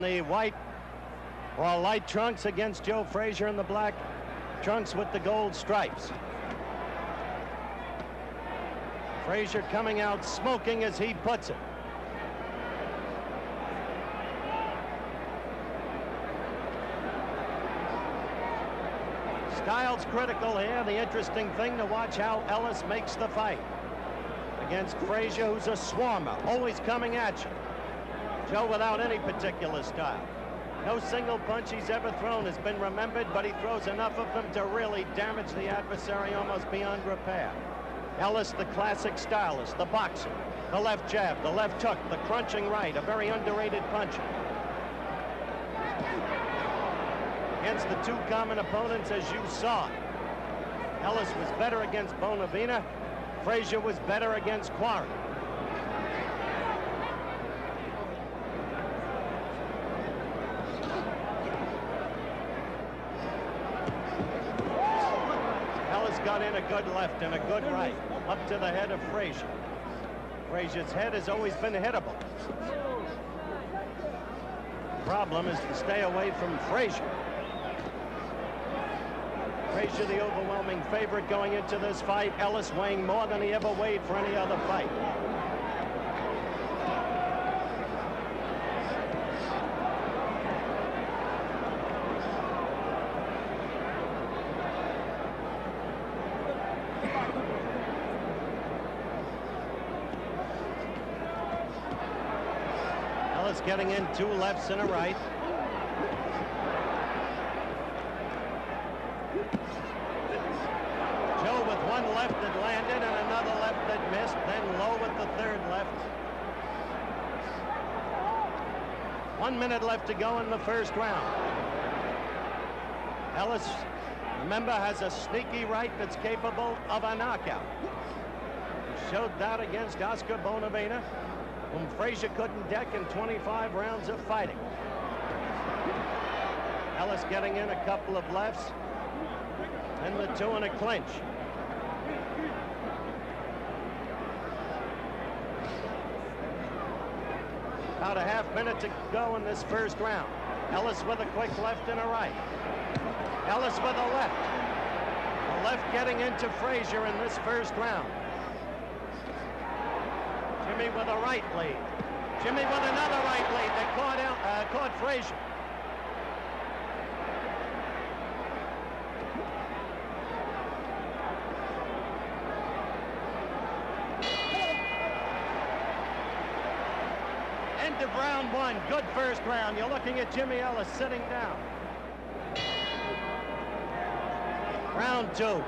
The white or light trunks against Joe Frazier in the black trunks with the gold stripes. Frazier coming out smoking as he puts it. Style's critical here. The interesting thing to watch how Ellis makes the fight against Frazier, who's a swarmer, always coming at you. Joe without any particular style. No single punch he's ever thrown has been remembered, but he throws enough of them to really damage the adversary almost beyond repair. Ellis, the classic stylist, the boxer, the left jab, the left hook, the crunching right, a very underrated puncher. Against the two common opponents, as you saw, Ellis was better against Bonavena. Frazier was better against Quarry. Got in a good left and a good right, up to the head of Frazier. Frazier's head has always been hittable. Problem is to stay away from Frazier. Frazier the overwhelming favorite going into this fight. Ellis weighing more than he ever weighed for any other fight. Getting in two lefts and a right. Joe with one left that landed and another left that missed, then low with the third left. 1 minute left to go in the first round. Ellis, remember, has a sneaky right that's capable of a knockout. He showed that against Oscar Bonavena, whom Frazier couldn't deck in 25 rounds of fighting. Ellis getting in a couple of lefts, and the two in a clinch. About a half minute to go in this first round. Ellis with a quick left and a right. Ellis with a left. The left getting into Frazier in this first round. Jimmy with a right lead. Jimmy with another right lead that caught Frazier. End of round one. Good first round. You're looking at Jimmy Ellis sitting down. Round two.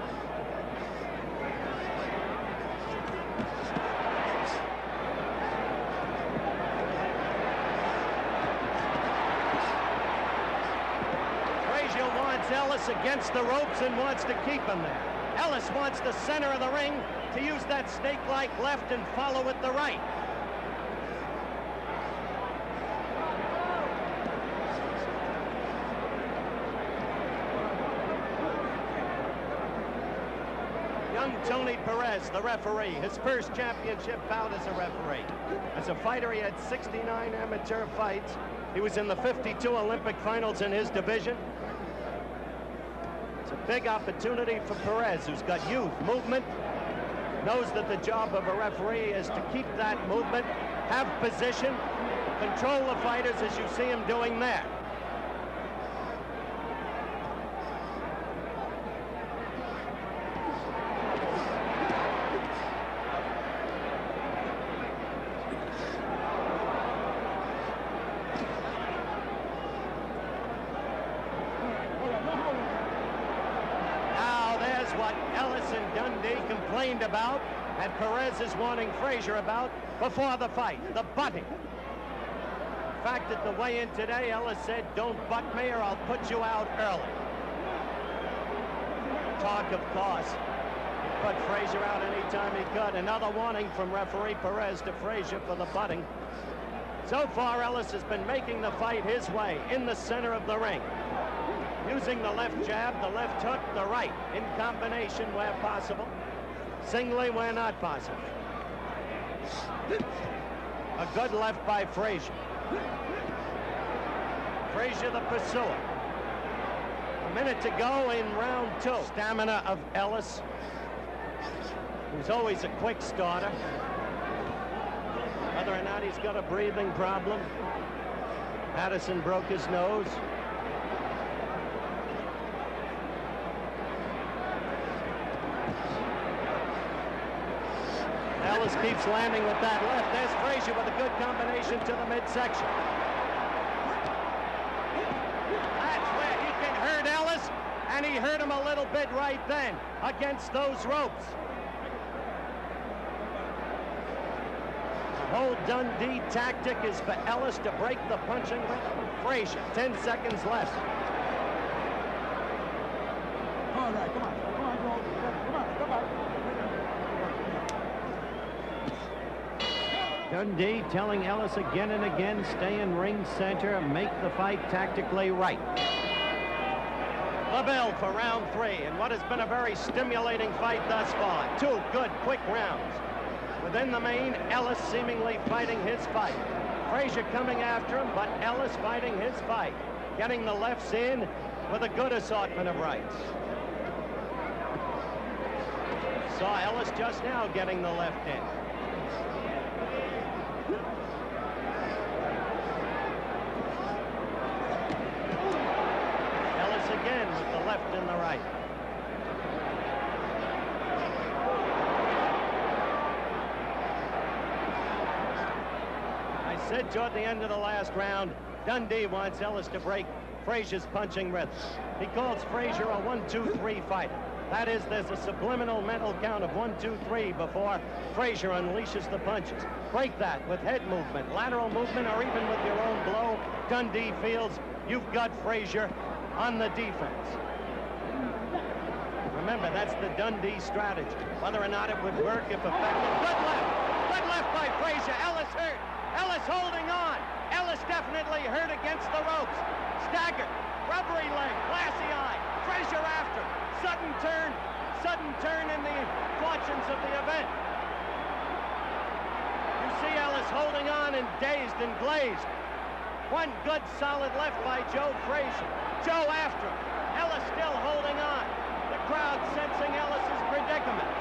Ellis against the ropes and wants to keep him there. Ellis wants the center of the ring to use that snake-like left and follow with the right. Young Tony Perez, the referee, his first championship bout as a referee. As a fighter, he had 69 amateur fights. He was in the 52 Olympic finals in his division. Big opportunity for Perez, who's got youth, movement, knows that the job of a referee is to keep that movement, have position, control the fighters as you see him doing there. What Ellis and Dundee complained about, and Perez is warning Frazier about before the fight, the butting. In fact, at the weigh-in today, Ellis said, "Don't butt me or I'll put you out early." Talk, of course. He put Frazier out anytime he could. Another warning from referee Perez to Frazier for the butting. So far, Ellis has been making the fight his way in the center of the ring, using the left jab, the left hook, the right, in combination where possible, singly where not possible. A good left by Frazier. Frazier the pursuer. A minute to go in round 2. Stamina of Ellis, who's always a quick starter. Whether or not he's got a breathing problem. Patterson broke his nose. Ellis keeps landing with that left. There's Frazier with a good combination to the midsection. That's where he can hurt Ellis, and he hurt him a little bit right then against those ropes. The whole Dundee tactic is for Ellis to break the punching rhythm of Frazier. 10 seconds left. All right, come on, come on. Dundee telling Ellis again and again, stay in ring center and make the fight tactically right. The bell for round 3, and what has been a very stimulating fight thus far. 2 good, quick rounds. Within the main, Ellis seemingly fighting his fight. Frazier coming after him, but Ellis fighting his fight. Getting the lefts in with a good assortment of rights. Saw Ellis just now getting the left in. Ellis again with the left and the right. I said toward the end of the last round, Dundee wants Ellis to break Frazier's punching rhythm. He calls Frazier a 1-2-3 fighter. That is, there's a subliminal mental count of 1, 2, 3 before Frazier unleashes the punches. Break that with head movement, lateral movement, or even with your own blow. Dundee feels you've got Frazier on the defense. Remember, that's the Dundee strategy. Whether or not it would work, if effective. Good left by Frazier. Ellis hurt. Ellis holding on. Ellis definitely hurt against the ropes. Staggered. Rubbery leg. Glassy eye. Frazier after. Sudden turn in the fortunes of the event. You see Ellis holding on and dazed and glazed. One good solid left by Joe Frazier. Joe after him. Ellis still holding on. The crowd sensing Ellis's predicament.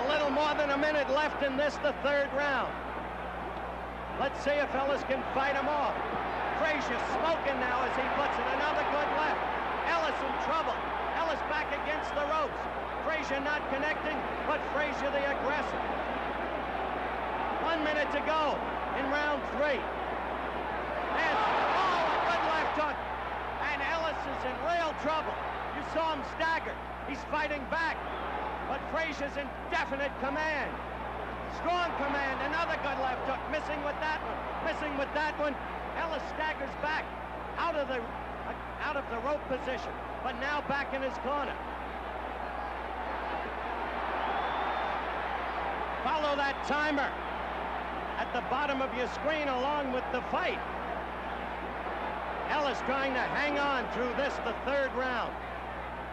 A little more than a minute left in this, the 3rd round. Let's see if Ellis can fight him off. Frazier smoking now as he puts it. Another good left. Ellis in trouble. Ellis back against the ropes. Frazier not connecting, but Frazier the aggressor. 1 minute to go in round 3. And, a good left hook. And Ellis is in real trouble. You saw him stagger. He's fighting back. But Frazier's in definite command. Strong command. Another good left hook. Missing with that one. Missing with that one. Ellis staggers back out of the rope position, but now back in his corner. Follow that timer at the bottom of your screen along with the fight. Ellis trying to hang on through this, the 3rd round.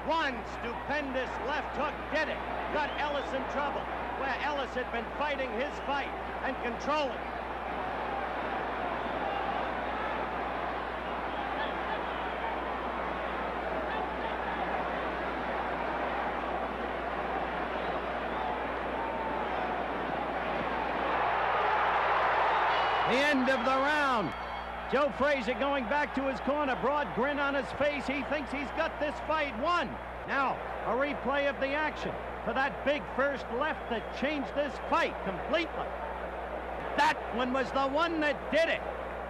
One stupendous left hook did it. Got Ellis in trouble, where Ellis had been fighting his fight and controlling. The end of the round. Joe Frazier going back to his corner, broad grin on his face. He thinks he's got this fight won. Now, a replay of the action for that big first left that changed this fight completely. That one was the one that did it.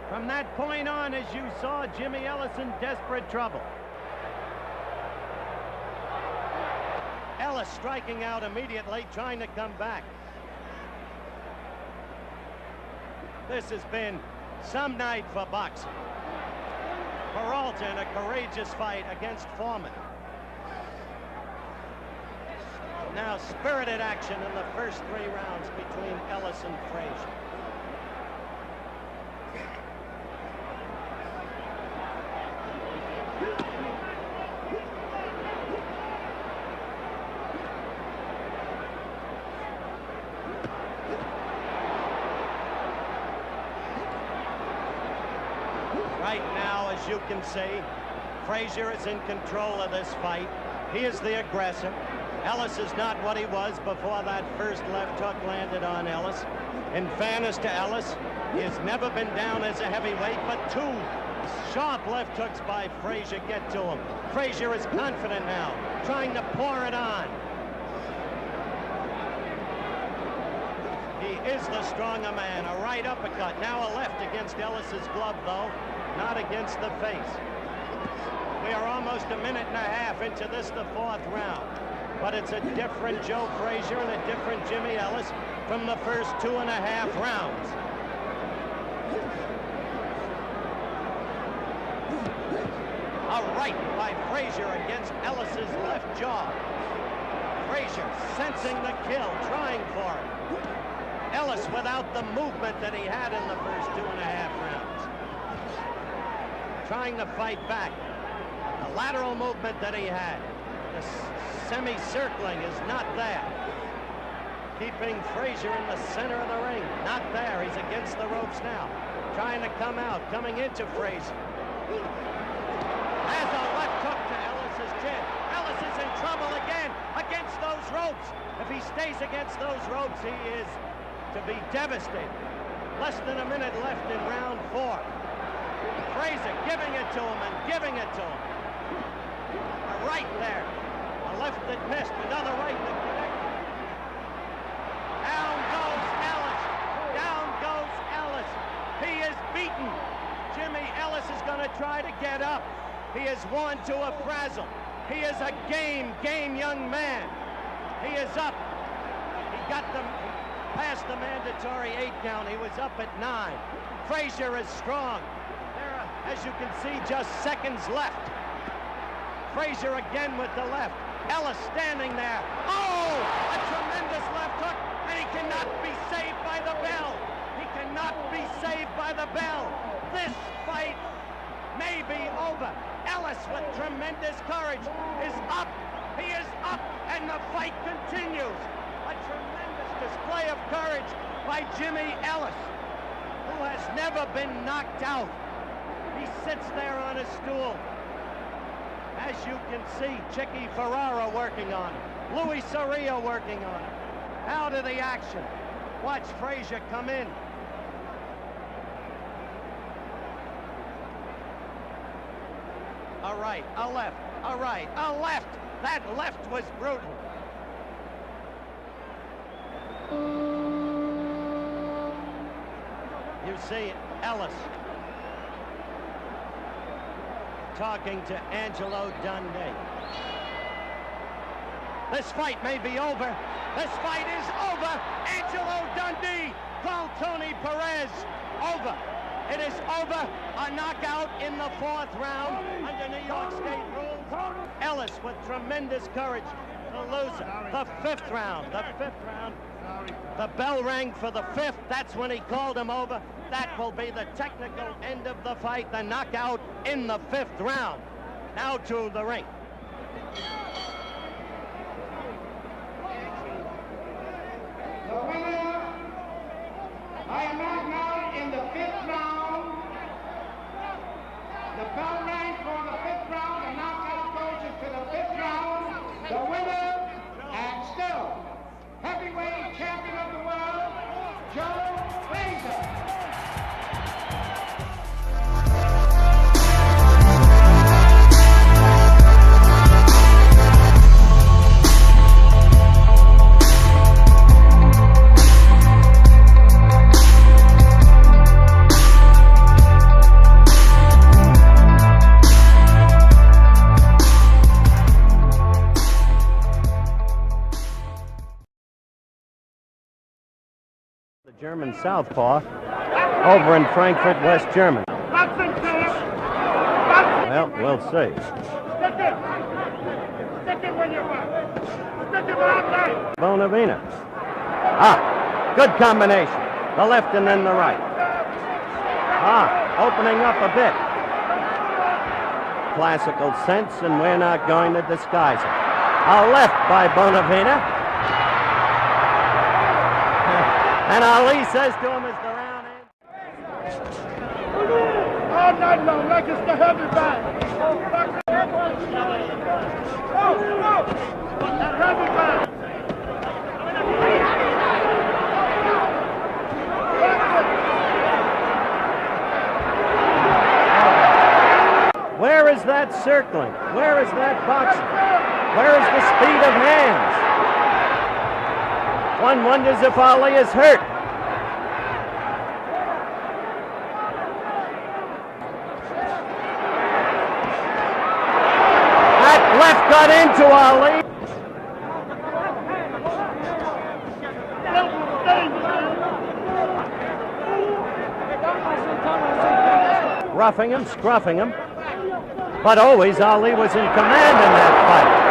From that point on, as you saw, Jimmy Ellis in desperate trouble. Ellis striking out immediately, trying to come back. This has been some night for boxing. Peralta in a courageous fight against Foreman. Now spirited action in the first 3 rounds between Ellis and Frazier. Right now, as you can see, Frazier is in control of this fight. He is the aggressor. Ellis is not what he was before that first left hook landed on Ellis. In fairness to Ellis, he has never been down as a heavyweight, but two sharp left hooks by Frazier get to him. Frazier is confident now, trying to pour it on. He is the stronger man. A right uppercut, now a left against Ellis's glove, though, not against the face. We are almost a minute and a half into this, the fourth round. But it's a different Joe Frazier and a different Jimmy Ellis from the first 2.5 rounds. A right by Frazier against Ellis's left jaw. Frazier sensing the kill, trying for it. Ellis without the movement that he had in the first 2.5 rounds. Trying to fight back. The lateral movement that he had. The semi-circling is not there. Keeping Frazier in the center of the ring. Not there. He's against the ropes now. Trying to come out. Coming into Frazier. Has a left hook to Ellis's chin. Ellis is in trouble again against those ropes. If he stays against those ropes, he is to be devastated. Less than a minute left in round 4. Frazier giving it to him and giving it to him. A right there. A left that missed. Another right that connected. Down goes Ellis. Down goes Ellis. He is beaten. Jimmy Ellis is going to try to get up. He is worn to a frazzle. He is a game young man. He is up. He got them past the mandatory 8 count. He was up at 9. Frazier is strong. There are, as you can see, just seconds left. Frazier again with the left. Ellis standing there. Oh, a tremendous left hook, and he cannot be saved by the bell. He cannot be saved by the bell. This fight may be over. Ellis, with tremendous courage, is up. He is up, and the fight continues. A tremendous display of courage by Jimmy Ellis, who has never been knocked out. He sits there on a stool. As you can see, Chicky Ferrara working on him. Louis Soria working on him. Out of the action. Watch Frazier come in. A right, a left, a right, a left. That left was brutal. You see Ellis talking to Angelo Dundee. This fight may be over. This fight is over. Angelo Dundee called Tony Perez over. It is over. A knockout in the 4th round under New York State rules. Ellis with tremendous courage. The loser. The 5th round. The 5th round. The bell rang for the 5th. That's when he called him over. That will be the technical end of the fight. The knockout in the 5th round. Now to the ring. The winner by a knockout in the 5th round. The bell rang for the 5th round. The knockout goes into the 5th round. The winner and still heavyweight champion of the world, Joe Frazier. German southpaw over in Frankfurt, West Germany. Well, we'll see. Bonavena. Good combination. The left and then the right. Opening up a bit. Classical sense, and we're not going to disguise it. A left by Bonavena. And Ali says to him as the round ends. all night long like it's the heavy bag. That heavy bag. Where is that circling? Where is that boxing? Where is the speed of hands? One wonders if Ali is hurt. That left got into Ali. Roughing him, scruffing him. But always Ali was in command in that fight.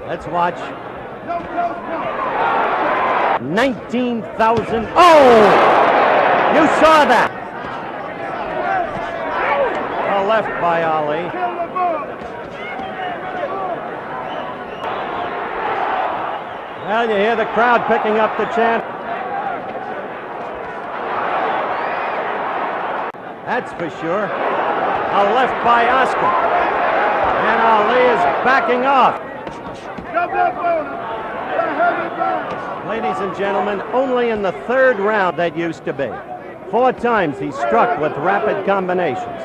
Let's watch. 19,000. Oh! You saw that. A left by Ali. Well, you hear the crowd picking up the chant. That's for sure. A left by Oscar. And Ali is backing off. Ladies and gentlemen, only in the third round that used to be. 4 times he struck with rapid combinations.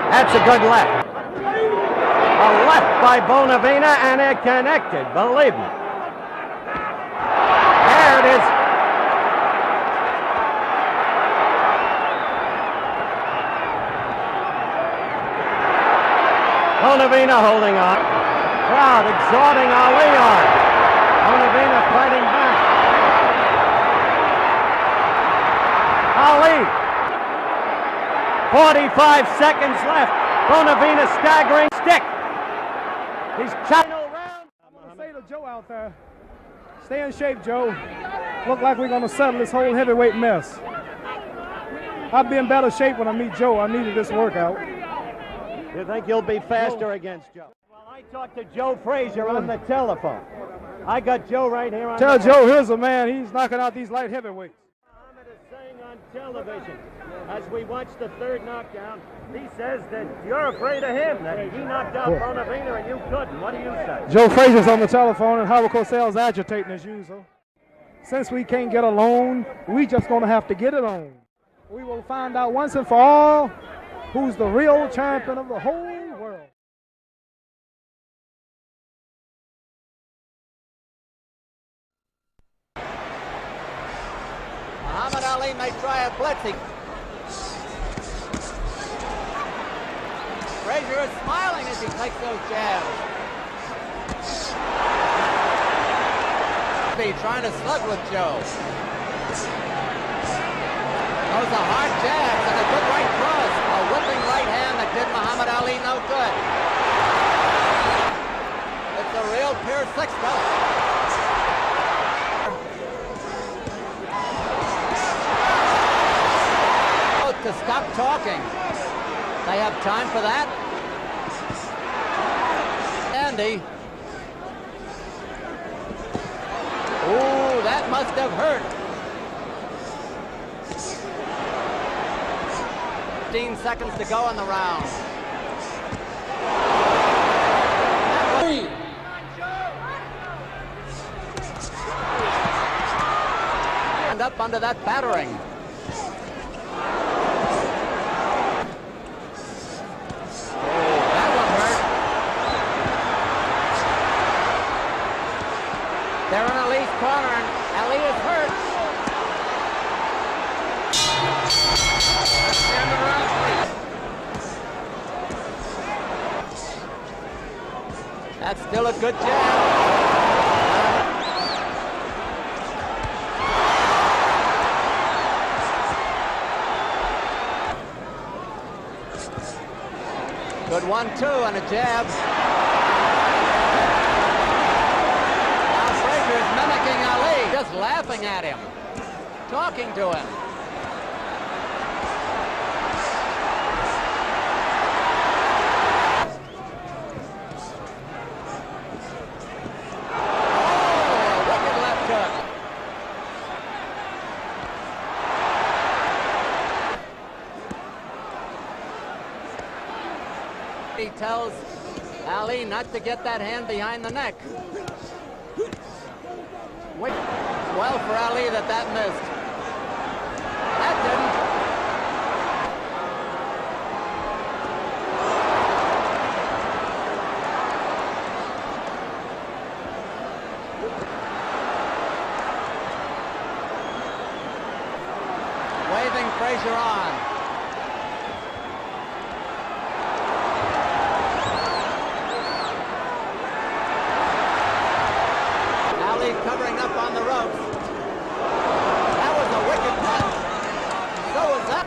That's a good left. A left by Bonavena, and it connected, believe me. There it is. Bonavena holding on. Crowd exhorting Ali on. Bonavena fighting back. Ali. 45 seconds left. Bonavena staggering stick. He's chopping around. I'm going to say to Joe out there, stay in shape, Joe. Look like we're going to settle this whole heavyweight mess. I'll be in better shape when I meet Joe. I needed this workout. You think you'll be faster against Joe? Well, I talked to Joe Frazier on the telephone. I got Joe right here on Tell the Joe, here's a man. He's knocking out these light heavyweights. Muhammad is saying on television, as we watch the third knockdown, he says that you're afraid of him, that he knocked out Bonavena and you couldn't. What do you say? Joe Frazier's on the telephone and Howard Cosell's agitating as usual. Since we can't get along, we just going to have to get it on. We will find out once and for all who's the real champion of the whole world. Muhammad Ali may try a blitzing. Frazier is smiling as he takes those jabs. Trying to slug with Joe. Those are hard jabs and a good right cross. A whipping right hand that did Muhammad Ali no good. It's a real pure six, fella. To stop talking. They have time for that. Andy. Ooh, that must have hurt. 15 seconds to go in the round. And up under that battering. They're in Ali's corner, and Ali is hurt. That's the end of round 3. That's still a good jab. Good 1-2 and a jab. Mimicking talking to him. Oh, wicked left hook. He tells Ali not to get that hand behind the neck. Well for Ali that missed. That didn't. Waving Frazier on. Covering up on the ropes. That was a wicked punch. So was that.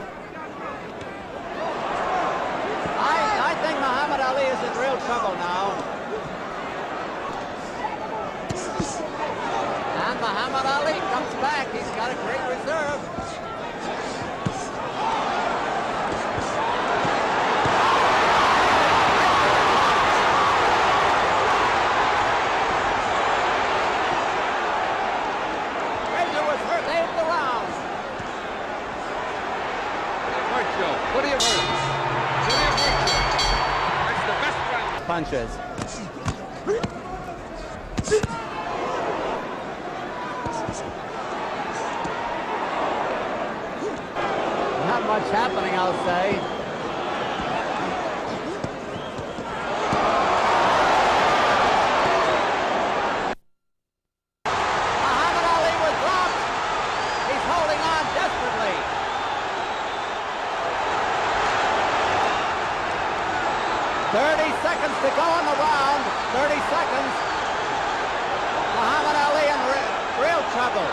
I think Muhammad Ali is in real trouble now. And Muhammad Ali comes back. He's got a great reserve. What do you hurt? That's the best round. Punches. Not much happening, I'll say. Muhammad Ali was dropped. He's holding on desperately. 30 seconds to go in the round. 30 seconds. Muhammad Ali in real trouble.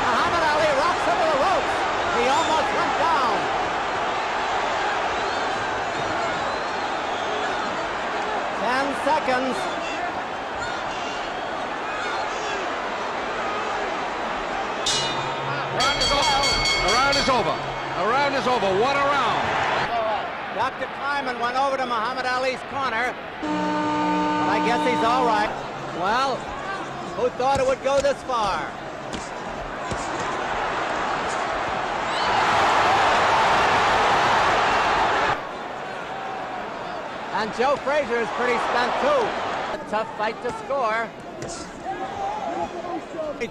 Muhammad Ali rocks over the ropes. He almost went down. Seconds. The round is over. The round is over. What a round. Dr. Kleiman went over to Muhammad Ali's corner. But I guess he's all right. Well, who thought it would go this far? And Joe Frazier is pretty spent too. A tough fight to score.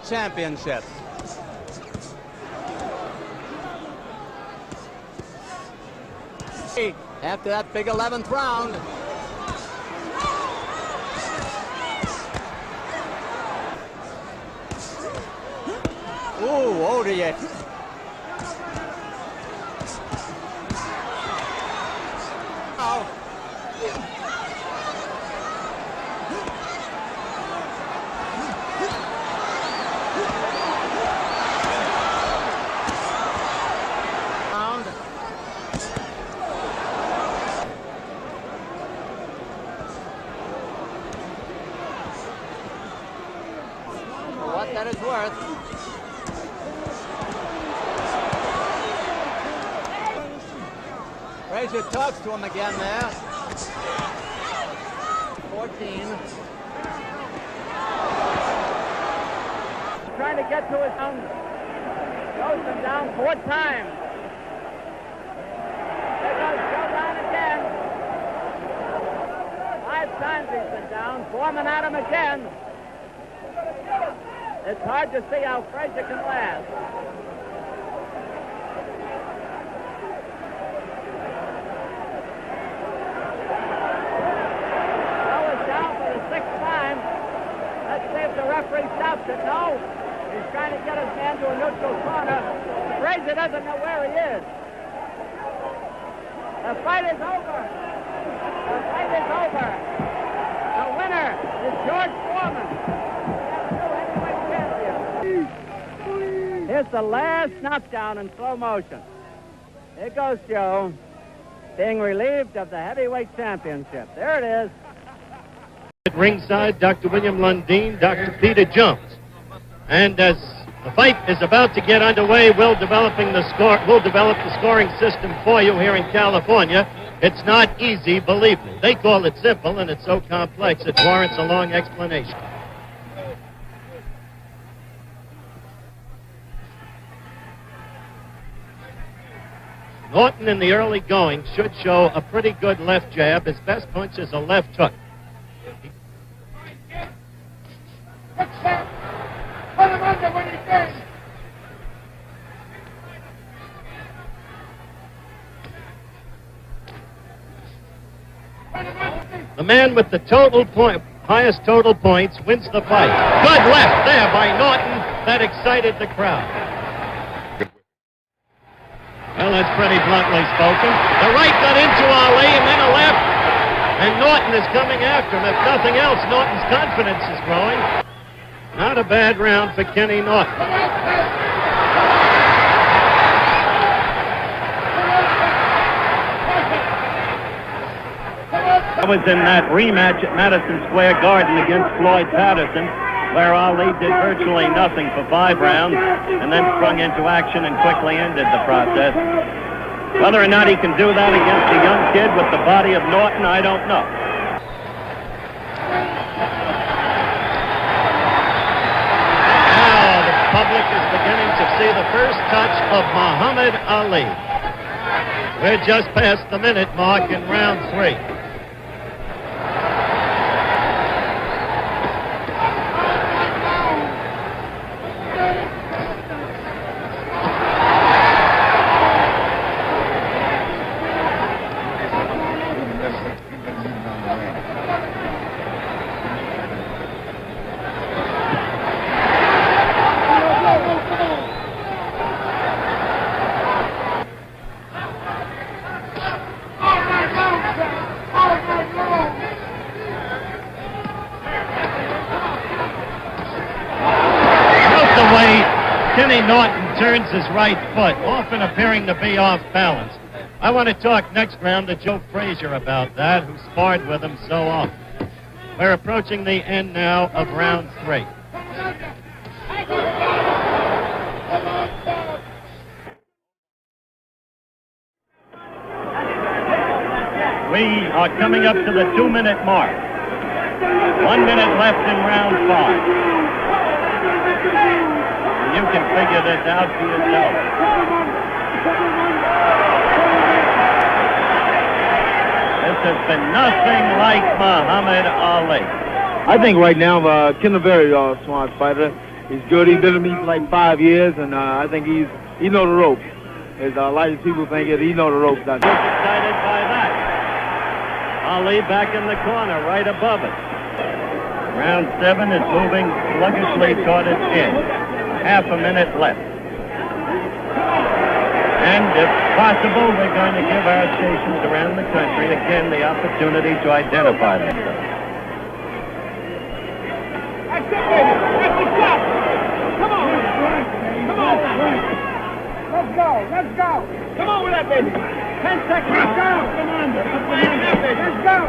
Championship. After that big 11th round. Ooh, oh dear. Oh. That is worth. Frazier talks to him again there. 14. Trying to get to his own. Goes him down 4 times. There goes Joe down again. 5 times he's been down. Foreman at him again. It's hard to see how Frazier can last. Joe is down for the 6th time. Let's see if the referee stops it. No. He's trying to get his man to a neutral corner. Frazier doesn't know where he is. The fight is over. The fight is over. The winner is George Foreman. Here's the last knockdown in slow motion. Here goes Joe. being relieved of the heavyweight championship. There it is. At ringside, Dr. William Lundeen, Dr. Peter Jones. And as the fight is about to get underway, we'll develop the scoring system for you here in California. It's not easy, believe me. They call it simple, and it's so complex it warrants a long explanation. Norton in the early going should show a pretty good left jab. His best punch is a left hook. The man with the highest total points wins the fight. Good left there by Norton. That excited the crowd. Well, that's pretty bluntly spoken. The right got into Ali and then a left. And Norton is coming after him. If nothing else, Norton's confidence is growing. Not a bad round for Kenny Norton. I was in that rematch at Madison Square Garden against Floyd Patterson, where Ali did virtually nothing for 5 rounds and then sprung into action and quickly ended the process. Whether or not he can do that against a young kid with the body of Norton, I don't know. Now the public is beginning to see the first touch of Muhammad Ali. We're just past the minute mark in round 3. Norton turns his right foot, often appearing to be off balance. I want to talk next round to Joe Frazier about that, who sparred with him so often. We're approaching the end now of round 3. We are coming up to the 2-minute mark. 1 minute left in round 5. You can figure this out for yourself. This has been nothing like Muhammad Ali. I think right now, Ken's a very smart fighter. He's good. He's been with me for like 5 years, and I think he know the ropes. As a lot of people think he know the ropes. Excited by that. Ali back in the corner, right above it. Round 7 is moving sluggishly toward its end. Half a minute left. And if possible, we're going to give our stations around the country again the opportunity to identify themselves. That's it, baby. That's the shot. Come on. Come on. Let's go. Let's go. Come on with that, baby. 10 seconds. Let's go. Come on. Let's go.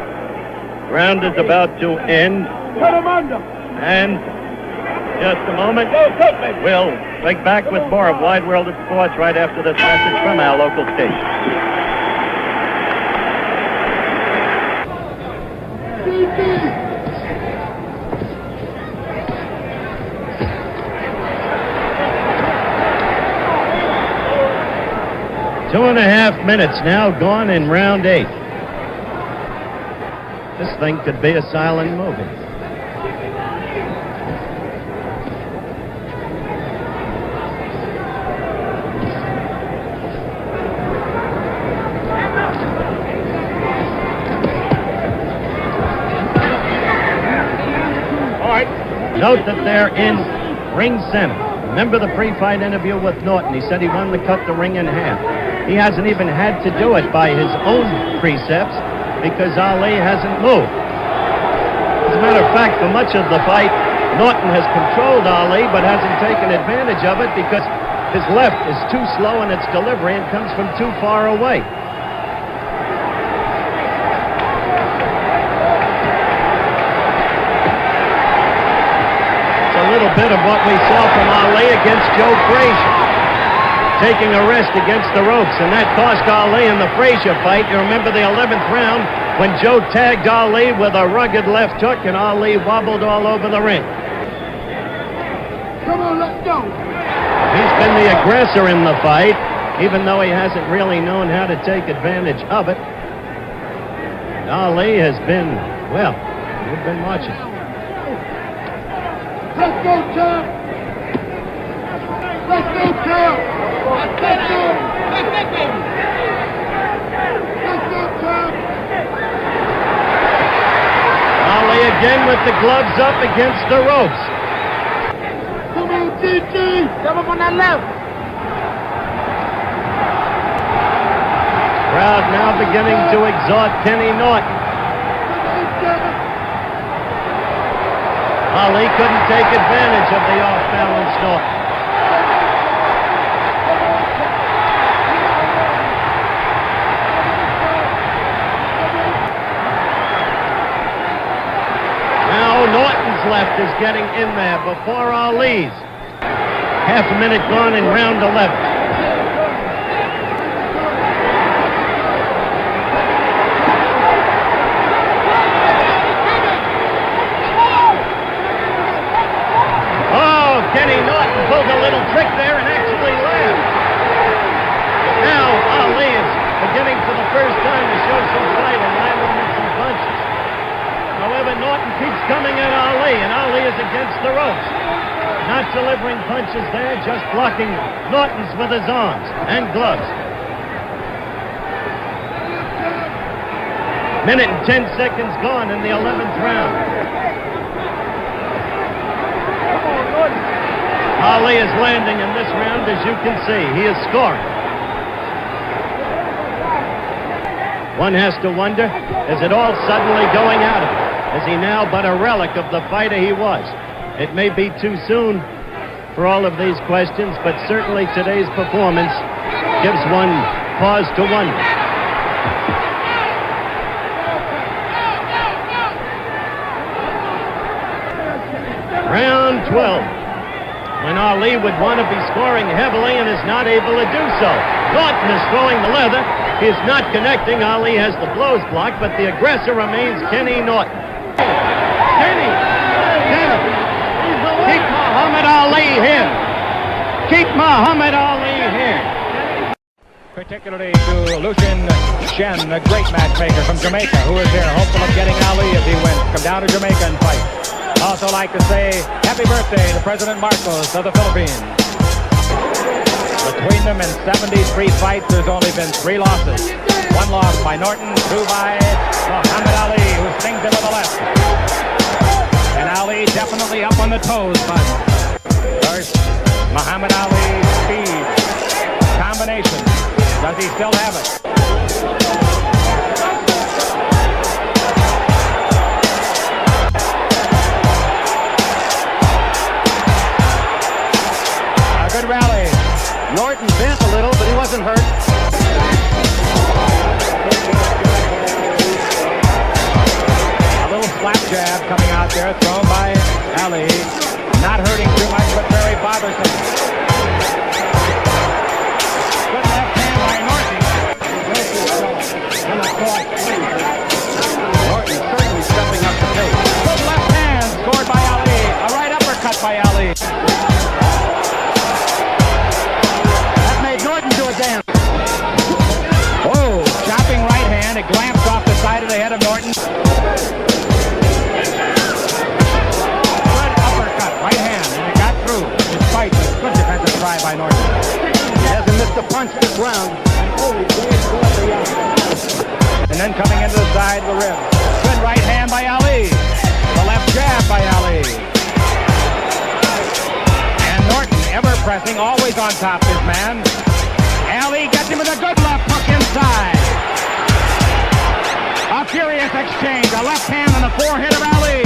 Round is about to end. Put him under. And just a moment, we'll break back with more of Wide World of Sports right after this message from our local station. Two 2.5 minutes now gone in round 8. This thing could be a silent movie. Note that they're in ring center. Remember the pre-fight interview with Norton? He said he wanted to cut the ring in half. He hasn't even had to do it by his own precepts because Ali hasn't moved. As a matter of fact, for much of the fight, Norton has controlled Ali but hasn't taken advantage of it because his left is too slow in its delivery and comes from too far away. bit of what we saw from Ali against Joe Frazier, taking a rest against the ropes, and that cost Ali in the Frazier fight. You remember the 11th round when Joe tagged Ali with a rugged left hook and Ali wobbled all over the ring. Come on, let's go. He's been the aggressor in the fight, even though he hasn't really known how to take advantage of it. Ali has been, well, you've been watching. Let's go, champ. Let's go, champ. Let's go. Let's go, champ. Ali again with the gloves up against the ropes. Come on, TT. Come up on that left. Crowd now beginning to exhort Kenny Norton. Ali couldn't take advantage of the off-balance Norton. Now Norton's left is getting in there before Ali's. Half a minute gone in round 11. Kenny Norton pulled a little trick there and actually laughed. Now Ali is beginning for the first time to show some fight and landing with some punches. However, Norton keeps coming at Ali, and Ali is against the ropes. Not delivering punches there, just blocking Norton's with his arms and gloves. Minute and 10 seconds gone in the 11th round. Ali is landing in this round, as you can see. He is scoring. One has to wonder, is it all suddenly going out of him? Is he now but a relic of the fighter he was? It may be too soon for all of these questions, but certainly today's performance gives one pause to wonder. Round 12. When Ali would want to be scoring heavily and is not able to do so. Norton is throwing the leather. He is not connecting. Ali has the blows blocked, but the aggressor remains Kenny Norton. Kenny! Keep Muhammad Ali here. Keep Muhammad Ali here. Particularly to Lucien Shen, a great matchmaker from Jamaica, who is here, hopeful of getting Ali if he wins. Come down to Jamaica and fight. Also like to say happy birthday to President Marcos of the Philippines. Between them in 73 fights, there's only been 3 losses. 1 loss by Norton, 2 by Muhammad Ali, who swings it with the left. And Ali definitely up on the toes, but first, Muhammad Ali speed, combination. Does he still have it? Good rally. Norton bent a little, but he wasn't hurt. A little slap jab coming out there, thrown by Ali. Not hurting too much, but very bothersome. Good left hand by Norton. Norton certainly stepping up the pace. Good left hand scored by Ali. A right uppercut by Ali. Norton do a dance. Whoa, chopping right hand. It glanced off the side of the head of Norton. Good uppercut, right hand, and it got through. Despite the good defensive try by Norton. He hasn't missed a punch this round. And then coming into the side of the rib. Good right hand by Ali. The left jab by Ali. And Norton, ever pressing, always on top of his man. Ali gets him with a good left hook inside. A furious exchange. A left hand on the forehead of Ali.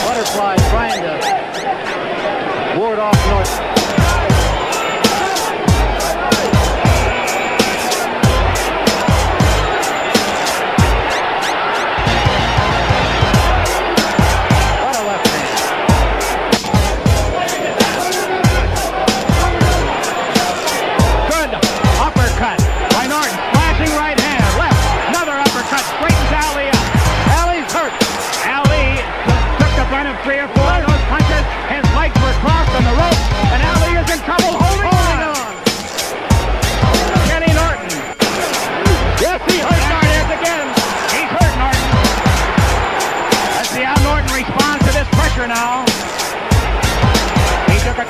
Butterfly trying to ward off Norton.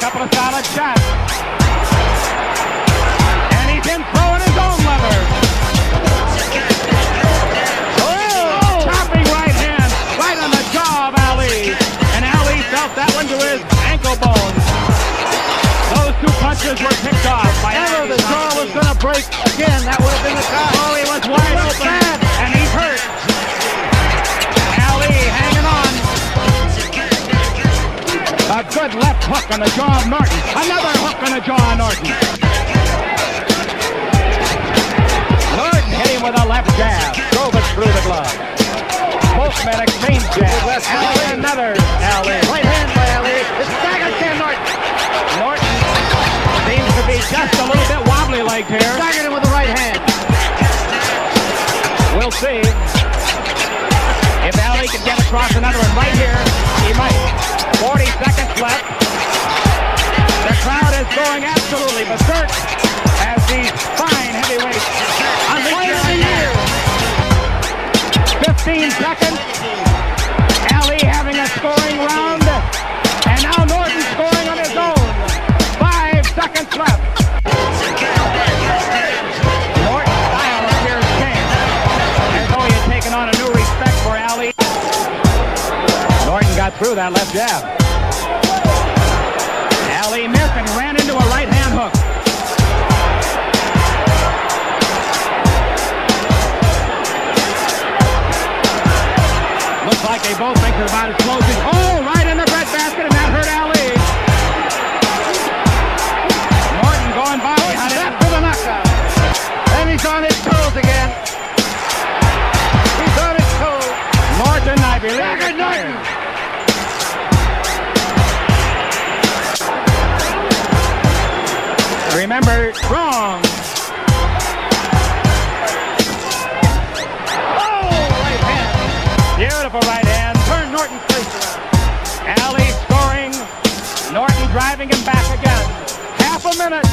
couple of solid shots. And he's in throwing his own leather. Oh! Chopping right hand, right on the jaw of Ali. And Ali felt that one to his ankle bone. Those two punches were picked off by Ali. The jaw was going to break again. That would have been the time. Oh, he was wide open, and he's hurt. Ali hanging on. A good left hook on the jaw of Norton. Another hook on the jaw of Norton. Norton hit him with a left jab. Drove it through the glove. Both men exchange jabs. Ali, another Ali. Right hand by Ali. It's back again, Norton. Norton seems to be just a little bit wobbly-legged here. Staggered him with the right hand. We'll see if Ali can get across another one right here. He might. 40 seconds left. The crowd is going absolutely berserk as these fine heavyweights unleash their year. 15 seconds. Ali having a scoring round, and now Norton scoring on his own. 5 seconds left. Norton's style appears changed, as though he had taken on a new respect for Ali. Norton got through that left jab. Ali missed and ran into a right hand hook. Looks like they both think they're about as closing. Oh, right in the breadbasket, and that hurt Ali. Norton going by. Left for the knockout. And he's on his toes again. He's on his toes. Norton, I believe. Staggered Norton. Remember, wrong. Oh, right hand. Beautiful right hand. Turn Norton's face around. Ali scoring. Norton driving him back again. Half a minute.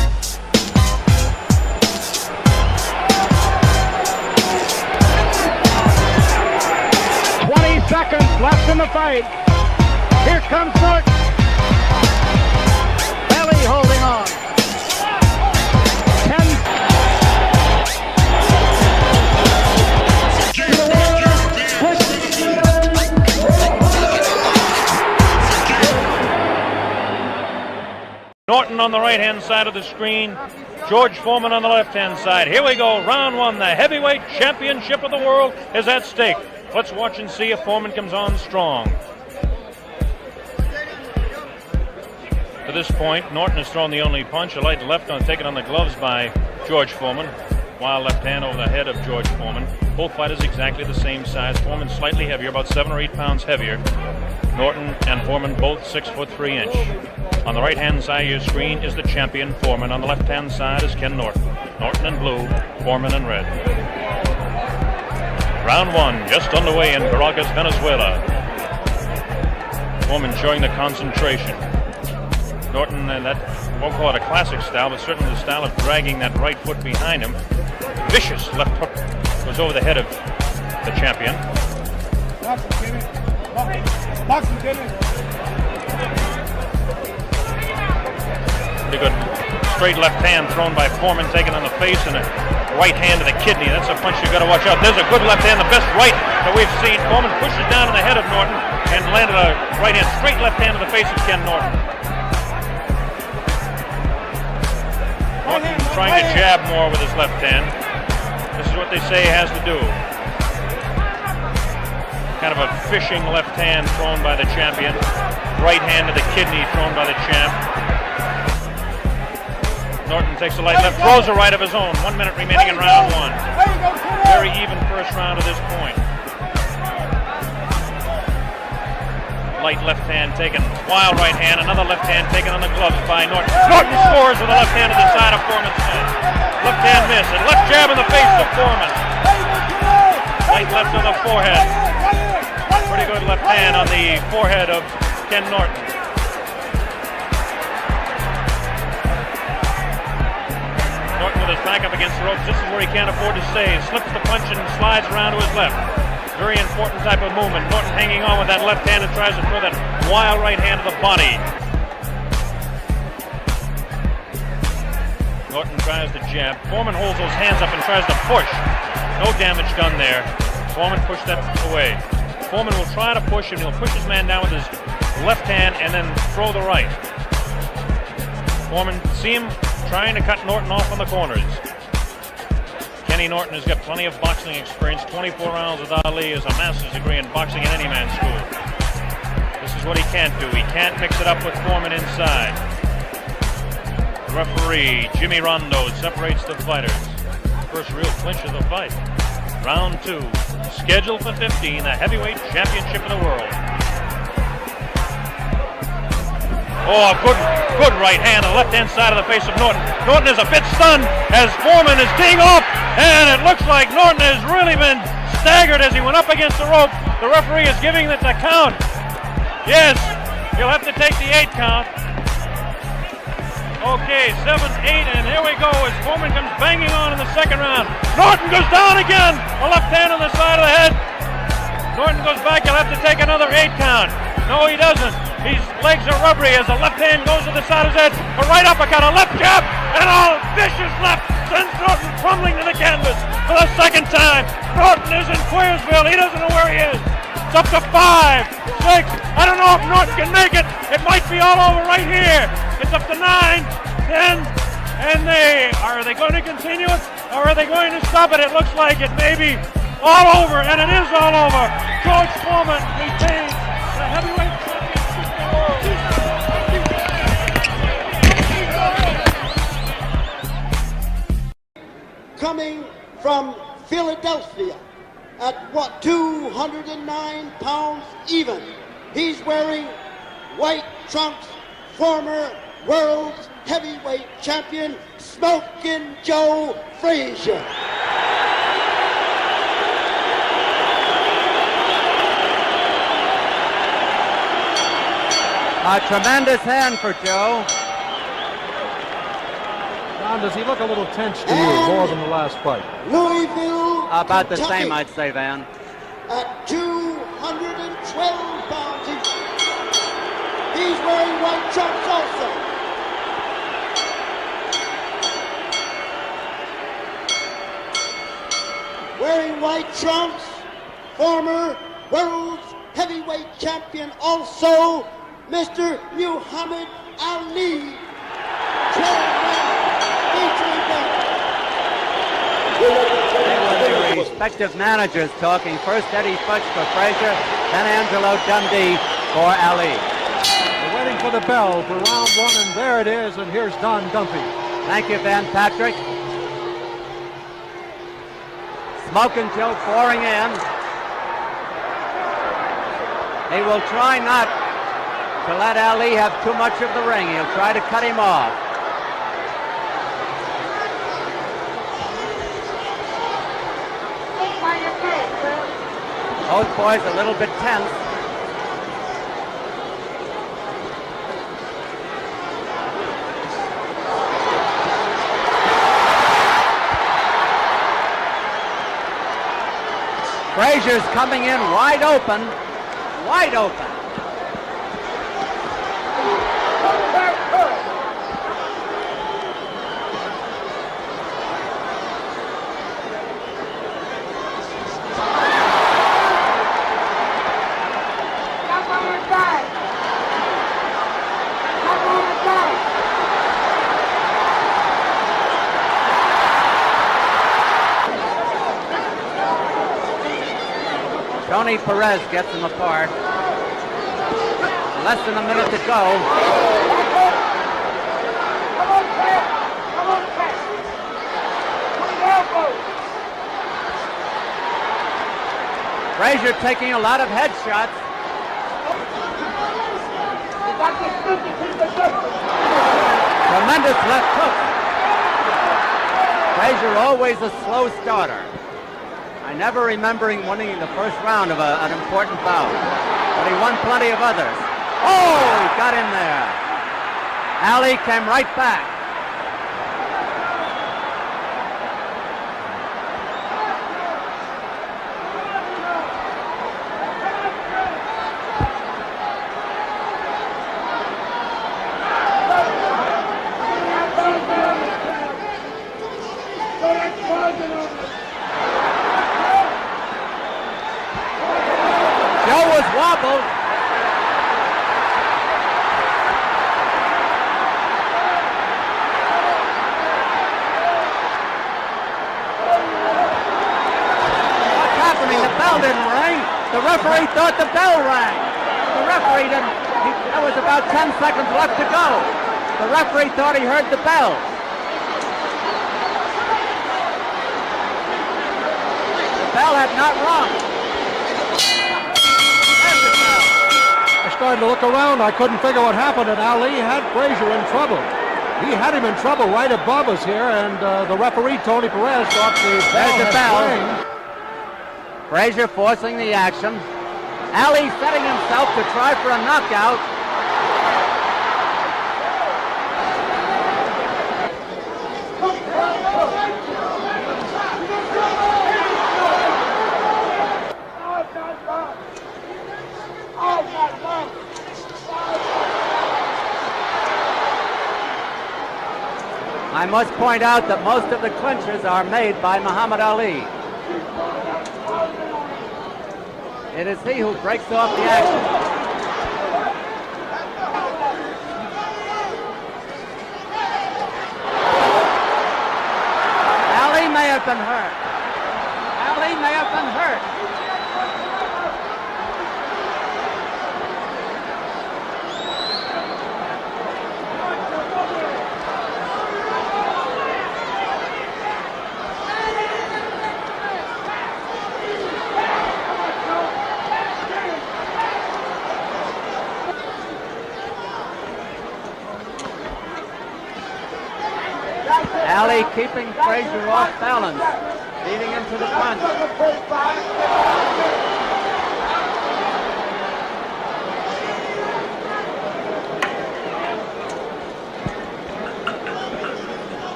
Seconds left in the fight. Here comes Norton. Belly holding on. 10. Norton on the right-hand side of the screen. George Foreman on the left-hand side. Here we go. Round one. The heavyweight championship of the world is at stake. Let's watch and see if Foreman comes on strong. To this point, Norton has thrown the only punch. A light left on taken on the gloves by George Foreman. Wild left hand over the head of George Foreman. Both fighters exactly the same size. Foreman slightly heavier, about 7 or 8 pounds heavier. Norton and Foreman both 6'3". On the right-hand side of your screen is the champion, Foreman. On the left-hand side is Ken Norton. Norton in blue, Foreman in red. Round one just underway in Caracas, Venezuela. Foreman showing the concentration. Norton, that won't call it a classic style, but certainly the style of dragging that right foot behind him. Vicious left hook goes over the head of the champion. Pretty good straight left hand thrown by Foreman, taken on the face, and a right hand to the kidney. That's a punch you got to watch out. There's a good left hand, the best right that we've seen. Foreman pushes down on the head of Norton and landed a right hand, straight left hand to the face of Ken Norton. Norton trying to jab more with his left hand. This is what they say he has to do. Kind of a fishing left hand thrown by the champion. Right hand to the kidney thrown by the champ. Norton takes a light left, throws a right of his own. 1 minute remaining in round one. Very even first round to this point. Light left hand taken, wild right hand, another left hand taken on the gloves by Norton. Norton scores with a left hand to the side of Foreman's head. Left hand miss, and left jab in the face of Foreman. Light left on the forehead. Pretty good left hand on the forehead of Ken Norton. Norton with his back up against the ropes. This is where he can't afford to stay. Slips the punch and slides around to his left. Very important type of movement. Norton hanging on with that left hand and tries to throw that wild right hand to the body. Norton tries to jab. Foreman holds those hands up and tries to push. No damage done there. Foreman pushed that away. Foreman will try to push, and he'll push his man down with his left hand and then throw the right. Foreman, see him trying to cut Norton off on the corners. Kenny Norton has got plenty of boxing experience. 24 rounds with Ali, has a master's degree in boxing at any man's school. This is what he can't do. He can't mix it up with Foreman inside. The referee, Jimmy Rondo, separates the fighters. First real clinch of the fight. Round 2, scheduled for 15, the heavyweight championship of the world. Oh, a good right hand on the left-hand side of the face of Norton. Norton is a bit stunned as Foreman is teeing off, and it looks like Norton has really been staggered as he went up against the rope. The referee is giving it the count. Yes, he'll have to take the 8 count. Okay, 7, 8, and here we go as Foreman comes banging on in the second round. Norton goes down again. A left hand on the side of the head. Norton goes back. He'll have to take another 8 count. No, he doesn't. His legs are rubbery as the left hand goes to the side of his head. A right uppercut, a left jab, and a vicious left sends Norton crumbling to the canvas for the second time. Norton is in Queersville. He doesn't know where he is. It's up to 5, 6. I don't know if Norton can make it. It might be all over right here. It's up to 9, 10, and are they going to continue it, or are they going to stop it? It looks like it may be all over, and it is all over. George Foreman retains the heavyweight championship of the world. Coming from Philadelphia at 209 pounds even, he's wearing white trunks, former world's heavyweight champion, Smokin' Joe Frazier. A tremendous hand for Joe. John, does he look a little tense to you more than the last fight? Louisville, About the Kentucky, same, I'd say, Van. at 212 pounds. He's wearing white trunks also. Wearing white trunks, former world's heavyweight champion also, Mr. Muhammad Ali. 12 Respective managers talking. First Eddie Futch for Frazier, then Angelo Dundee for Ali. We're waiting for the bell for round 1, and there it is, and here's Don Dumpy. Thank you, Van Patrick. Smokin' Joe pouring in. He will try not to let Ali have too much of the ring. He'll try to cut him off. Both boys a little bit tense. Frazier's coming in wide open. Wide open. Tony Perez gets them apart. Less than a minute to go. Frazier taking a lot of headshots. Tremendous left hook. Frazier always a slow starter. I never remember him winning the first round of an important bout, but he won plenty of others. Oh, he got in there. Ali came right back. referee thought the bell rang. The referee didn't. There was about 10 seconds left to go. The referee thought he heard the bell. The bell had not rung. I started to look around. I couldn't figure what happened, and Ali had Frazier in trouble. He had him in trouble right above us here, and the referee, Tony Perez, thought the bell rang. Frazier forcing the action. Ali setting himself to try for a knockout. I must point out that most of the clinches are made by Muhammad Ali. It is he who breaks off the action. Ali may have been hurt. Ali may have been hurt. Ali keeping Frazier off balance, leading him to the punch.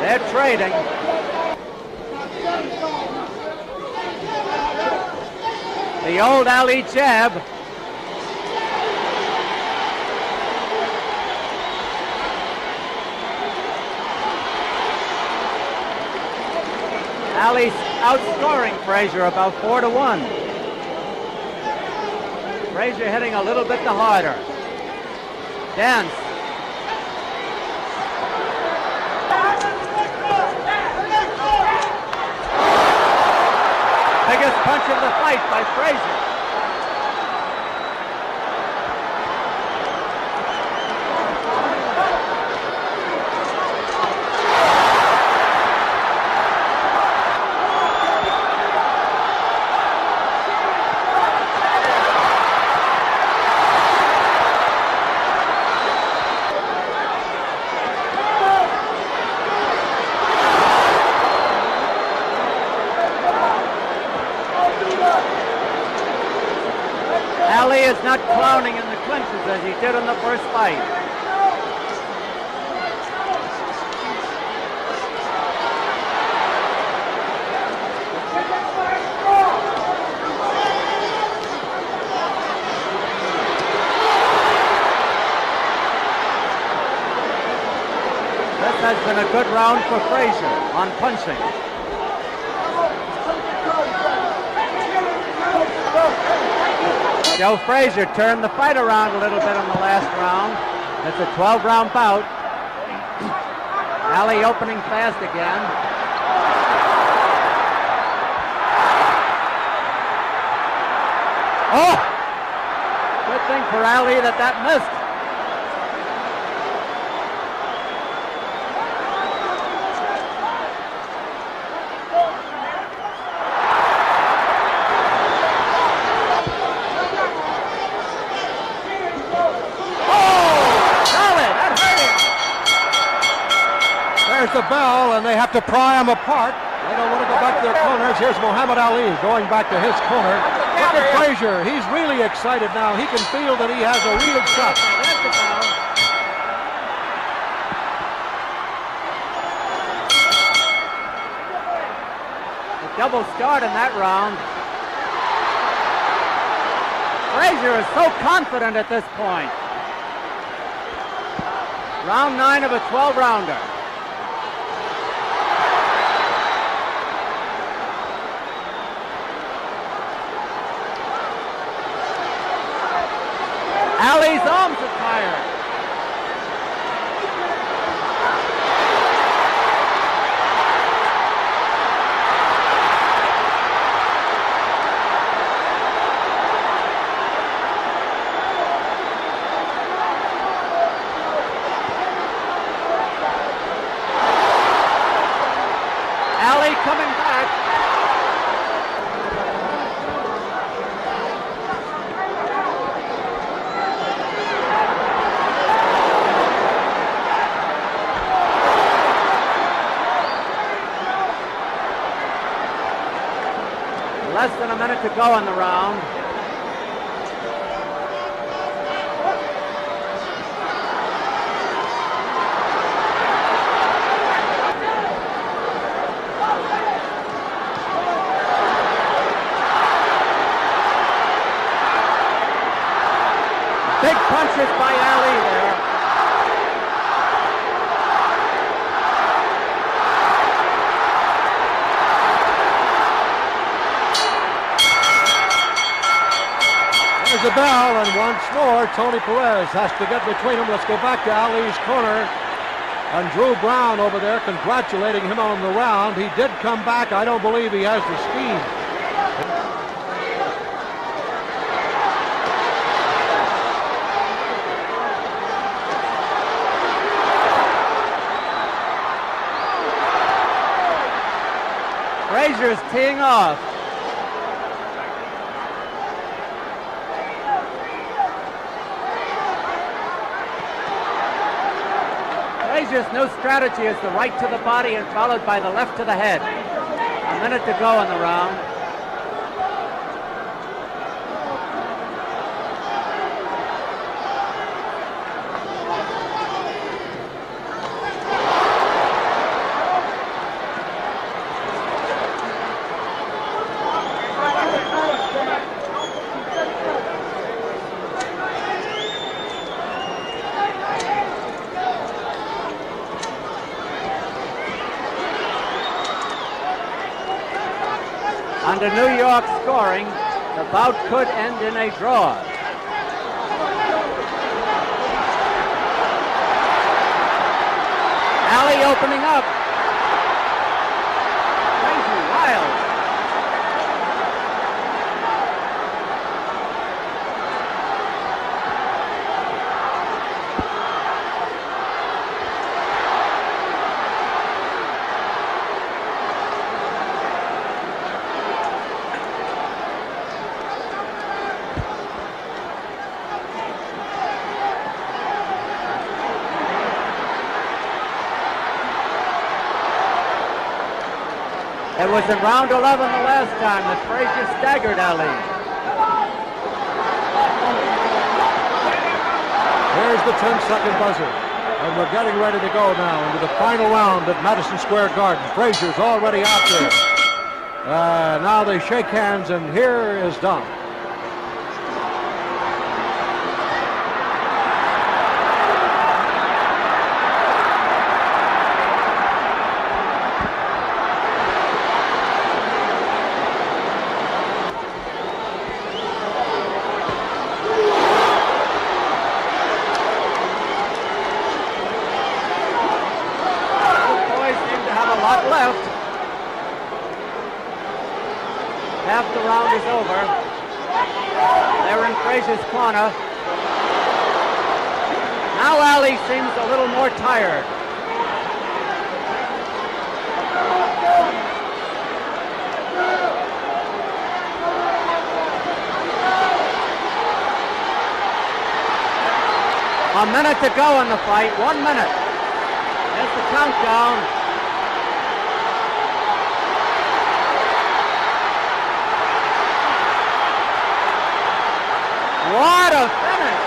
They're trading. The old Ali jab. Ali's outscoring Frazier about 4-1. Frazier hitting a little bit the harder. Dance. Biggest punch of the fight by Frazier. Ali is not clowning in the clinches as he did in the first fight. This has been a good round for Frazier on punching. Joe Frazier turned the fight around a little bit in the last round. It's a 12-round bout. Ali opening fast again. Oh! Good thing for Ali that missed. There's the bell, and they have to pry them apart. They don't want to go back to their corners. Here's Muhammad Ali going back to his corner. Look at Frazier. He's really excited now. He can feel that he has a real shot. A double start in that round. Frazier is so confident at this point. Round 9 of a 12-rounder. Ali's arms are tired. Less than a minute to go in the round. Big punches by Ali there. There's a bell, and once more, Tony Perez has to get between them. Let's go back to Ali's corner. And Drew Brown over there congratulating him on the round. He did come back. I don't believe he has the speed. Frazier's teeing off. Frazier's new strategy is the right to the body and followed by the left to the head. A minute to go in the round. Under New York scoring, the bout could end in a draw. Ali opening up. Crazy, wild. It was in round 11 the last time that Frazier staggered Ali. Here's the 10-second buzzer. And we're getting ready to go now into the final round at Madison Square Garden. Frazier's already out there. Now they shake hands, and here is Don. Half the round is over. They're in Frazier's corner. Now Ali seems a little more tired. A minute to go in the fight. 1 minute. There's the countdown. What a finish!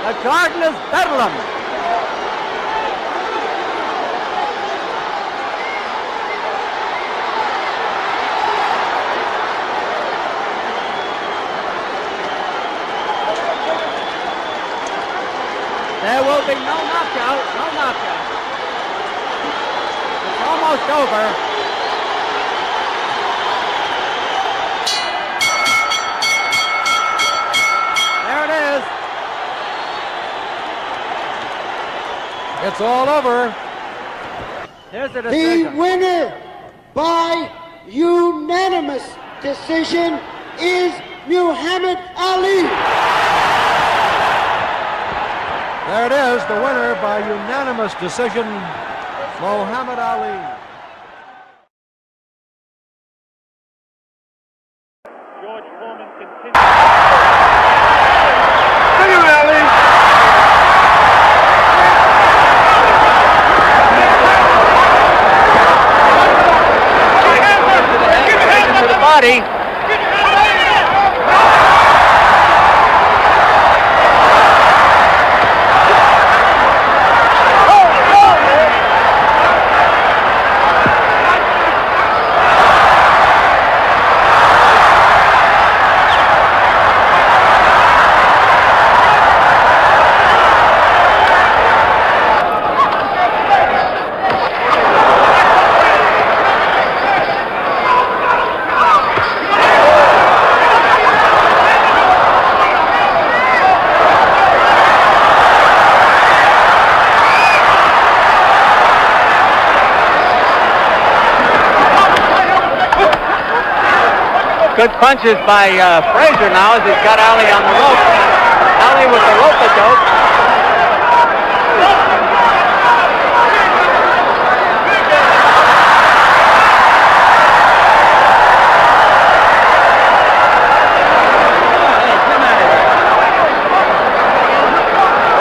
The Garden is bedlam. There will be no knockout, no knockout. It's almost over. There it is. It's all over. Here's the decision. The winner by unanimous decision is Muhammad Ali. There it is, the winner by unanimous decision, Muhammad Ali. George Foreman continues. To the body. Good punches by Frazier now as he's got Ali on the rope. Ali with the rope-a-dope.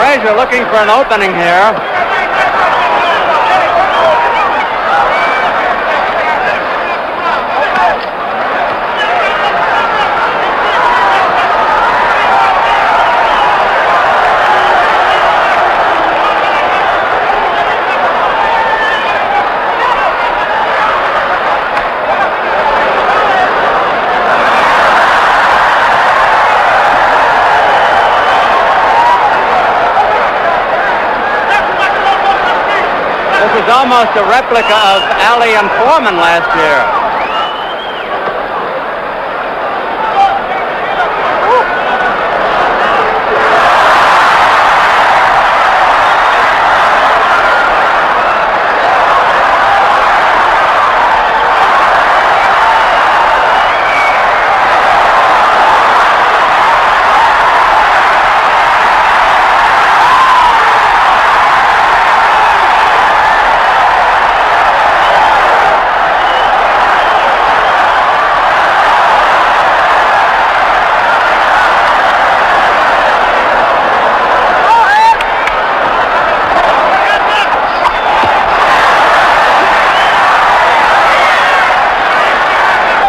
Frazier looking for an opening here. This is almost a replica of Ali and Foreman last year.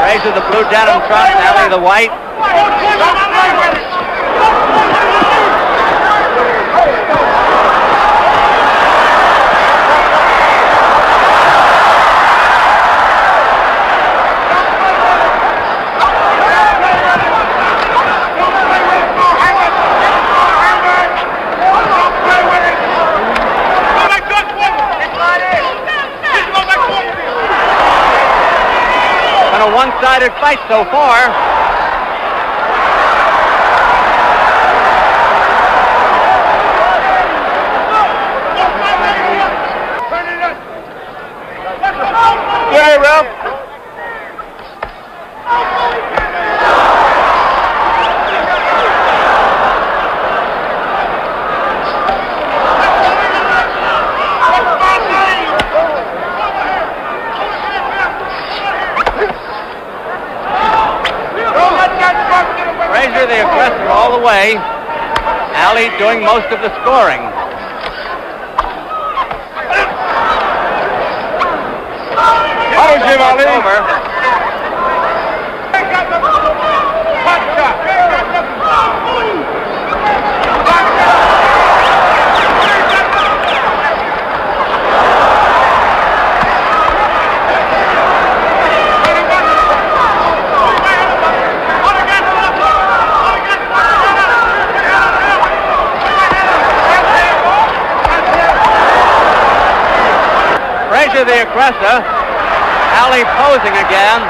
Frazier the blue denim trunks, Ali the white. A one-sided fight so far. Yeah, Ralph. Frazier the aggressor all the way. Ali doing most of the scoring. Ali. Over. Frazier the aggressor. Ali posing again.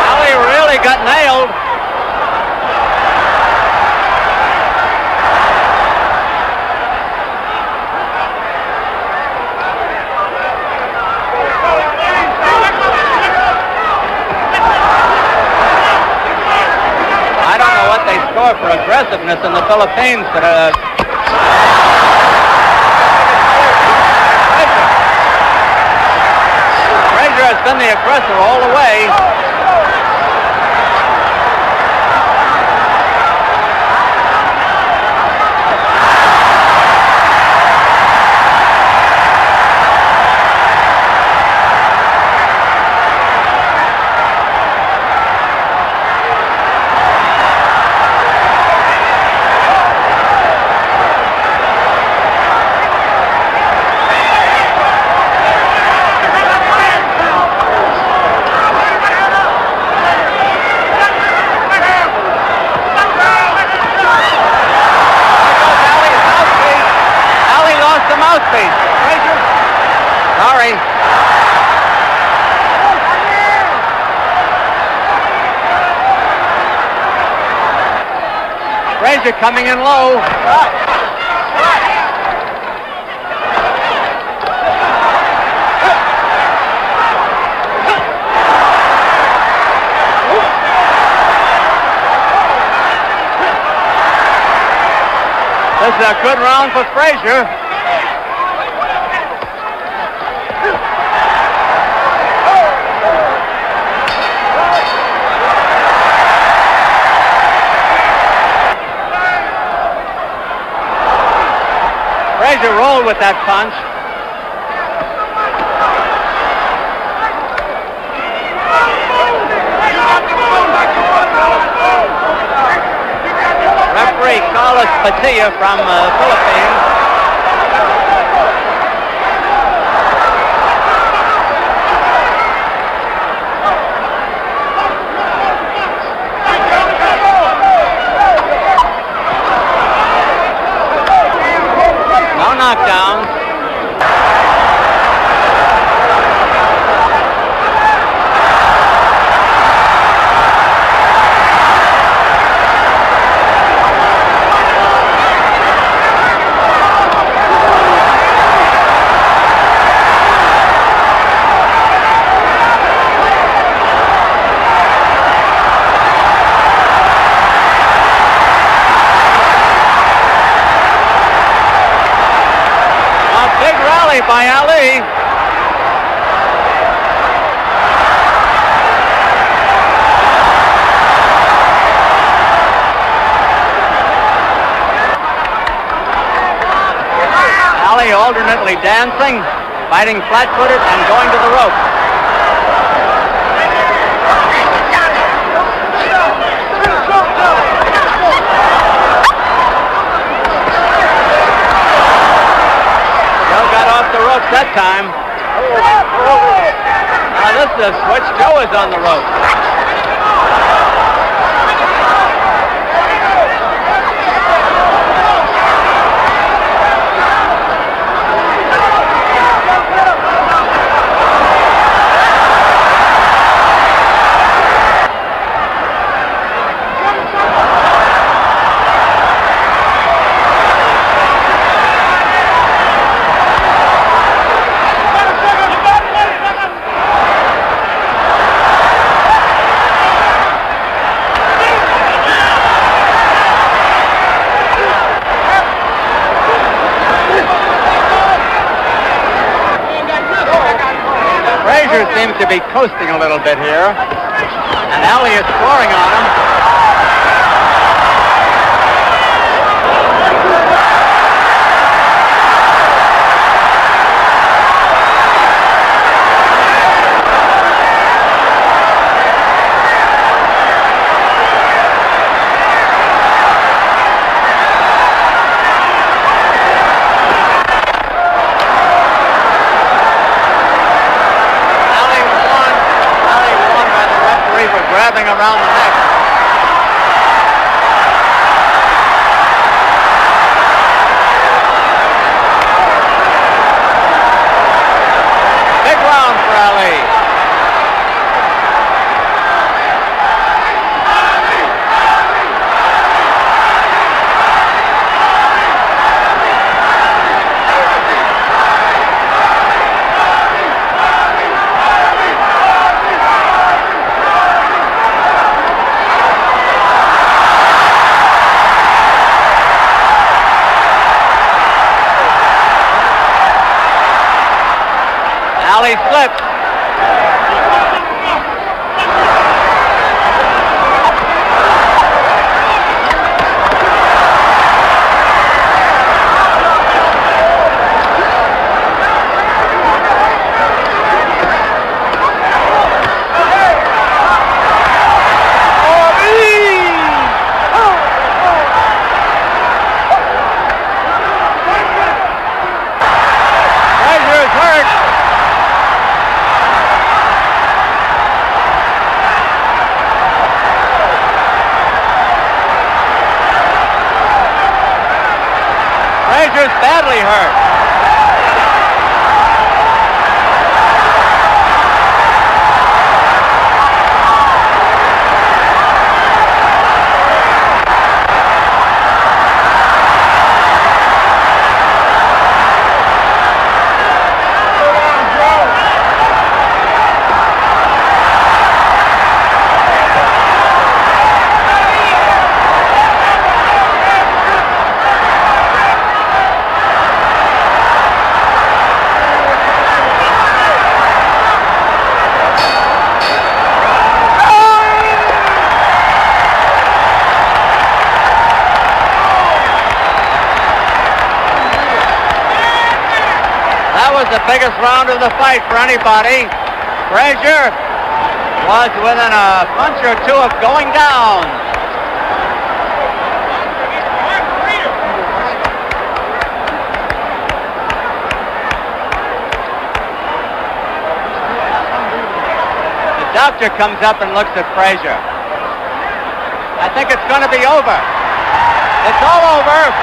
Ali really got nailed. aggressiveness in the Philippines, but Frazier has been the aggressor all the way. Frazier coming in low. This is a good round for Frazier. Frazier rolled with that punch. Referee Carlos Padilla from Philippines. Knockdowns. By Ali. Ali alternately dancing, fighting flat-footed, and going to the rope. That time. Now this is a switch. Joe is on the rope. Seems to be coasting a little bit here, and Ali is scoring on him. Grabbing around the neck. Big round for Ali. Ali slips. Frazier's badly hurt. The biggest round of the fight for anybody. Frazier was within a punch or two of going down. The doctor comes up and looks at Frazier. I think it's going to be over. It's all over.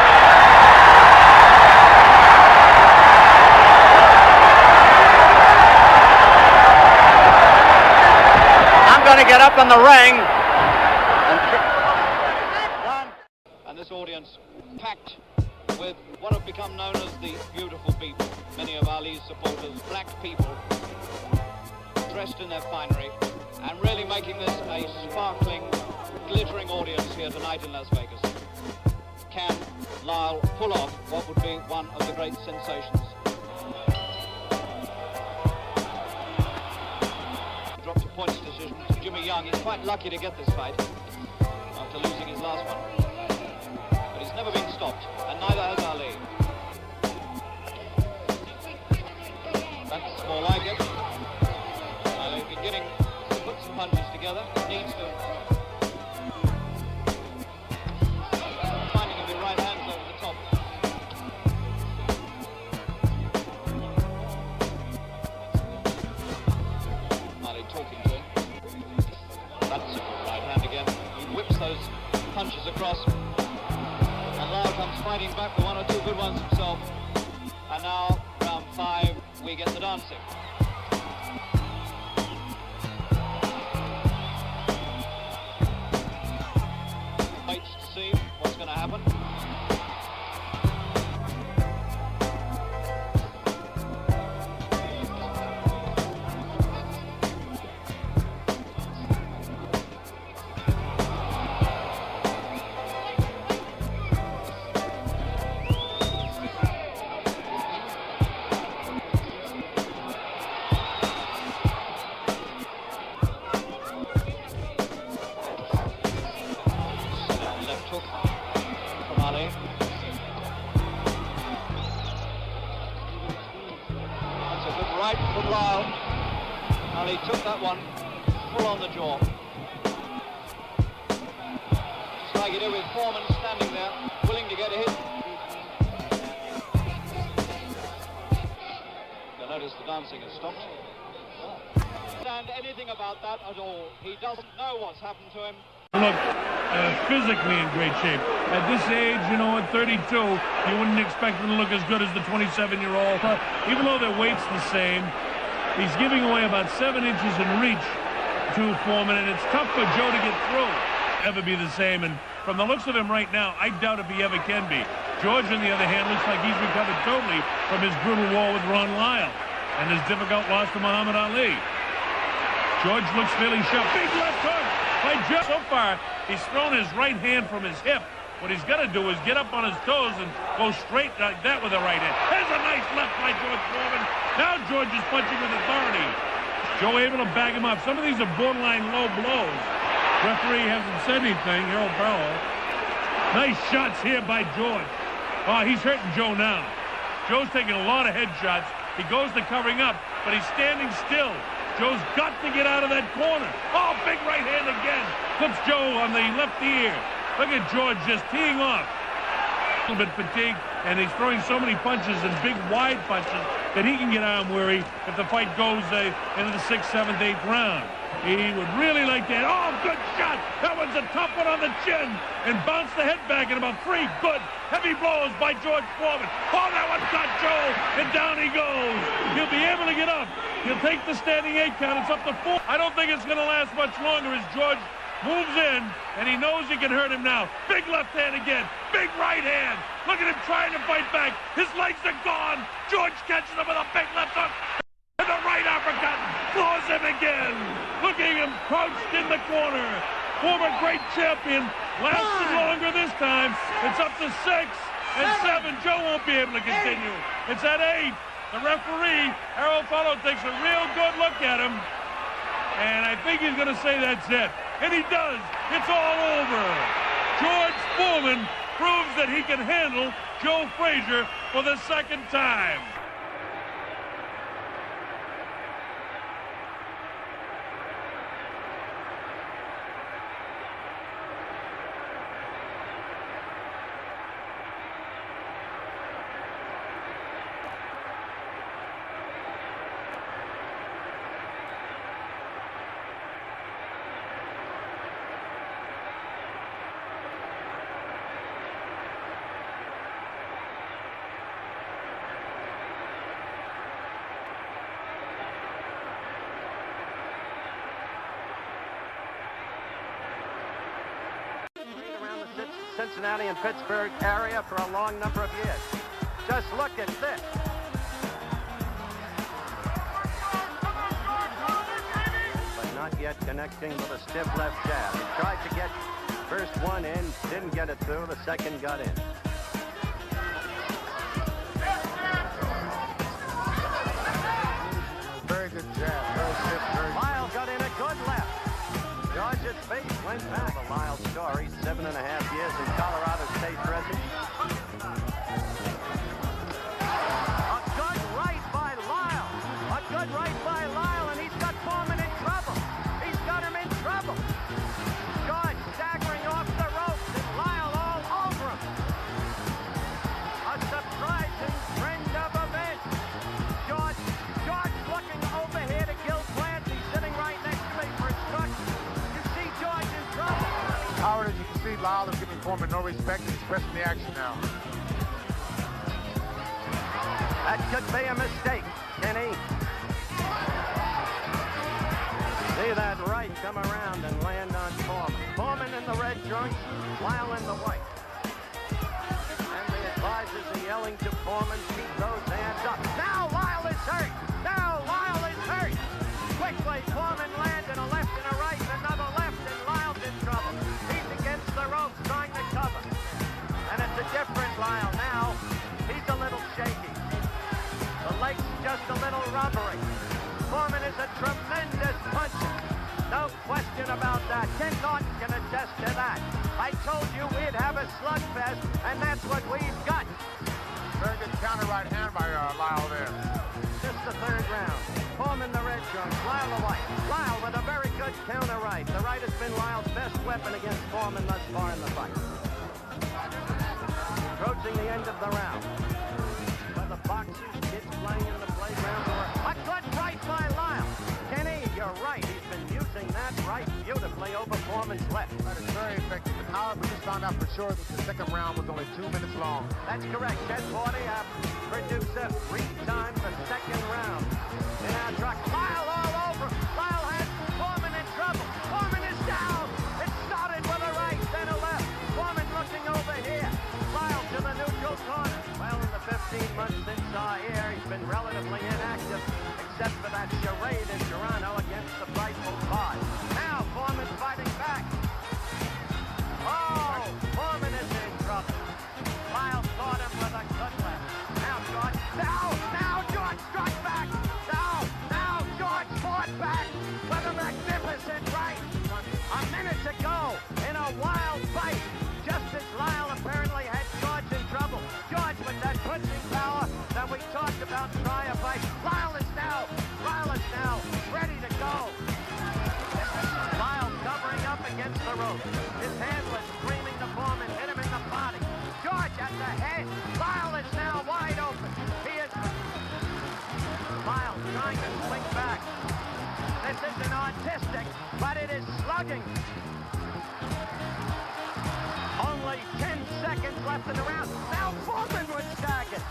Going to get up in the ring. And this audience packed with what have become known as the beautiful people. Many of Ali's supporters, black people, dressed in their finery, and really making this a sparkling, glittering audience here tonight in Las Vegas. Can Lyle pull off what would be one of the great sensations? Dropped a points decision. Jimmy Young is quite lucky to get this fight after losing his last one. But he's never been stopped, and neither has Ali. That's more like it. Ali beginning to put some punches together. Needs to. Finding of the right hands over the top. Ali talking to him. That's a good right hand again. He whips those punches across. And Lyle comes fighting back with one or two good ones himself. And now, round 5, we get the dancing. Waits to see what's going to happen. He took that one full on the jaw. Just like he did with Foreman standing there, willing to get a hit. You'll notice the dancing has stopped. And anything about that at all. He doesn't know what's happened to him. Look, physically in great shape. At this age, you know, at 32, you wouldn't expect him to look as good as the 27-year-old. Even though their weight's the same, he's giving away about 7 inches in reach to Foreman, and it's tough for Joe to get through. Ever be the same, and from the looks of him right now, I doubt if he ever can be. George, on the other hand, looks like he's recovered totally from his brutal war with Ron Lyle and his difficult loss to Muhammad Ali. George looks fairly sharp. Big left hook by Joe. So far, he's thrown his right hand from his hip What he's got to do is get up on his toes and go straight like that with a right hand. There's a nice left by George Foreman. Now George is punching with authority. Joe able to bag him up. Some of these are borderline low blows. Referee hasn't said anything. Harold Barrow. Nice shots here by George. Oh, he's hurting Joe now. Joe's taking a lot of head shots. He goes to covering up, but he's standing still. Joe's got to get out of that corner. Oh, big right hand again. Flips Joe on the left ear. Look at George just teeing off. A little bit fatigued, and he's throwing so many punches and big wide punches that he can get arm weary if the fight goes into the 6th, 7th, 8th round. He would really like that. Oh, good shot. That one's a tough one on the chin. And bounced the head back in about 3 good heavy blows by George Foreman. Oh, that one got Joe, and down he goes. He'll be able to get up. He'll take the standing 8 count. It's up to 4. I don't think it's going to last much longer as George moves in, and he knows he can hurt him now. Big left hand again. Big right hand. Look at him trying to fight back. His legs are gone. George catches him with a big left hook. And the right uppercut floors him again. Look at him crouched in the corner. Former great champion. Lasted longer this time. It's up to 6 and 7. Joe won't be able to continue. It's at 8. The referee, Harold Barrow, takes a real good look at him. And I think he's going to say that's it. And he does. It's all over. George Foreman proves that he can handle Joe Frazier for the 2nd time. Cincinnati and Pittsburgh area for a long number of years. Just look at this. But not yet connecting with a stiff left jab. He tried to get first one in, didn't get it through, the second got in. Very good jab, very stiff, very good. Lyle got in a good left. George's face went back. The Lyle story, 7.5 years in Colorado State prison. A good right by Lyle. A good right by Lyle, and he's got Foreman in trouble. He's got him in trouble. George staggering off the ropes, and Lyle all over him. A surprising trend of events. George looking over here to Gil Clancy, sitting right next to me for instructions. George in trouble. Howard, as you can see, Lyle is giving Foreman no respect. He's pressing the action now. That could be a mistake, Kenny. See that right come around and land on Foreman. Foreman in the red trunks, Lyle in the white. And the advisors are yelling to Foreman, keep those hands up. Now Lyle is hurt. Now Lyle is hurt. Quickly, Foreman landed a left and a right, another left, and Lyle's in trouble. He's against the ropes, trying to cover. And it's a different Lyle now. He's a little shaky. The leg's just a little rubbery. Foreman is a tremendous puncher. No question about that. Ken Norton can attest to that. I told you we'd have a slugfest, and that's what we've got. Very good counter right hand by Lyle there. Just the 3rd round. Foreman the red trunks, Lyle the white. Lyle with a very good counter right. The right has been Lyle's best weapon against Foreman thus far in the fight. Approaching the end of the round. For the boxers, kids playing in the playground. A good right by Lyle. Kenny, you're right. He's been using that right beautifully over Foreman's left. That is very effective. And Howard, we just found out for sure that the 2nd round was only 2 minutes long. That's correct. Ted Forty, our producer, 3 times the 2nd round. In our truck. Lyle all over. Lyle has Foreman in trouble. Foreman is down. It started with a right, then a left. Foreman looking over here. Lyle to the neutral corner. Well, in the 15 months since here, he's been relatively inactive, except for that charade in Toronto against the frightful Five. Now Foreman's fighting back. Oh, Foreman is in back. This isn't artistic, but it is slugging. Only 10 seconds left in the round. Now Foreman was staggered.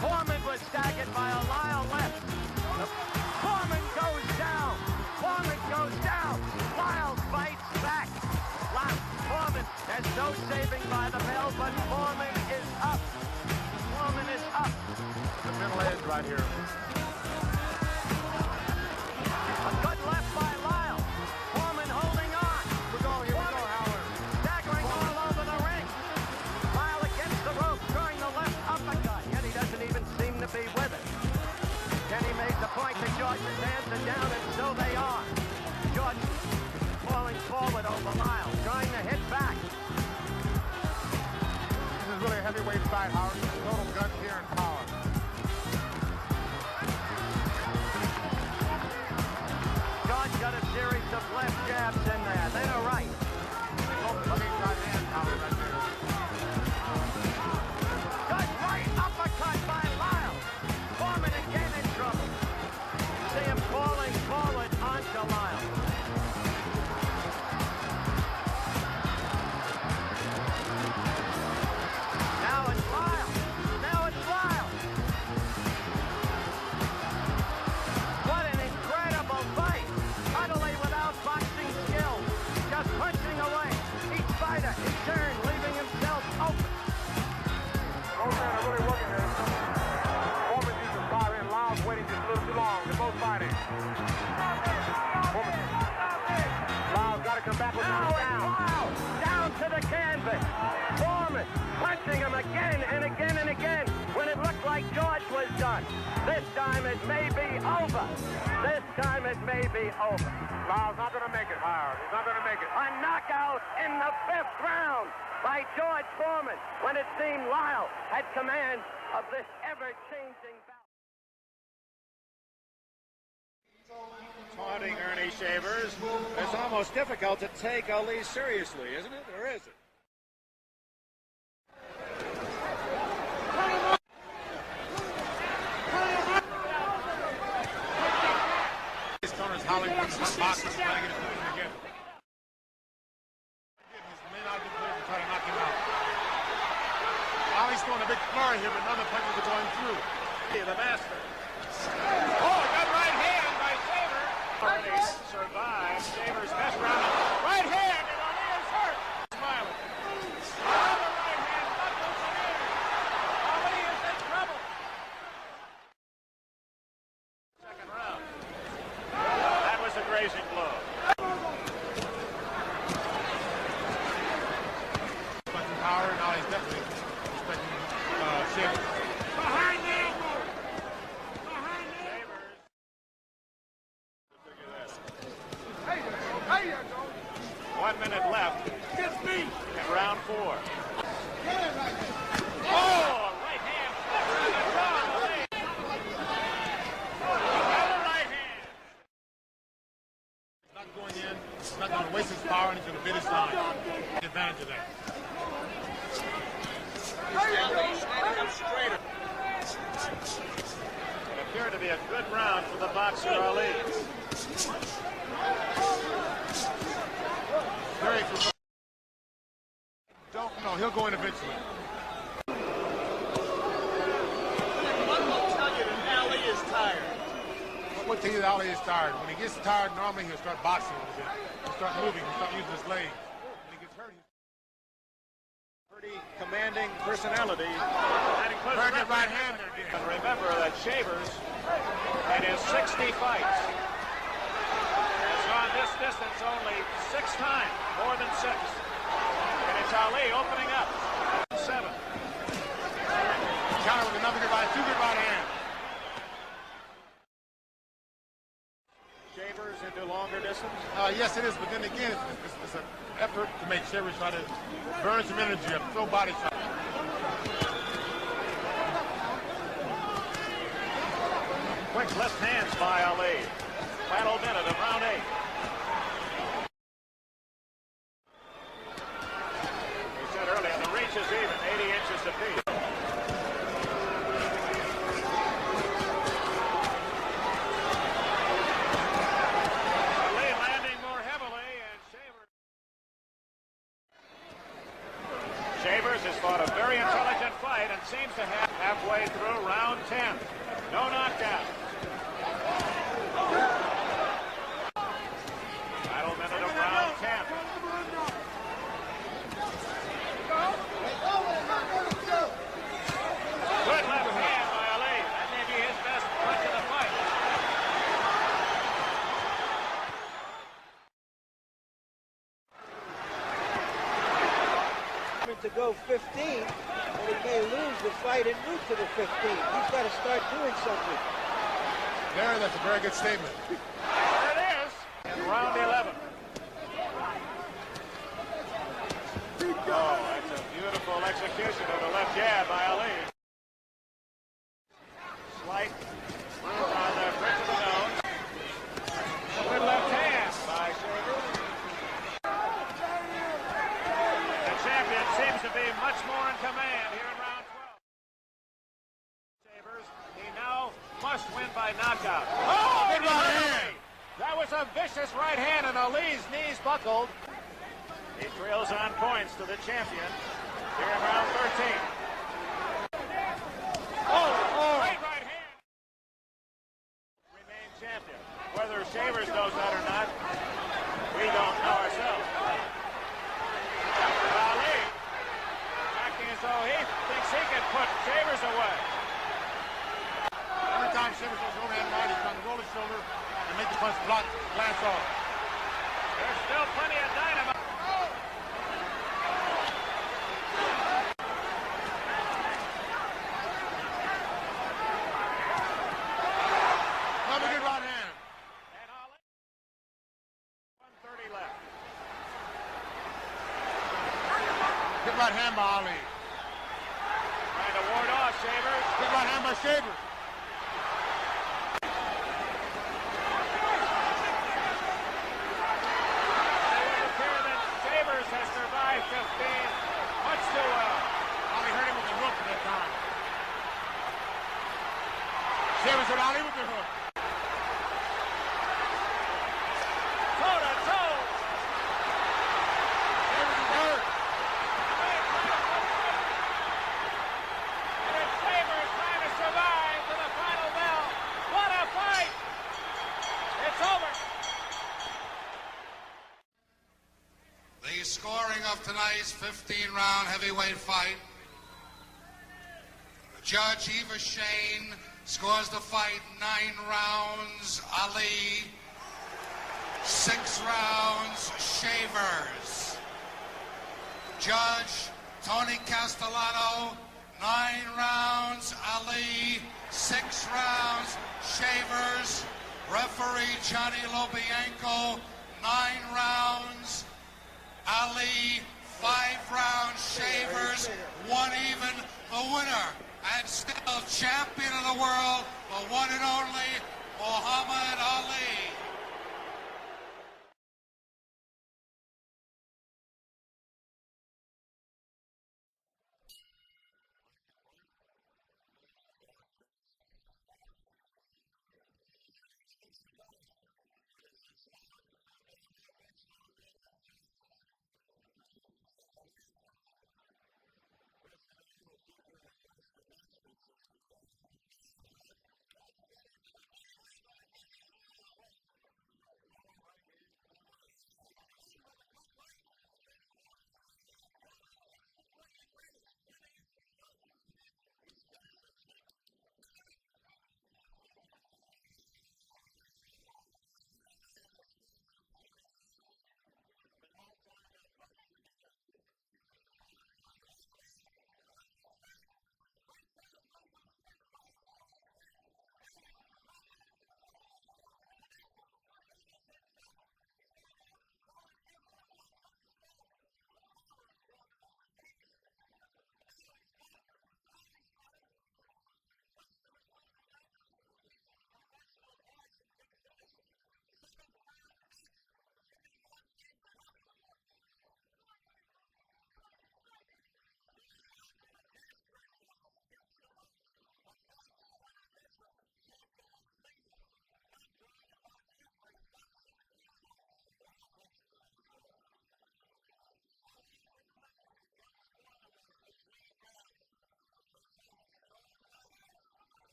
Foreman was staggered by a Lyle left. Foreman goes down. Foreman goes down. Lyle fights back. Foreman, there's no saving by the bell, but Foreman is up. Foreman is up. The middle edge right here. A good left by Lyle. Foreman holding on. Here we go, Howard. Staggering all over the ring. Lyle against the rope, throwing the left uppercut. Yet he doesn't even seem to be with it. Kenny made the point that George's hands are down, and so they are. George falling forward over Lyle, trying to hit back. This is really a heavyweight fight, Howard. Total guns here and power. George got a series of left jabs in there, then a right. Right hand, Howard, right there. Good right uppercut by Lyle. Foreman again in trouble. See him falling forward onto Lyle. Now it's Lyle. Now it's Lyle. What an incredible fight. Utterly without boxing skill. Just punching away. Each fighter in turn leaving himself open. Both men are really working here. Foreman using fire in. Lyle's waiting just a little too long. They're both fighting. Foreman. Lyle's got to come back with him down. Lyle down to the canvas. Foreman punching him again and again and again when it looked like George was done. This time it may be over. This time it may be over. Lyle's not going to make it, Howard. He's not going to make it. A knockout in the 5th round by George Foreman when it seemed Lyle had command of this ever-changing battle. Taunting Ernie Shavers. It's almost difficult to take Ali seriously, isn't it? Or is it? His corner's howling from the boxes, trying to get his moving together. His may not be clear to try to knock him out. Ali's throwing a big flurry here, but none of the punches are going through. The master. Oh, good right hand by Shaver. Ernie survives. Shavers' best round. Right hand, and Ali is hurt. Smiling. Another right hand, knuckles again. Ali is in trouble. Second round. That was a grazing blow. Expecting power, now he's definitely expecting Shaver. Behind the elbow. Behind the elbow. Hey, you go. 1 minute left. It's me. In round 4. Get it right there. Oh, right hand. Another right hand. He's not going in. He's not going to waste his power, and he's going to bid his line. Take advantage of that. Standing up straighter. It appeared to be a good round for the boxer Ali. Very good. Don't know. He'll go in eventually. What will tell you that Ali is tired? What will tell you that Ali is tired? When he gets tired, normally he'll start boxing a little bit. He'll start moving. He'll start using his legs. When he gets hurt, Pretty commanding personality. That includes a right hander. And remember that Shavers, in his 60 fights, has gone this distance only 6 times, more than 6. And it's Ali opening up. 7. Counter with another good right, 2 good right hands. Shavers into longer distance? Yes, it is, but then again, it's an effort to make Shavers try to burn some energy up, throw body shots. Quick left hands by Ali. Final minute of round 8. We said earlier, the reach is even, 80 inches apiece. to go 15, and he may lose the fight en route to the 15. He's got to start doing something. There, that's a very good statement. There it is in round 11. Oh, that's a beautiful execution of the left jab by Ali. Slight move on the bridge of the nose. A good left hand by Shaver. The champion seems to be much more in command here in round 12. Shavers, he now must win by knockout. Oh, good right hand! That was a vicious right hand, and Ali's knees buckled. He trails on points to the champion here in round 13. Great right hand. Remain champion. Whether Shavers knows that or not, we don't know ourselves. Ali acting as though he thinks he can put Shavers away. Every time Shavers goes over that line, he's trying to roll his shoulder and make the punch glance off. There's still plenty of dynamite. Right hand by Ali. Trying to ward off Shavers. Good right hand by Shavers. It would appear that Shavers has survived 15 much too well. Ali hurt him with the hook at that time. Shavers hit Ali with the hook. Toe to toe. Shavers is hurt. Survive to the final bell. What a fight! It's over. The scoring of tonight's 15-round heavyweight fight. Judge Eva Shane scores the fight 9 rounds. Ali, 6 rounds. Shavers. Judge Tony Castellano, 9 rounds, Ali, 6 rounds, Shavers. Referee Johnny Lobianco, 9 rounds, Ali, 5 rounds, Shavers, 1 even, the winner, and still champion of the world, the one and only Muhammad Ali.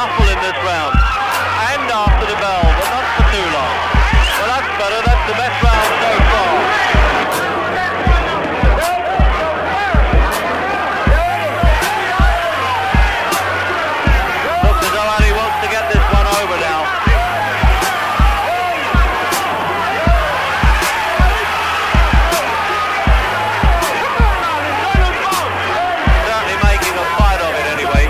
scuffle in this round. And after the bell, but not for too long. Well, that's better. That's the best round so far. Looks as though Ali wants to get this one over now. Certainly making a fight of it anyway.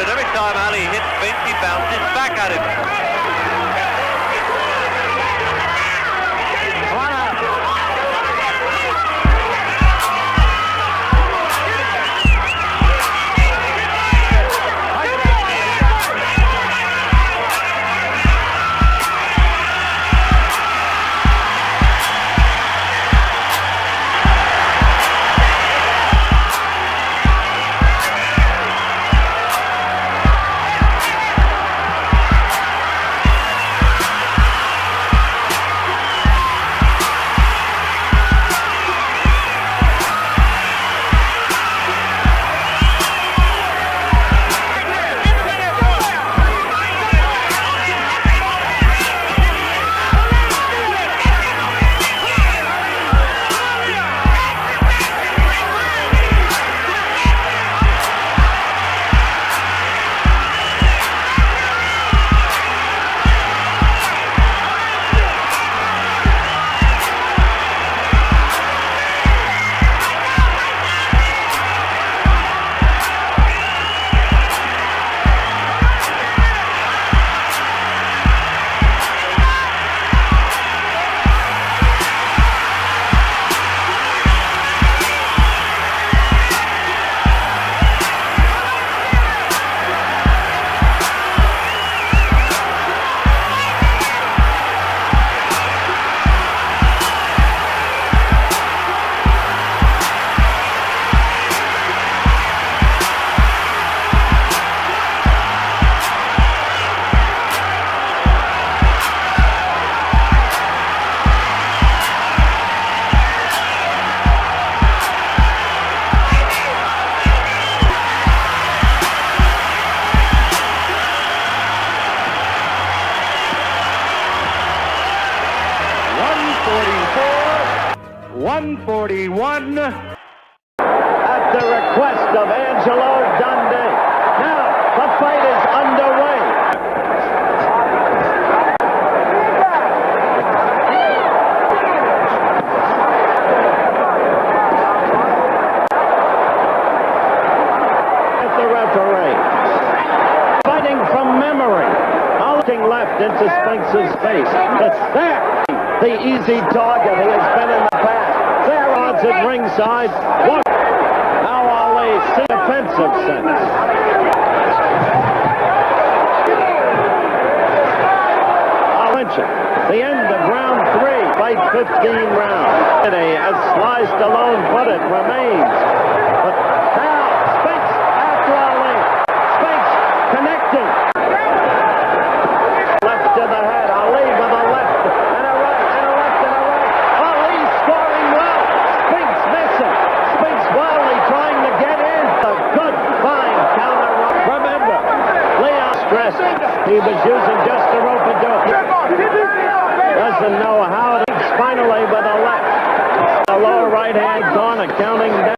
Every time Ali hits Spinks, he bounces back at him. At the request of Angelo Dundee. Now, the fight is underway. At the referee. Fighting from memory. Looking left into Spinks' face. It's there. The easy target he has been in the past. There odds at ringside. One. Now Ali see defensive sense. I'll mention the end of round 3. Fight 15 rounds. As Sly Stallone put it, remains. But now He was using just the rope to do it. Doesn't know how to. Finally with a left. The lower right hand corner counting down.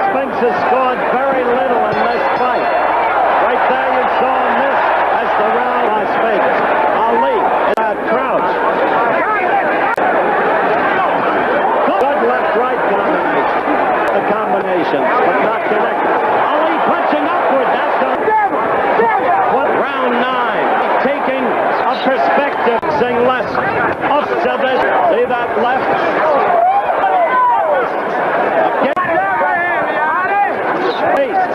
Spinks has scored very little in this fight. Right there you saw him miss as the round Las Vegas. Ali crouch. Good left-right combination. The combination, but not connected. Ali punching upward. That's a round 9. Taking a perspective, saying less up to this. See that left?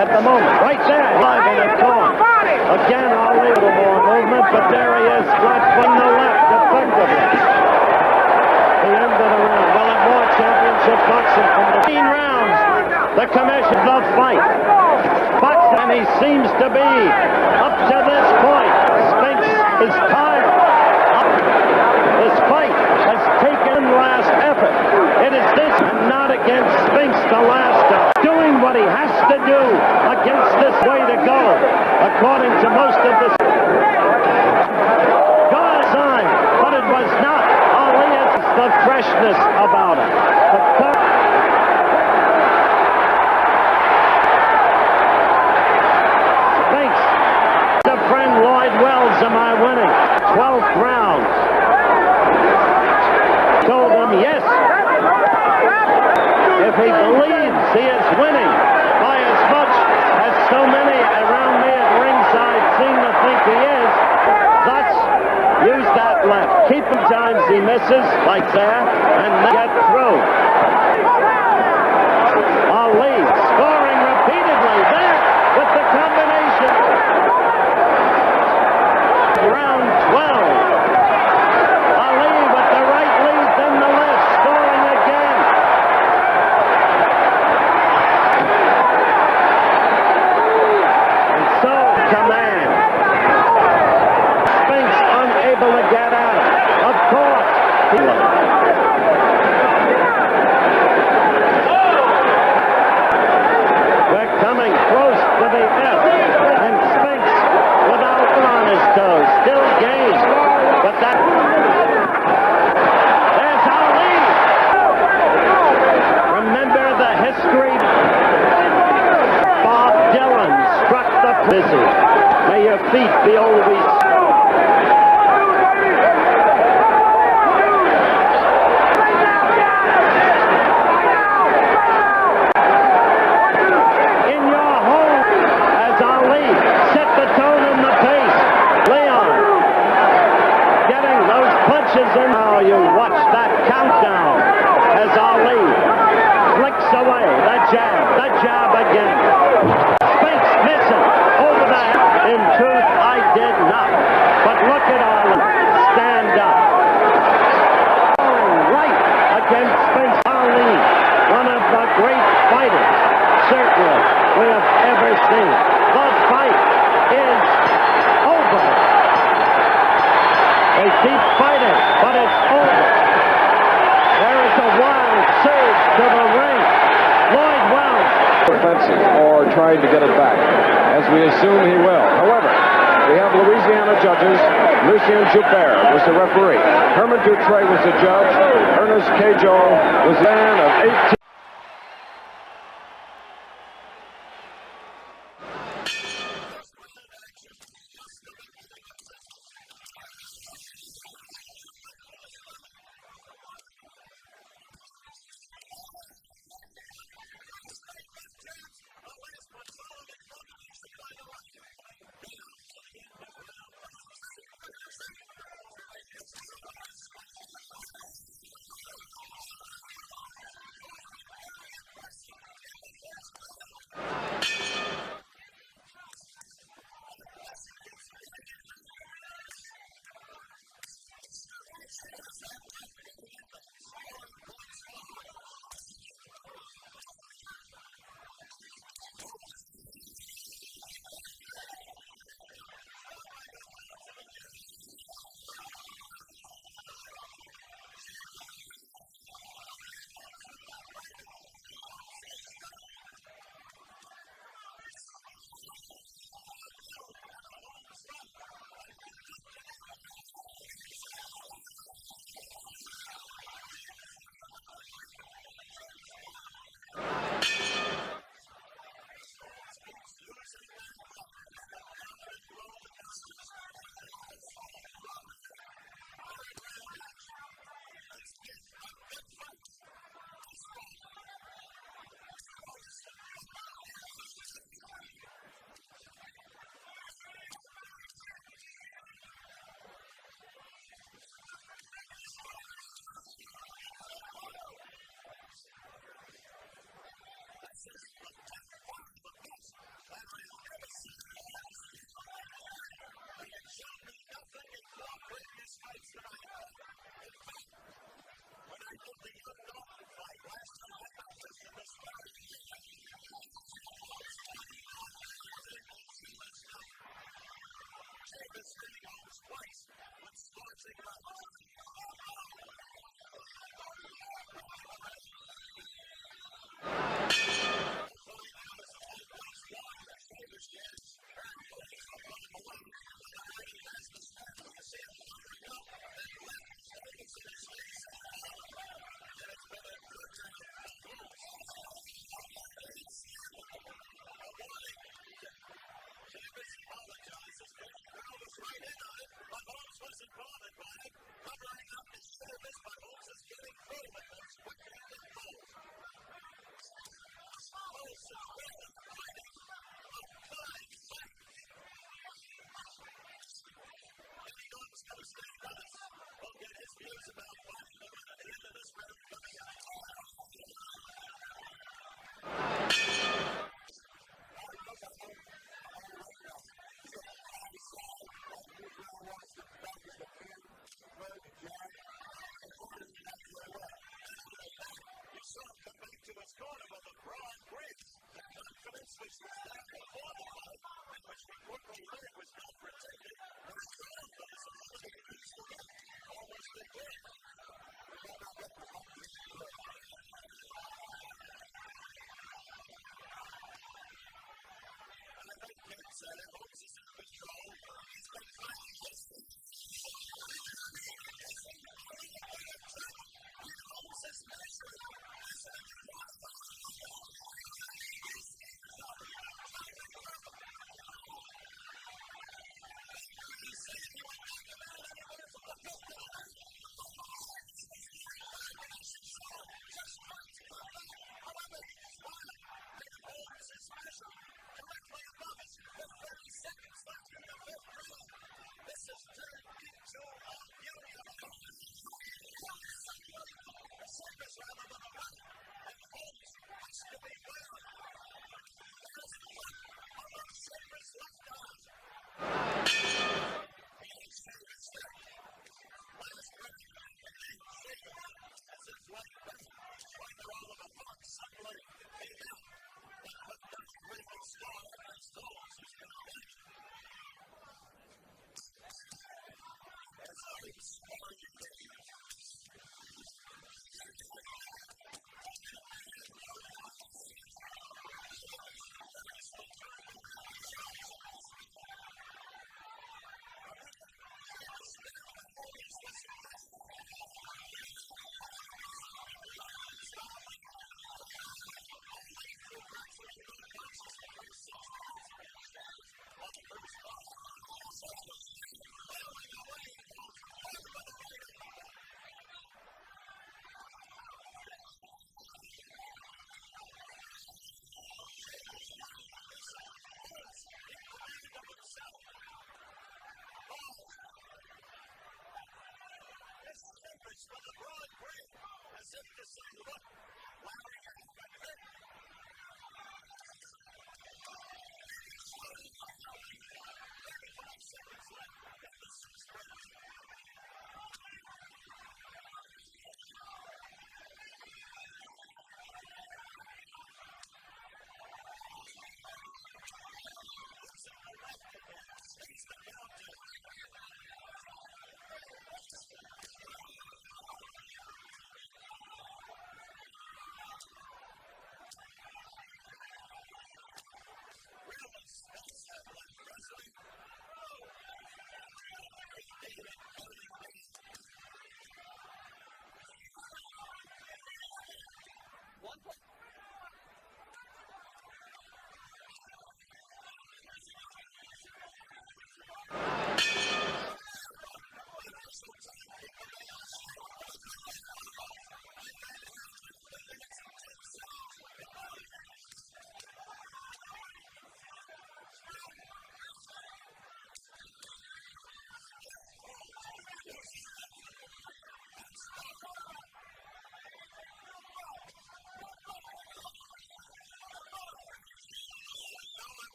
At the moment, right there, live in the corner. Again, I'll leave a little more movement, but there he is, flat from the left, effectively. The end of the round. Well, at more championship boxing from the 15 rounds, the commission, the fight. Boxing, and he seems to be, up to this point, Spinks is tired. This fight has taken last effort. It is this, and not against Spinks the last time. Doing what he has to do against this way to go, according to most of the God sign, but it was not. Ali, it's the freshness about it. Spinks, the friend Lloyd Wells, am I winning? 12th round. Told him yes. If he believes he is winning by as much as so many around me at ringside seem to think he is, thus use that left. Keep him times he misses like that and get through. Ali scoring repeatedly there with the combination. Round 12. Ali with the right lead, then the left, scoring again. Command. Spinks unable to get at it. Of course. We're coming close to the F. And Spinks without on his toes. Still game. But that... There's Ali. Remember the history. Bob Dylan struck the busy. May your feet be always... In your home, as Ali set the tone and the pace. Leon getting those punches in. Now you watch that countdown as Ali flicks away the jab again. Spinks missing over the head. In truth, I did not. But look at Ali stand up. Right against Spinks. Ali, one of the great fighters, certainly, we have ever seen. The fight is over. They keep fighting, but it's over. There is a wild surge to the ring. Lloyd Wells. Offensive or trying to get it back, as we assume he will. However, we have Louisiana judges. Lucien Joubert was the referee. Herman Dutre was the judge. Ernest Cajo was the man of 18.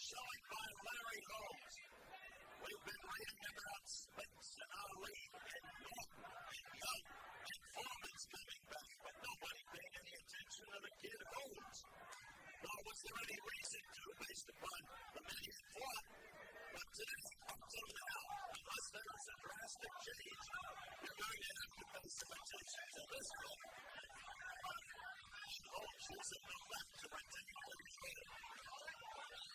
Showing by Larry Holmes. We've been reading about Spinks and Ali and Norton and Young and Foreman's coming back, but nobody paid any attention to the kid Holmes. Nor was there any reason to, based upon the many who fought. But today, up till now, unless there is a drastic change, you're going to have to pay some attention to this one. Holmes using the left to retain control.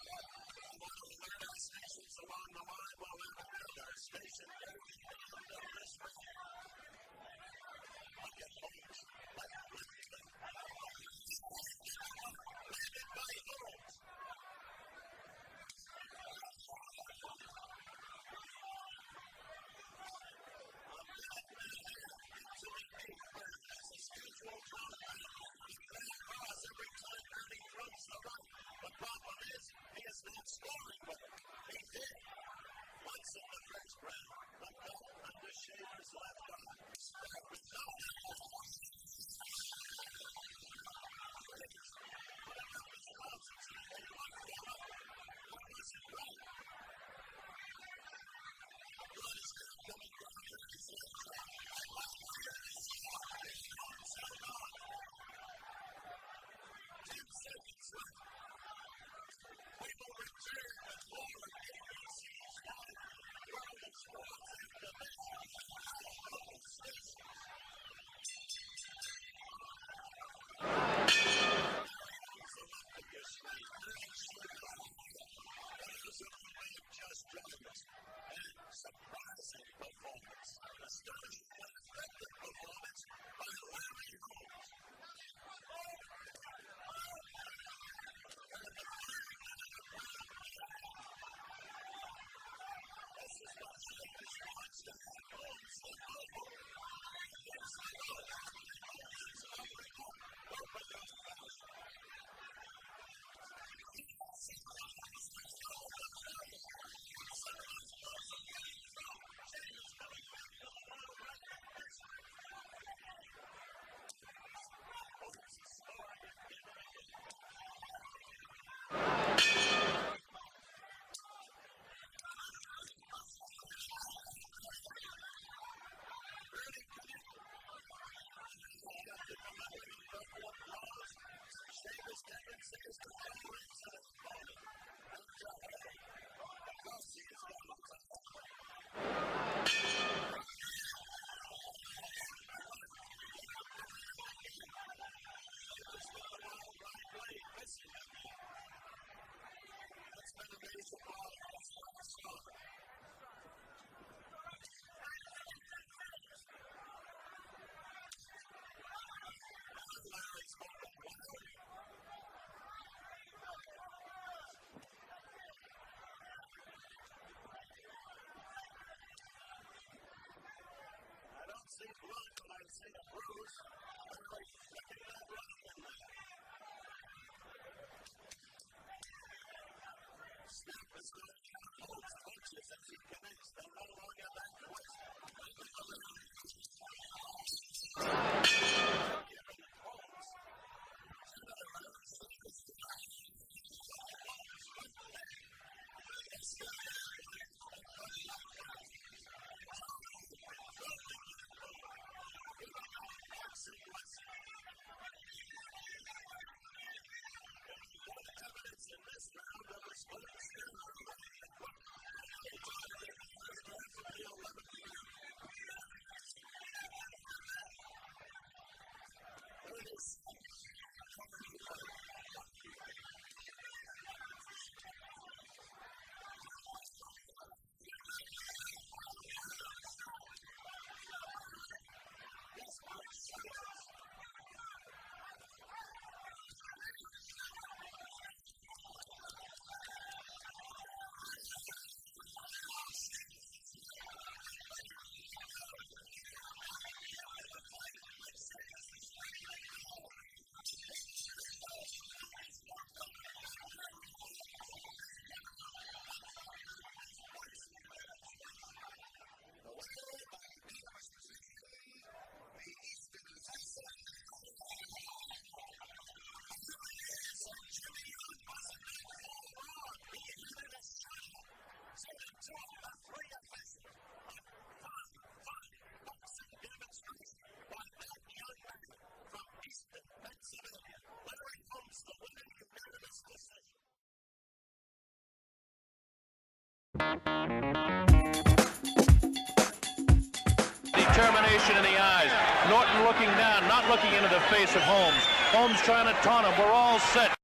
Determination in the eyes. Norton looking down, not looking into the face of Holmes. Holmes trying to taunt him. We're all set.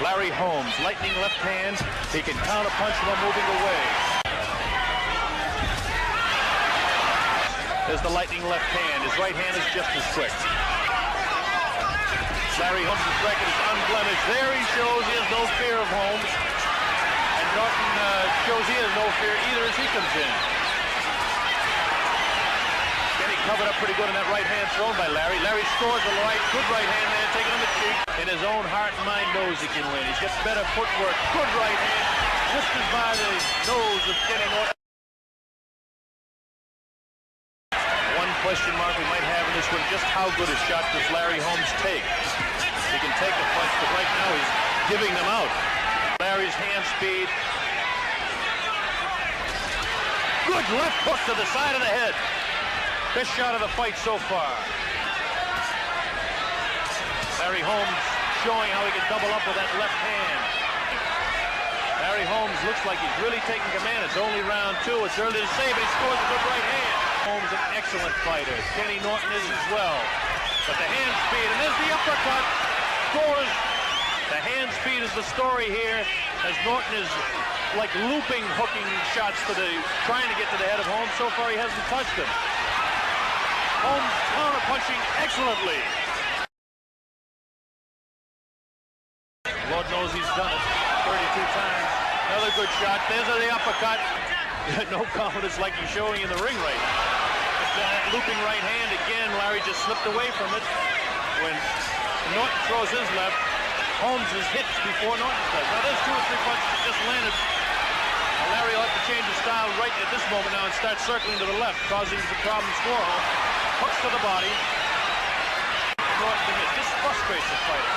Larry Holmes, lightning left hand. He can counter punch while moving away. There's the lightning left hand. His right hand is just as quick. Larry Holmes' record is unblemished. There he shows he has no fear of Holmes. And Norton shows he has no fear either as he comes in. Kenny covered up pretty good in that right hand thrown by Larry. Larry scores a good right hand there, taking him the cheek. In his own heart and mind knows he can win. He's got better footwork. Good right hand. Whiskers by the nose of Kenny Norton. One question mark we might have in this one, just how good a shot does Larry Holmes take? He can take a punch, but right now he's giving them out. Larry's hand speed. Good left hook to the side of the head. Best shot of the fight so far. Larry Holmes showing how he can double up with that left hand. Larry Holmes looks like he's really taking command. It's only round two. It's early to say, but he scores a good right hand. Holmes an excellent fighter. Kenny Norton is as well. But the hand speed, and there's the uppercut. Scores The hand speed is the story here, as Norton is like looping, hooking shots trying to get to the head of Holmes. So far, he hasn't touched him. Holmes counter-punching excellently. Lord knows he's done it 32 times. Another good shot. There's the uppercut. No confidence like he's showing in the ring right now. That looping right hand again. Larry just slipped away from it. When Norton throws his left, Holmes is hit before Norton does. Now there's 2 or 3 punches that just landed. Larry will have to change his style right at this moment now and start circling to the left, causing the problems for Holmes. Hooks to the body. Norton to hit. This frustrates the fighter.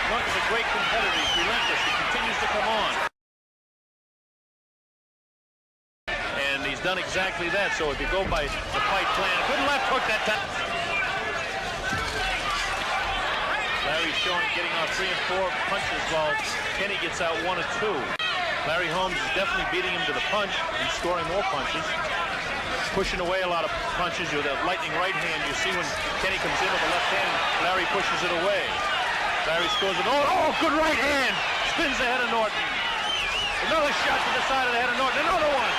Norton's a great competitor. He's relentless. He continues to come on. And he's done exactly that. So if you go by the fight plan, good left hook that time. Larry's showing getting off 3 and 4 punches while Kenny gets out 1 or 2. Larry Holmes is definitely beating him to the punch and scoring more punches. Pushing away a lot of punches with a lightning right hand. You see when Kenny comes in with the left hand, Larry pushes it away. Larry scores it. Oh, good right hand. Spins the head of Norton. Another shot to the side of the head of Norton. Another one.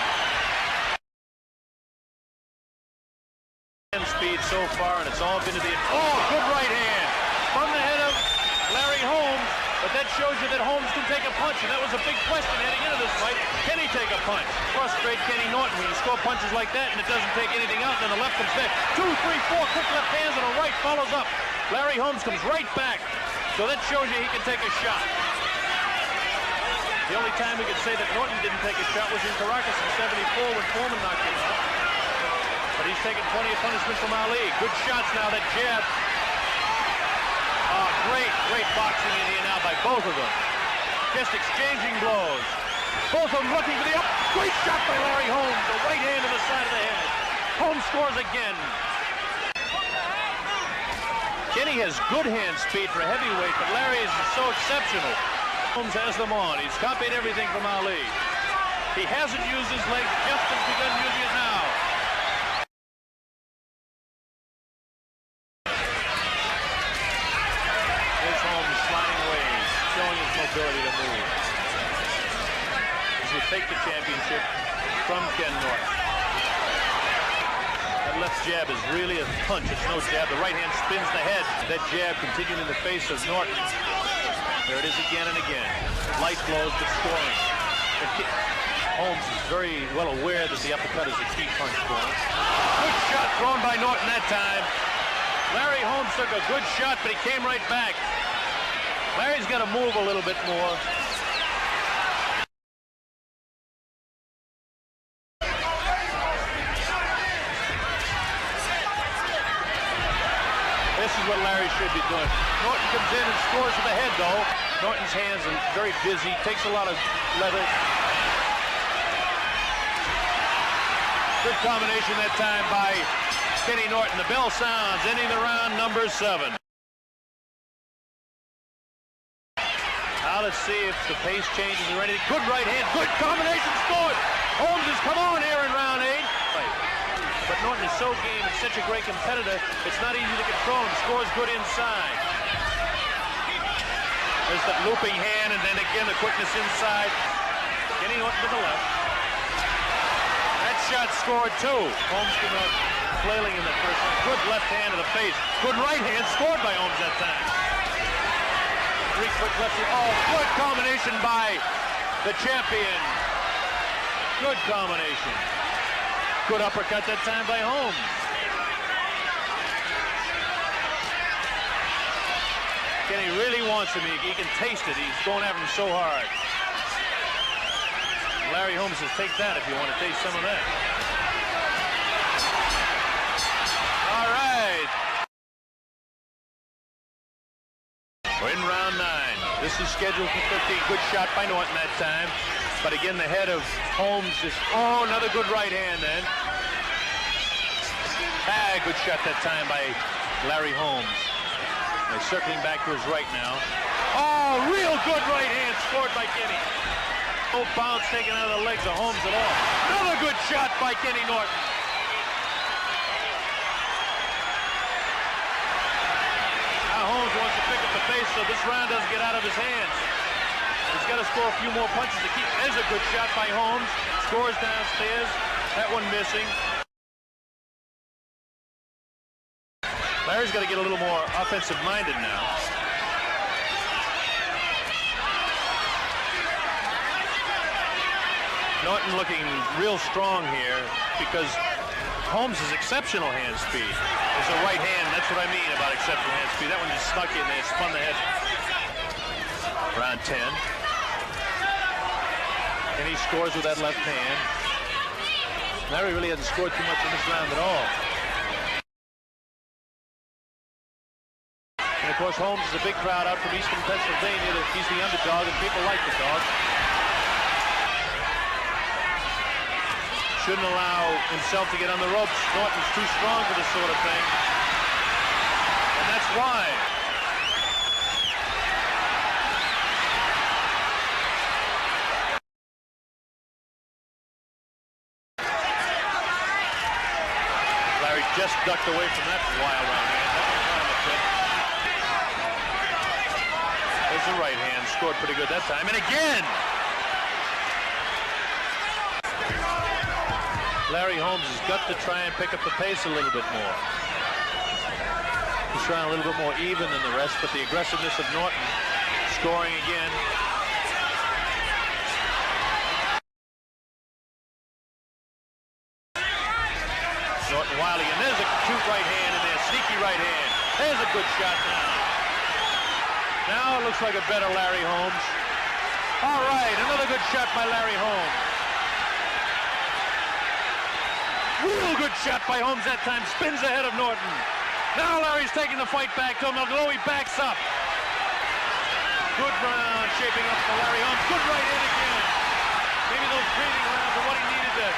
Speed so far, and it's all been to the... Oh, good right hand from the head of Larry Holmes. But that shows you that Holmes can take a punch, and that was a big question heading into this fight. Can he take a punch? Frustrate Kenny Norton when you score punches like that and it doesn't take anything out, then the left comes back. 2, 3, 4 quick left hands and a right follows up. Larry Holmes comes right back. So that shows you he can take a shot. The only time we could say that Norton didn't take a shot was in Caracas in '74 when Foreman knocked him out. But he's taken plenty of punishment from Ali. Good shots now, that jab. Great boxing in here now by both of them. Just exchanging blows. Both of them looking for the up. Great shot by Larry Holmes. The right hand to the side of the head. Holmes scores again. Kenny has good hand speed for heavyweight, but Larry is so exceptional. Holmes has them on. He's copied everything from Ali. He hasn't used his legs, just has begun using it now. There's Holmes sliding away, showing his mobility to move. This will take the championship from Ken Norton. That left jab is really a punch. It's no jab. The right hand spins the head. That jab continuing in the face of Norton. There it is again and again. Light blows, but scoring. Holmes is very well aware that the uppercut is a key punch for him. Good shot thrown by Norton that time. Larry Holmes took a good shot, but he came right back. Larry's got to move a little bit more. This is what Larry should be doing. Norton comes in and scores with the head, though. Norton's hands are very busy, takes a lot of leather. Good combination that time by Kenny Norton. The bell sounds, ending the round number 7. Now let's see if the pace changes and ready. Good right hand, good combination scored. Holmes has come on here in round 8. But Norton is so game and such a great competitor, it's not easy to control him. Scores good inside. There's that looping hand, and then again the quickness inside. Kenny Norton to the left. That shot scored too. Holmes came out flailing in the first one. Good left hand to the face. Good right hand scored by Holmes that time. 3 quick left hand. Oh, good combination by the champion. Good combination. Good uppercut that time by Holmes. Kenny really wants him. He can taste it. He's going after him so hard. Larry Holmes says, take that if you want to taste some of that. All right. We're in round 9. This is scheduled for 15. Good shot by Norton that time. But again, the head of Holmes is... Oh, another good right hand then. Good shot that time by Larry Holmes. They're circling back to his right now. Oh, real good right hand scored by Kenny. No bounce taken out of the legs of Holmes at all. Another good shot by Kenny Norton. Now Holmes wants to pick up the face so this round doesn't get out of his hands. He's got to score a few more punches to keep. There's a good shot by Holmes. Scores downstairs. That one missing. Larry's got to get a little more offensive-minded now. Norton looking real strong here because Holmes has exceptional hand speed. There's a right hand. That's what I mean about exceptional hand speed. That one just snuck in there, spun the head. Round 10. And he scores with that left hand. Larry really hasn't scored too much in this round at all. And of course, Holmes is a big crowd out from Eastern Pennsylvania. He's the underdog, and people like the dog. Shouldn't allow himself to get on the ropes. Norton's too strong for this sort of thing. And that's why. Larry just ducked away from that wild right hand. There's the right hand. Scored pretty good that time. And again! Larry Holmes has got to try and pick up the pace a little bit more. He's trying a little bit more even than the rest, but the aggressiveness of Norton scoring again. Norton wild again. There's a cute right hand in there, sneaky right hand. There's a good shot now. Now it looks like a better Larry Holmes. All right, another good shot by Larry Holmes. Real good shot by Holmes that time. Spins ahead of Norton. Now Larry's taking the fight back to him. Although he backs up. Good round shaping up for Larry Holmes. Good right hand again. Maybe those breathing rounds are what he needed to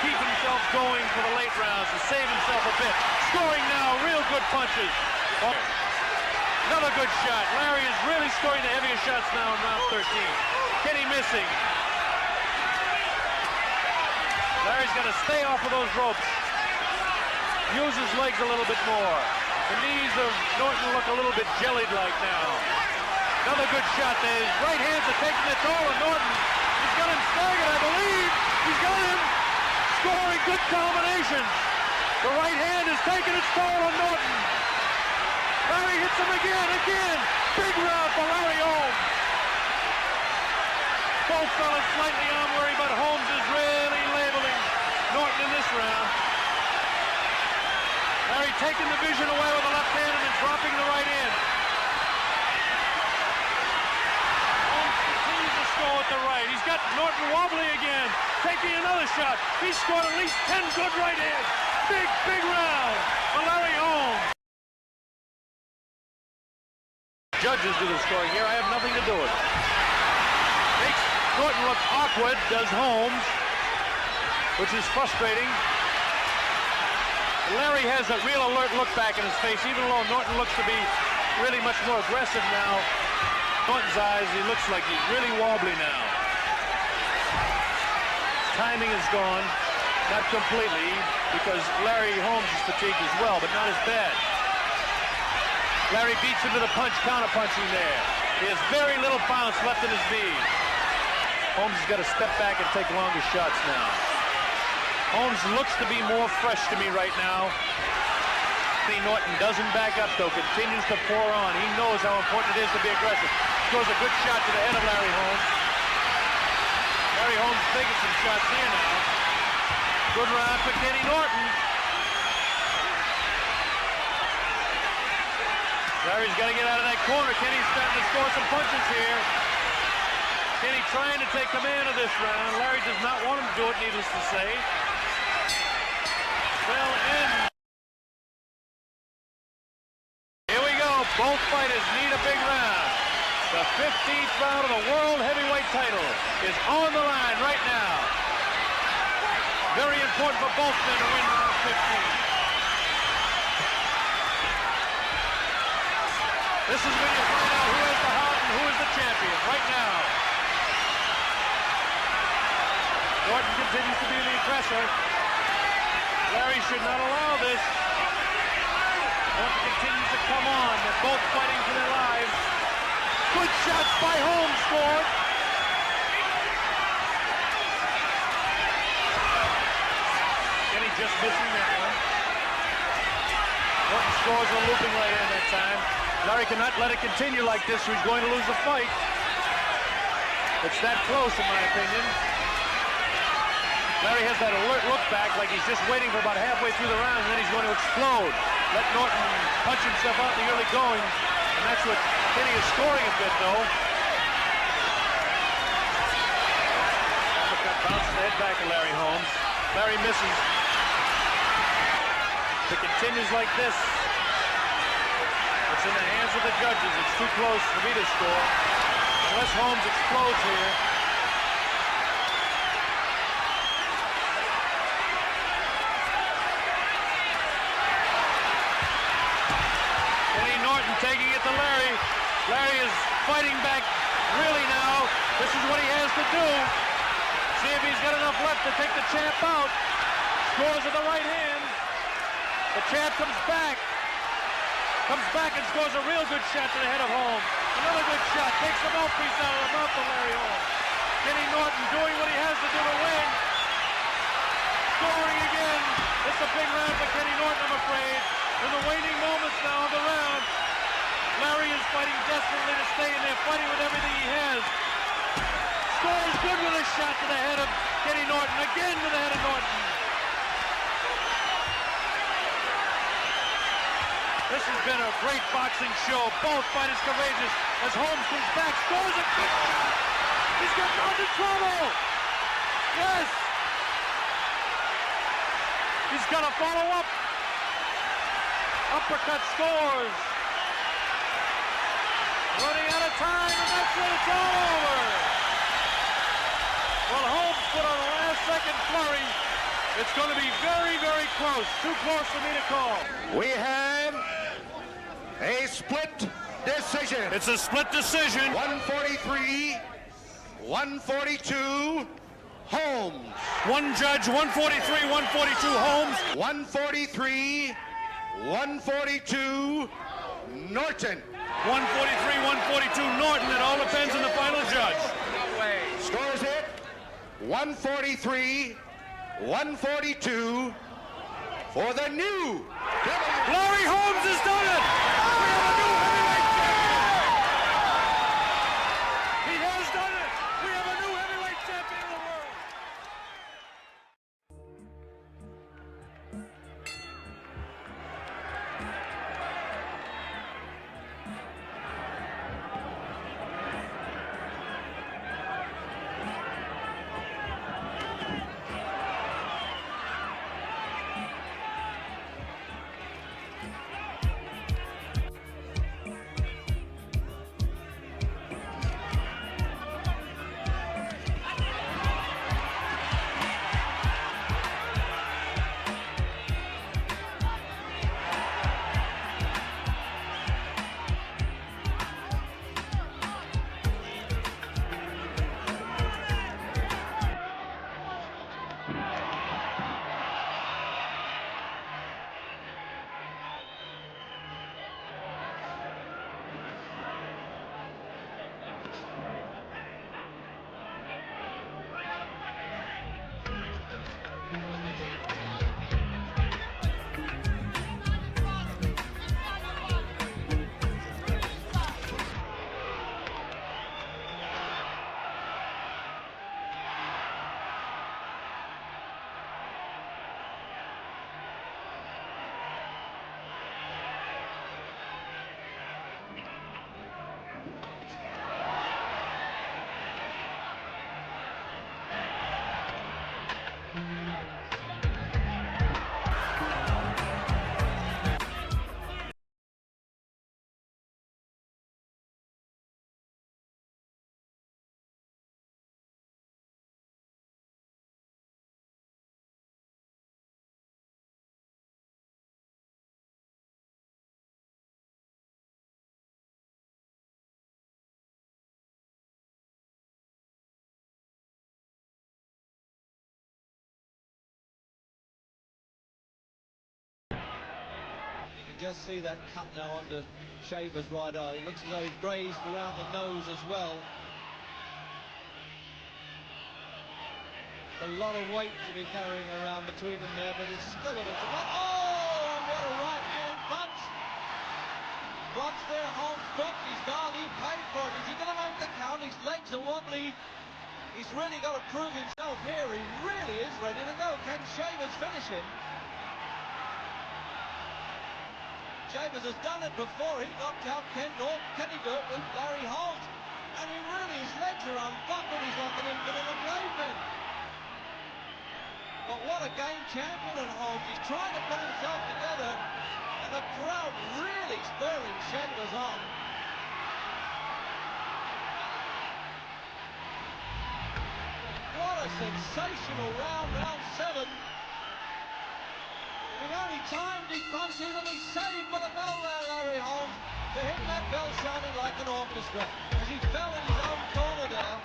keep himself going for the late rounds, to save himself a bit. Scoring now, real good punches. Another good shot. Larry is really scoring the heavier shots now in round 13. Kenny missing. Larry's got to stay off of those ropes. Use his legs a little bit more. The knees of Norton look a little bit jellied-like now. Another good shot there. His right hands are taking the toll of Norton. He's got him staggered, I believe. He's got him scoring good combinations. The right hand is taking its toll on Norton. Larry hits him again. Big round for Larry Holmes. Both fellas slightly arm-weary, but Holmes is really labeling Norton in this round. Larry taking the vision away with the left hand and then dropping the right hand. Holmes continues to score with the right. He's got Norton wobbly again, taking another shot. He's scored at least 10 good right hands. Big round for Larry Holmes. Judges do the scoring here. I have nothing to do with it. Makes Norton look awkward, does Holmes, which is frustrating. Larry has a real alert look back in his face, even though Norton looks to be really much more aggressive now. Norton's eyes, he looks like he's really wobbly now. Timing is gone, not completely, because Larry Holmes is fatigued as well, but not as bad. Larry beats him to the punch, counter-punching there. He has very little bounce left in his knee. Holmes has got to step back and take longer shots now. Holmes looks to be more fresh to me right now. Norton doesn't back up, though, continues to pour on. He knows how important it is to be aggressive. Throws a good shot to the head of Larry Holmes. Larry Holmes taking some shots here now. Good round for Kenny Norton. Larry's got to get out of that corner. Kenny's starting to score some punches here. Kenny trying to take command of this round. Larry does not want him to do it, needless to say. Fell in. Here we go. Both fighters need a big round. The 15th round of the World Heavyweight title is on the line right now. Very important for both men to win round 15. This is when you find out who has the heart and who is the champion right now. Norton continues to be the aggressor. Larry should not allow this. Norton continues to come on. They're both fighting for their lives. Good shots by Holmes scored. Kenny just missing that one. Norton scores a looping right in that time. Larry cannot let it continue like this or he's going to lose the fight. It's that close in my opinion. Larry has that alert look back like he's just waiting for about halfway through the round and then he's going to explode. Let Norton punch himself out in the early going, and that's what Kenny is scoring a bit though. Uppercut bounces the head back to Larry Holmes. Larry misses. If it continues like this, it's in the hands of the judges. It's too close for me to score. Unless Holmes explodes here. Kenny Norton taking it to Larry. Larry is fighting back really now. This is what he has to do. See if he's got enough left to take the champ out. Scores with the right hand. The champ comes back. Comes back and scores a real good shot to the head of Holmes. Another good shot. Takes the mouthpiece out of the mouth of Larry Holmes. Kenny Norton doing what he has to do to win. Scoring again. It's a big round for Kenny Norton, I'm afraid. In the waning moments now of the round, Larry is fighting desperately to stay in there, fighting with everything he has. Scores good with a shot to the head of Kenny Norton. Again to the head of Norton. This has been a great boxing show. Both fighters courageous as Holmes comes back, scores a good shot. He's got Norton in trouble. Yes. He's got to follow up. Uppercut scores. Running out of time, and that's when it's all over. Well, Holmes put on a last-second flurry. It's going to be very, very close. Too close for me to call. We have a split decision. It's a split decision. 143, 142, Holmes. One judge, 143, 142, Holmes. 143, 142, Norton. 143, 142, Norton. It all depends on the final judge. Scores it 143, 142 for the new Larry Holmes has done it! We have a new heavyweight champion! He has done it! We have a new heavyweight champion of the world! just see that cut now under Shaver's right eye. It looks as though he's grazed around the nose as well. A lot of weight to be carrying around between them there, but it's still a little... Oh, what a right hand punch! Once there, Holmes dropped his guard. He paid for it. Is he going to make the count? His legs are wobbly. He's really got to prove himself here. He really is ready to go. Can Shavers finish him? Shavers has done it before. He knocked out Ken Norton. Can he do it with Larry Holmes? And he really, his legs are unbuckled. He's like an infant in a playpen. But what a game champion at Holmes. He's trying to put himself together. And the crowd really spurring Shavers on. What a sensational round 7. The only time he punched him and he saved for the bell there, Larry Holmes. To him that bell sounded like an orchestra as he fell in his own corner there.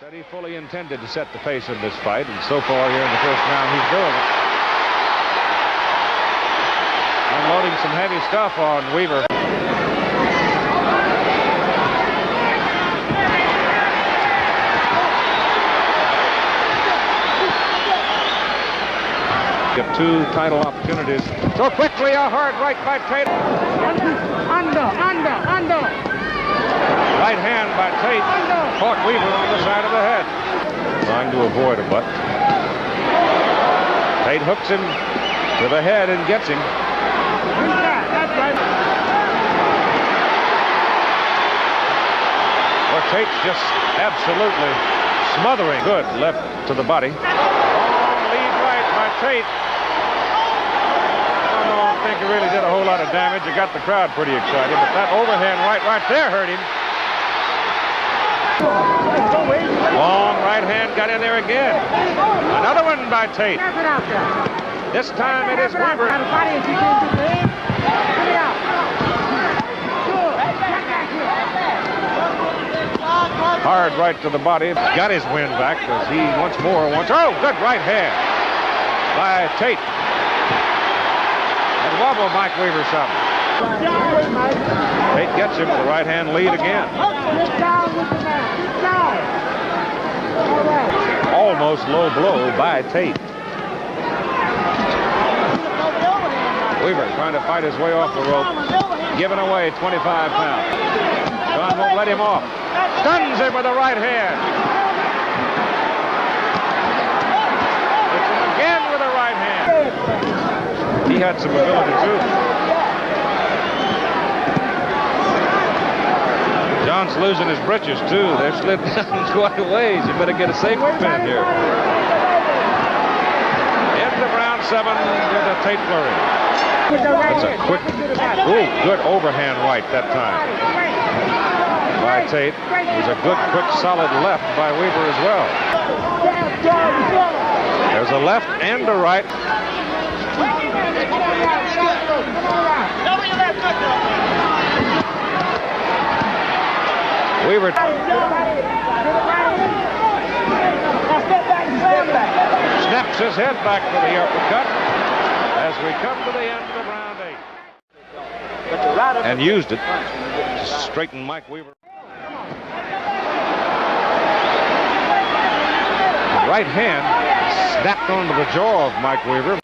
Said he fully intended to set the pace of this fight, and so far here in the first round, he's doing it. Unloading some heavy stuff on Weaver. Get 2 title opportunities. So quickly, a hard right by Tate. Under. Right hand by Tate caught Weaver on the side of the head. Trying to avoid a butt. Tate hooks him to the head and gets him. Well, Tate's just absolutely smothering. Good left to the body. Long lead right by Tate. I don't think it really did a whole lot of damage. It got the crowd pretty excited, but that overhand right there hurt him. Long right hand got in there again. Another one by Tate. This time it is Weaver. Hard right to the body. Got his wind back as he once more wants. Oh, good right hand by Tate. And wobble Mike Weaver some. Tate gets him the right hand lead again. Almost low blow by Tate. Weaver trying to fight his way off the rope. Giving away 25 pounds. John won't let him off. Stuns him with the right hand. Hits him again with the right hand. He had some ability too. John's losing his britches too. They've slid down quite a ways. You better get a safety pin here. End of round 7 with a Tate flurry. That's a quick, good overhand right that time by Tate. It was a good, quick, solid left by Weaver as well. There's a left and a right. Weaver snaps his head back for the uppercut as we come to the end of round 8. And used it to straighten Mike Weaver. The right hand snapped onto the jaw of Mike Weaver.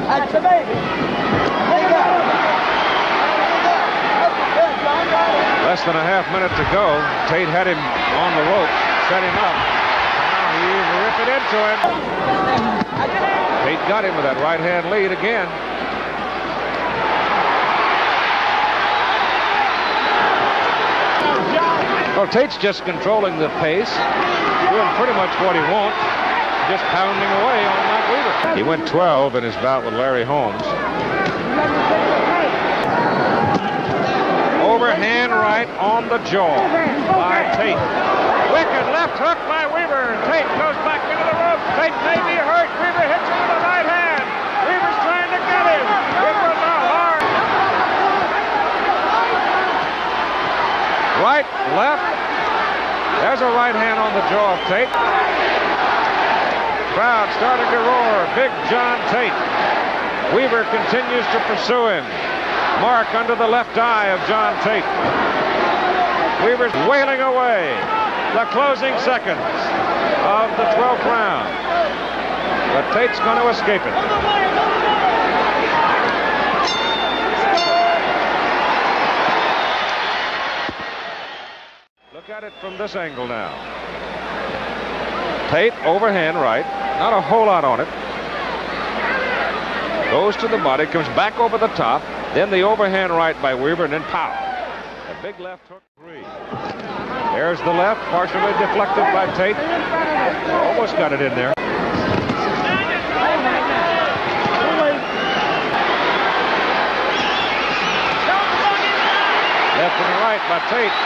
That's the baby. Less than a half minute to go. Tate had him on the rope, set him up. Now he's ripping into him. Tate got him with that right hand lead again. Well, Tate's just controlling the pace, doing pretty much what he wants, just pounding away on Mike Weaver. He went 12 in his bout with Larry Holmes. Overhand right on the jaw by Tate. Wicked left hook by Weaver. Tate goes back into the rope. Tate may be hurt. Weaver hits him with the right hand. Weaver's trying to get him. It was a hard. Right, left. There's a right hand on the jaw of Tate. Crowd starting to roar. Big John Tate. Weaver continues to pursue him. Mark under the left eye of John Tate. Weaver's wailing away. The closing seconds of the 12th round. But Tate's going to escape it. Look at it from this angle now. Tate overhand right. Not a whole lot on it. Goes to the body, comes back over the top. Then the overhand right by Weaver, and then pow. A big left hook 3. There's the left, partially deflected by Tate. Almost got it in there. Left and right by Tate.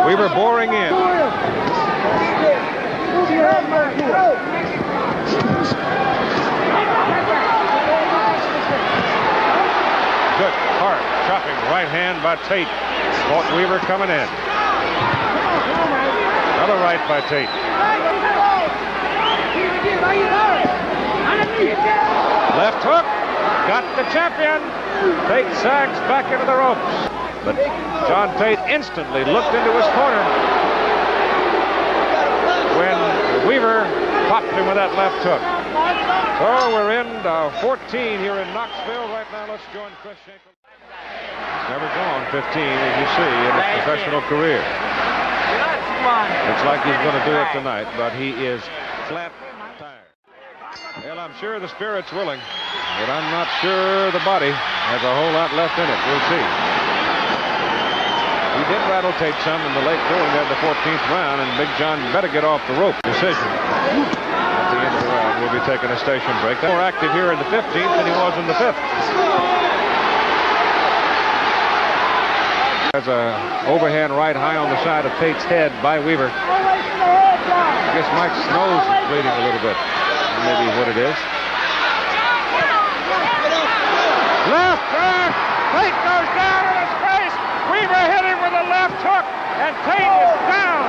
Weaver boring in. Good, hard, chopping right hand by Tate. Caught Weaver coming in. Another right by Tate. Left hook, got the champion. Tate sags back into the ropes. But John Tate instantly looked into his corner when Weaver popped him with that left hook. So we're in 14 here in Knoxville. Right now, let's join Chris Schenkel. never gone 15, as you see, in his professional career. Looks like he's going to do it tonight, but he is flat tired. Well, I'm sure the spirit's willing, but I'm not sure the body has a whole lot left in it. We'll see. He did rattle Tate some in the late going there in the 14th round, and Big John better get off the rope. Decision. At the end of the round, we'll be taking a station break. More active here in the 15th than he was in the 5th. There's a overhand right high on the side of Tate's head by Weaver. I guess Mike's nose is bleeding a little bit. Maybe what it is. Left back. Tate goes down in his face. Weaver hit him with a left hook, and Tate is down.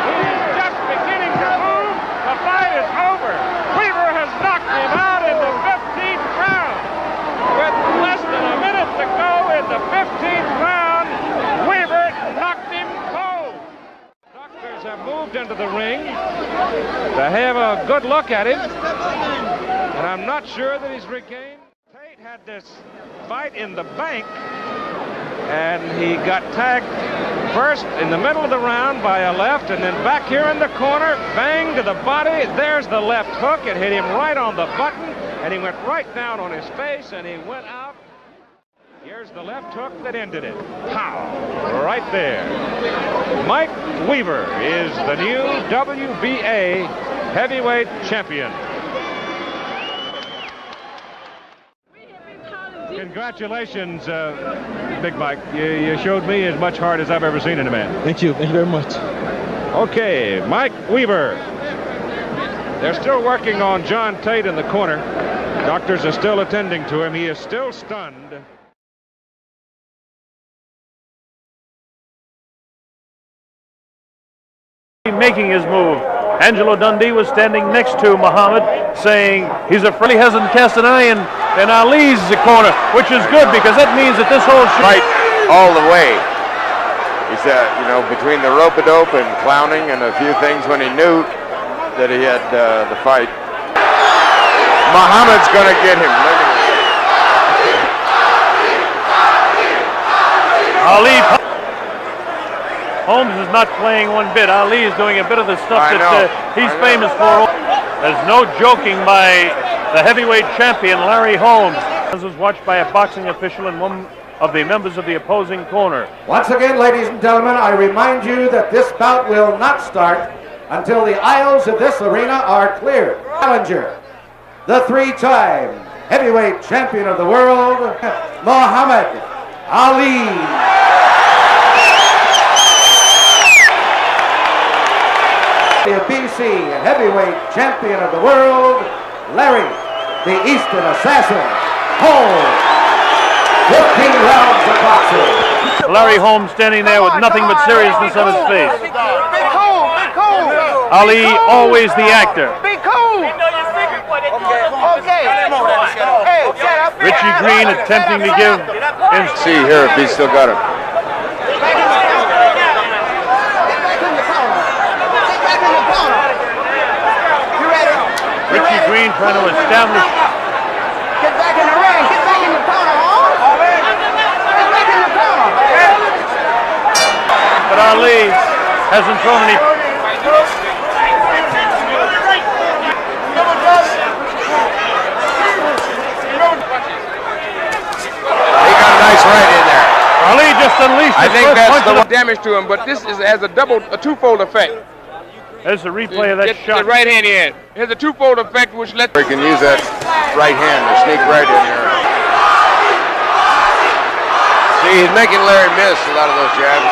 He is just beginning to move. The fight is over. Weaver has knocked him out in the 15th round. With less than a minute to go in the 15th round, Weaver knocked him cold. Doctors have moved into the ring to have a good look at him, and I'm not sure that he's regained. Tate had this fight in the bank, and he got tagged first in the middle of the round by a left, and then back here in the corner, bang to the body. There's the left hook. It hit him right on the button, and he went right down on his face, and he went out. Here's the left hook that ended it. Pow! Right there. Mike Weaver is the new WBA heavyweight champion. Congratulations, Big Mike. You showed me as much heart as I've ever seen in a man. Thank you. Thank you very much. Okay, Mike Weaver. They're still working on John Tate in the corner. Doctors are still attending to him. He is still stunned. Making his move. Angelo Dundee was standing next to Muhammad, saying he's afraid he hasn't cast an eye in Ali's corner, which is good because that means that this whole fight all the way. He said, you know, between the rope-a-dope and clowning and a few things when he knew that he had the fight. Muhammad's going to get him. Look at him. Ali. Holmes is not playing one bit. Ali is doing a bit of the stuff that he's famous for. There's no joking by the heavyweight champion, Larry Holmes. This was watched by a boxing official and one of the members of the opposing corner. Once again, ladies and gentlemen, I remind you that this bout will not start until the aisles of this arena are cleared. Challenger, the three-time heavyweight champion of the world, Muhammad Ali. The BC heavyweight champion of the world, Larry, the Eastern Assassin, Holmes. 15 rounds of boxing. Larry Holmes standing there with nothing but seriousness on his face. Be cool, be cool. Ali, always the actor. Be cool. Okay. Richie Green attempting to give. See here if he's still got him. Richie Green trying to establish. Get back in the ring. Get back in the corner, Holmes. Get back in the corner. But Ali hasn't thrown any. He got a nice right in there. Ali just unleashed. I think that's the damage to him, but this has a twofold effect. There's a replay of that shot. The right hand in. It has a twofold effect which lets... We can use that right hand to sneak right in there. See, he's making Larry miss a lot of those jabs.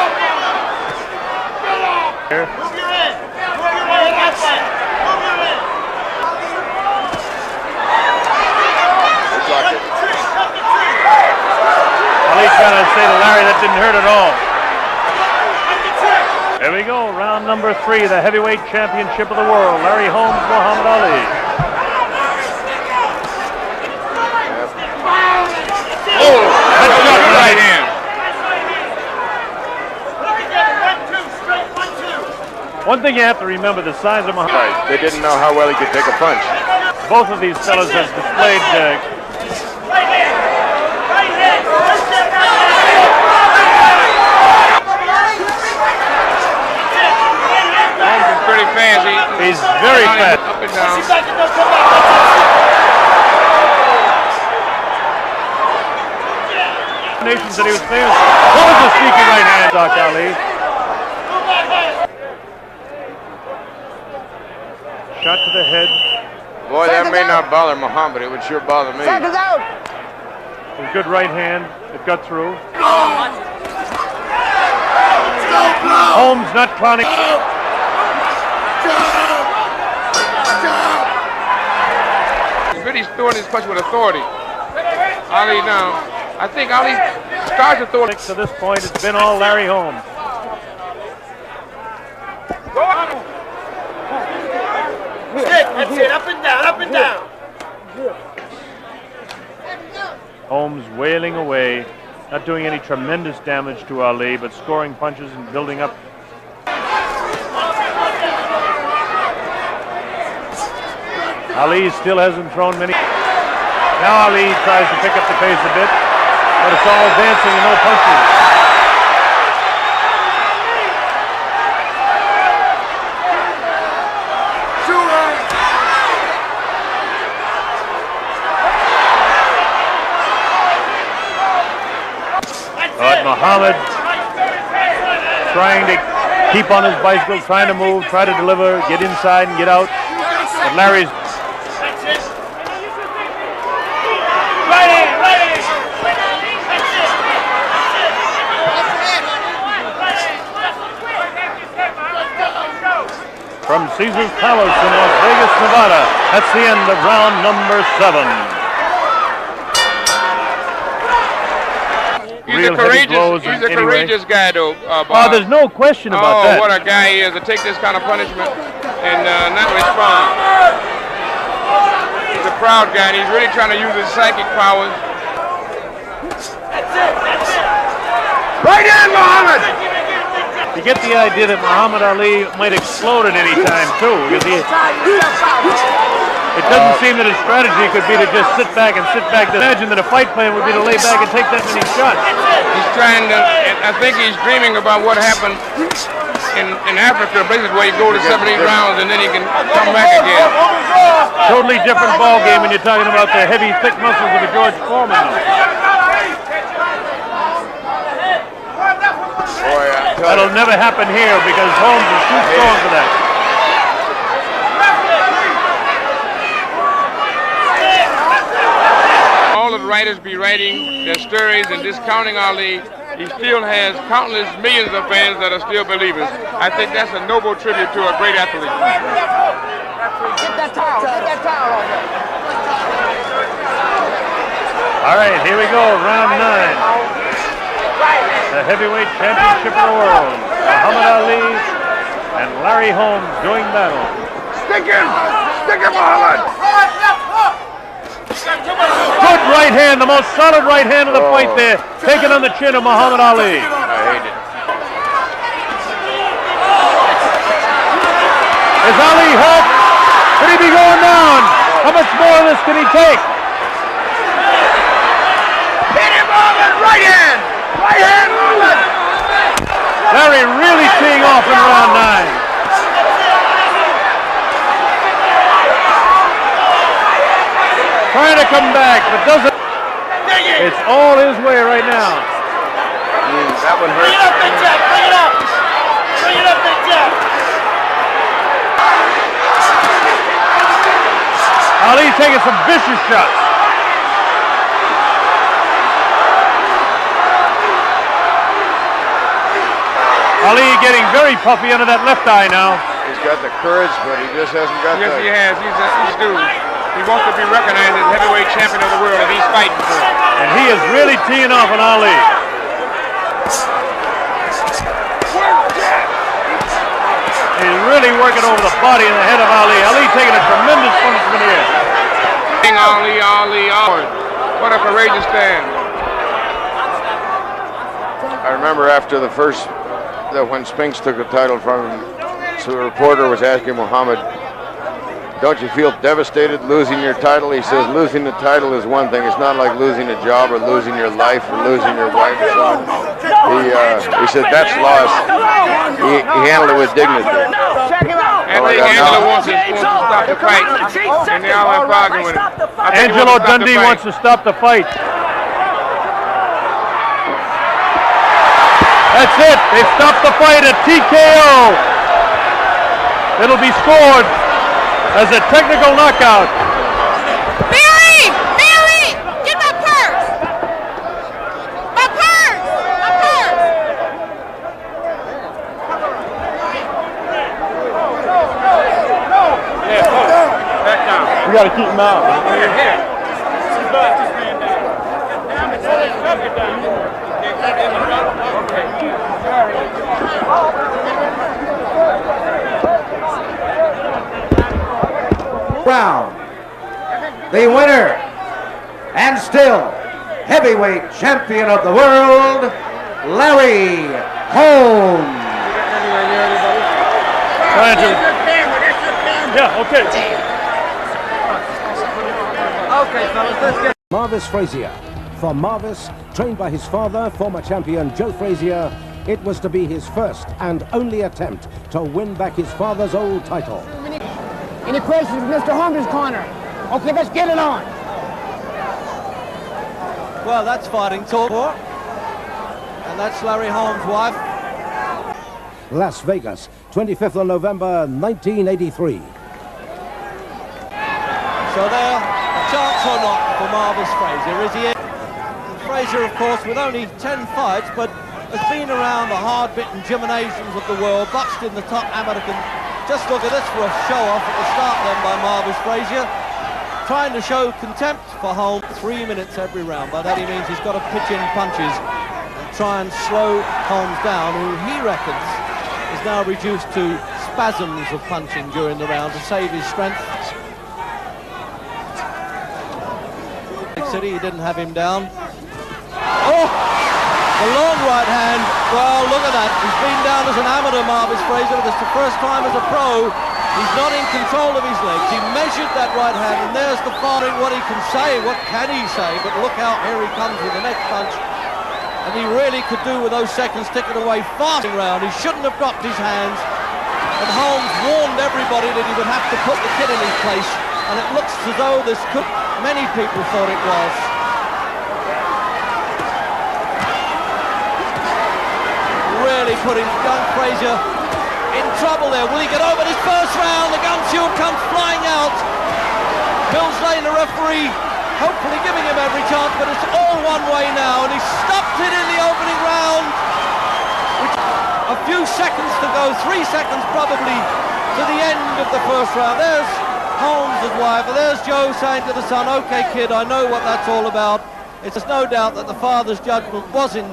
Ali trying to say to Larry that didn't hurt at all. There we go, round number 3, the heavyweight championship of the world. Larry Holmes, Muhammad Ali. Oh, that's shot right in. One thing you have to remember, the size of Muhammad. Right. They didn't know how well he could take a punch. Both of these fellas have displayed pretty fast. He's very fast. Up and down. Nations that he was famous. What was the sneaky right hand, Dr. Ali? Shot to the head. Boy, that may not bother Muhammad. It would sure bother me. A good right hand. It got through. Holmes not clowning. He's really throwing his punch with authority. Ali now. I think Ali starts to throw it. To this point, it's been all Larry Holmes. That's it. Up and down, up and down. Holmes wailing away, not doing any tremendous damage to Ali, but scoring punches and building up. Ali still hasn't thrown many. Now Ali tries to pick up the pace a bit, but it's all dancing and no punches. But Muhammad trying to keep on his bicycle, trying to move, try to deliver, get inside and get out. But Larry's from Caesar's Palace in Las Vegas, Nevada. That's the end of round number 7. He's a courageous guy, though. Oh, there's no question about that. Oh, what a guy he is to take this kind of punishment and not respond. He's a proud guy, and he's really trying to use his psychic powers. That's it. Right in, Muhammad! You get the idea that Muhammad Ali might explode at any time, too. Because it doesn't seem that his strategy could be to just sit back. Imagine that a fight plan would be to lay back and take that many shots. He's trying to, I think he's dreaming about what happened in Africa, places where you go to 70 rounds and then he can come back again. Totally different ball game when you're talking about the heavy, thick muscles of a George Foreman. That'll never happen here because Holmes is too strong for that. All of the writers be writing their stories and discounting Ali. He still has countless millions of fans that are still believers. I think that's a noble tribute to a great athlete. Get that towel. Get that towel over. All right, here we go, round 9. The heavyweight championship of the world. Muhammad Ali and Larry Holmes doing battle. Stick him, Muhammad! Good right hand, the most solid right hand of the fight there, taken on the chin of Muhammad Ali. I hate it. Is Ali hurt? Could he be going down? How much more of this can he take? Hit him, Muhammad! Right hand! Right hand, Muhammad! Larry really teeing off in round 9. Trying to come back, but doesn't. It's all his way right now. That one hurt. Bring it up, Big Jack! Bring it up! Bring it up, Big Jack! Ali taking some vicious shots. Ali getting very puffy under that left eye now. He's got the courage, but he just hasn't got Yes, he has. He's due. He wants to be recognized as heavyweight champion of the world that he's fighting for. And he is really teeing off on Ali. He's really working over the body and the head of Ali. Ali taking a tremendous punishment here. Ali. What a courageous stand. I remember after the first, when Spinks took the title from him, so the reporter was asking Muhammad, don't you feel devastated losing your title? He says, losing the title is one thing. It's not like losing a job or losing your life or losing your wife. So he said, that's loss. He handled it with dignity. Check him out! I think Angelo wants to stop the fight, and they all have bargained with him. Angelo Dundee wants to stop the fight. That's it. They stopped the fight at TKO. It'll be scored as a technical knockout. Barry! Barry! Get my purse! My purse! My purse! Yeah, back down. We got to keep him out. Round. The winner and still heavyweight champion of the world, Larry Holmes. Yeah, okay. Okay, fellas, let's get Marvis Frazier. For Marvis, trained by his father, former champion Joe Frazier, it was to be his first and only attempt to win back his father's old title. Any questions from Mr. Holmes' corner? Okay, let's get it on. Well, that's fighting talk. And that's Larry Holmes' wife. Las Vegas, 25th of November, 1983. So there, a chance or not for Marvis Frazier, is he? And Frazier, of course, with only 10 fights, but has been around the hard-bitten gymnasiums of the world, boxed in the top American. Just look at this for a show-off at the start then by Marvis Frazier. Trying to show contempt for Holmes. 3 minutes every round. By that he means he's got to pitch in punches and try and slow Holmes down, who he reckons is now reduced to spasms of punching during the round to save his strength. City, he didn't have him down. Oh! The long right hand, well, look at that. He's been down as an amateur, Marvis Frazier, but it's the first time as a pro. He's not in control of his legs. He measured that right hand, and there's the firing, what he can say. What can he say? But look out, here he comes with the next punch. And he really could do with those seconds ticking away fast round. He shouldn't have dropped his hands. And Holmes warned everybody that he would have to put the kid in his place. And it looks as though this could, many people thought it was. Really putting young Frazier in trouble there. Will he get over this first round? The gun shield comes flying out. Mills Lane, the referee, hopefully giving him every chance, but it's all one way now, and he stopped it in the opening round. A few seconds to go, 3 seconds probably to the end of the first round. There's Holmes' wife, and there's Joe saying to the son, okay kid, I know what that's all about. It's no doubt that the father's judgment was in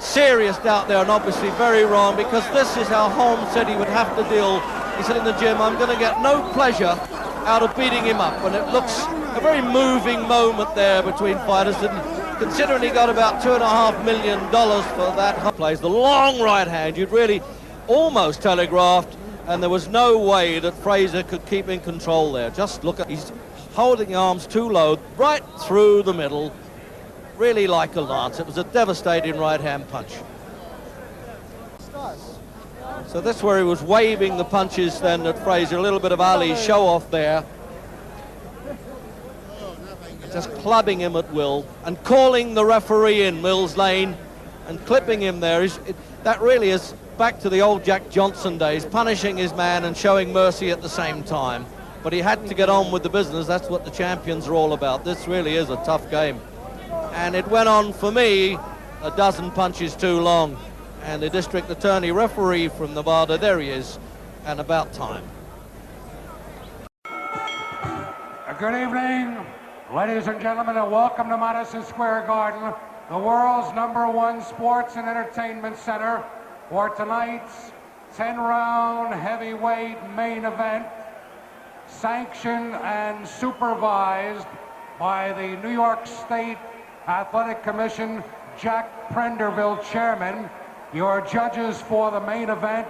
serious doubt there, and obviously very wrong, because this is how Holmes said he would have to deal. He said in the gym, I'm going to get no pleasure out of beating him up, and it looks a very moving moment there between fighters, and considering he got about $2.5 million for that plays, the long right hand, you'd really almost telegraphed, and there was no way that Frazier could keep in control there. Just look at, he's holding the arms too low, right through the middle, really like a lance. It was a devastating right-hand punch. So that's where he was waving the punches then at Frazier. A little bit of Ali show-off there. Just clubbing him at will and calling the referee in, Mills Lane, and clipping him there. That really is back to the old Jack Johnson days, punishing his man and showing mercy at the same time. But he had to get on with the business. That's what the champions are all about. This really is a tough game. And it went on, for me, a dozen punches too long. And the district attorney referee from Nevada, there he is, and about time. Good evening, ladies and gentlemen, and welcome to Madison Square Garden, the world's #1 sports and entertainment center, for tonight's 10-round heavyweight main event, sanctioned and supervised by the New York State Athletic Commission, Jack Prenderville, chairman. Your judges for the main event,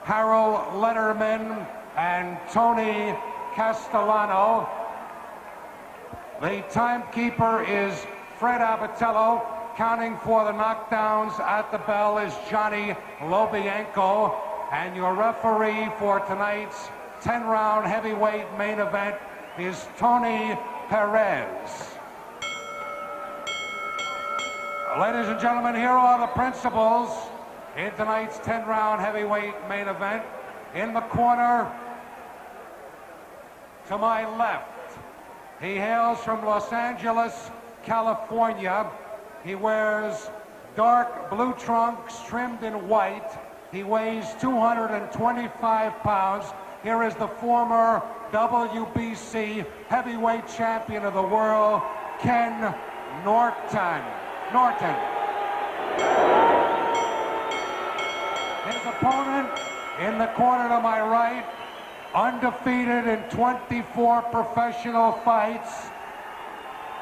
Harold Letterman and Tony Castellano. The timekeeper is Fred Abatello. Counting for the knockdowns at the bell is Johnny Lobianco. And your referee for tonight's 10-round heavyweight main event is Tony Perez. Ladies and gentlemen, here are the principals in tonight's 10-round heavyweight main event. In the corner to my left, he hails from Los Angeles, California. He wears dark blue trunks trimmed in white. He weighs 225 pounds. Here is the former WBC heavyweight champion of the world, Ken Norton. His opponent in the corner to my right, undefeated in 24 professional fights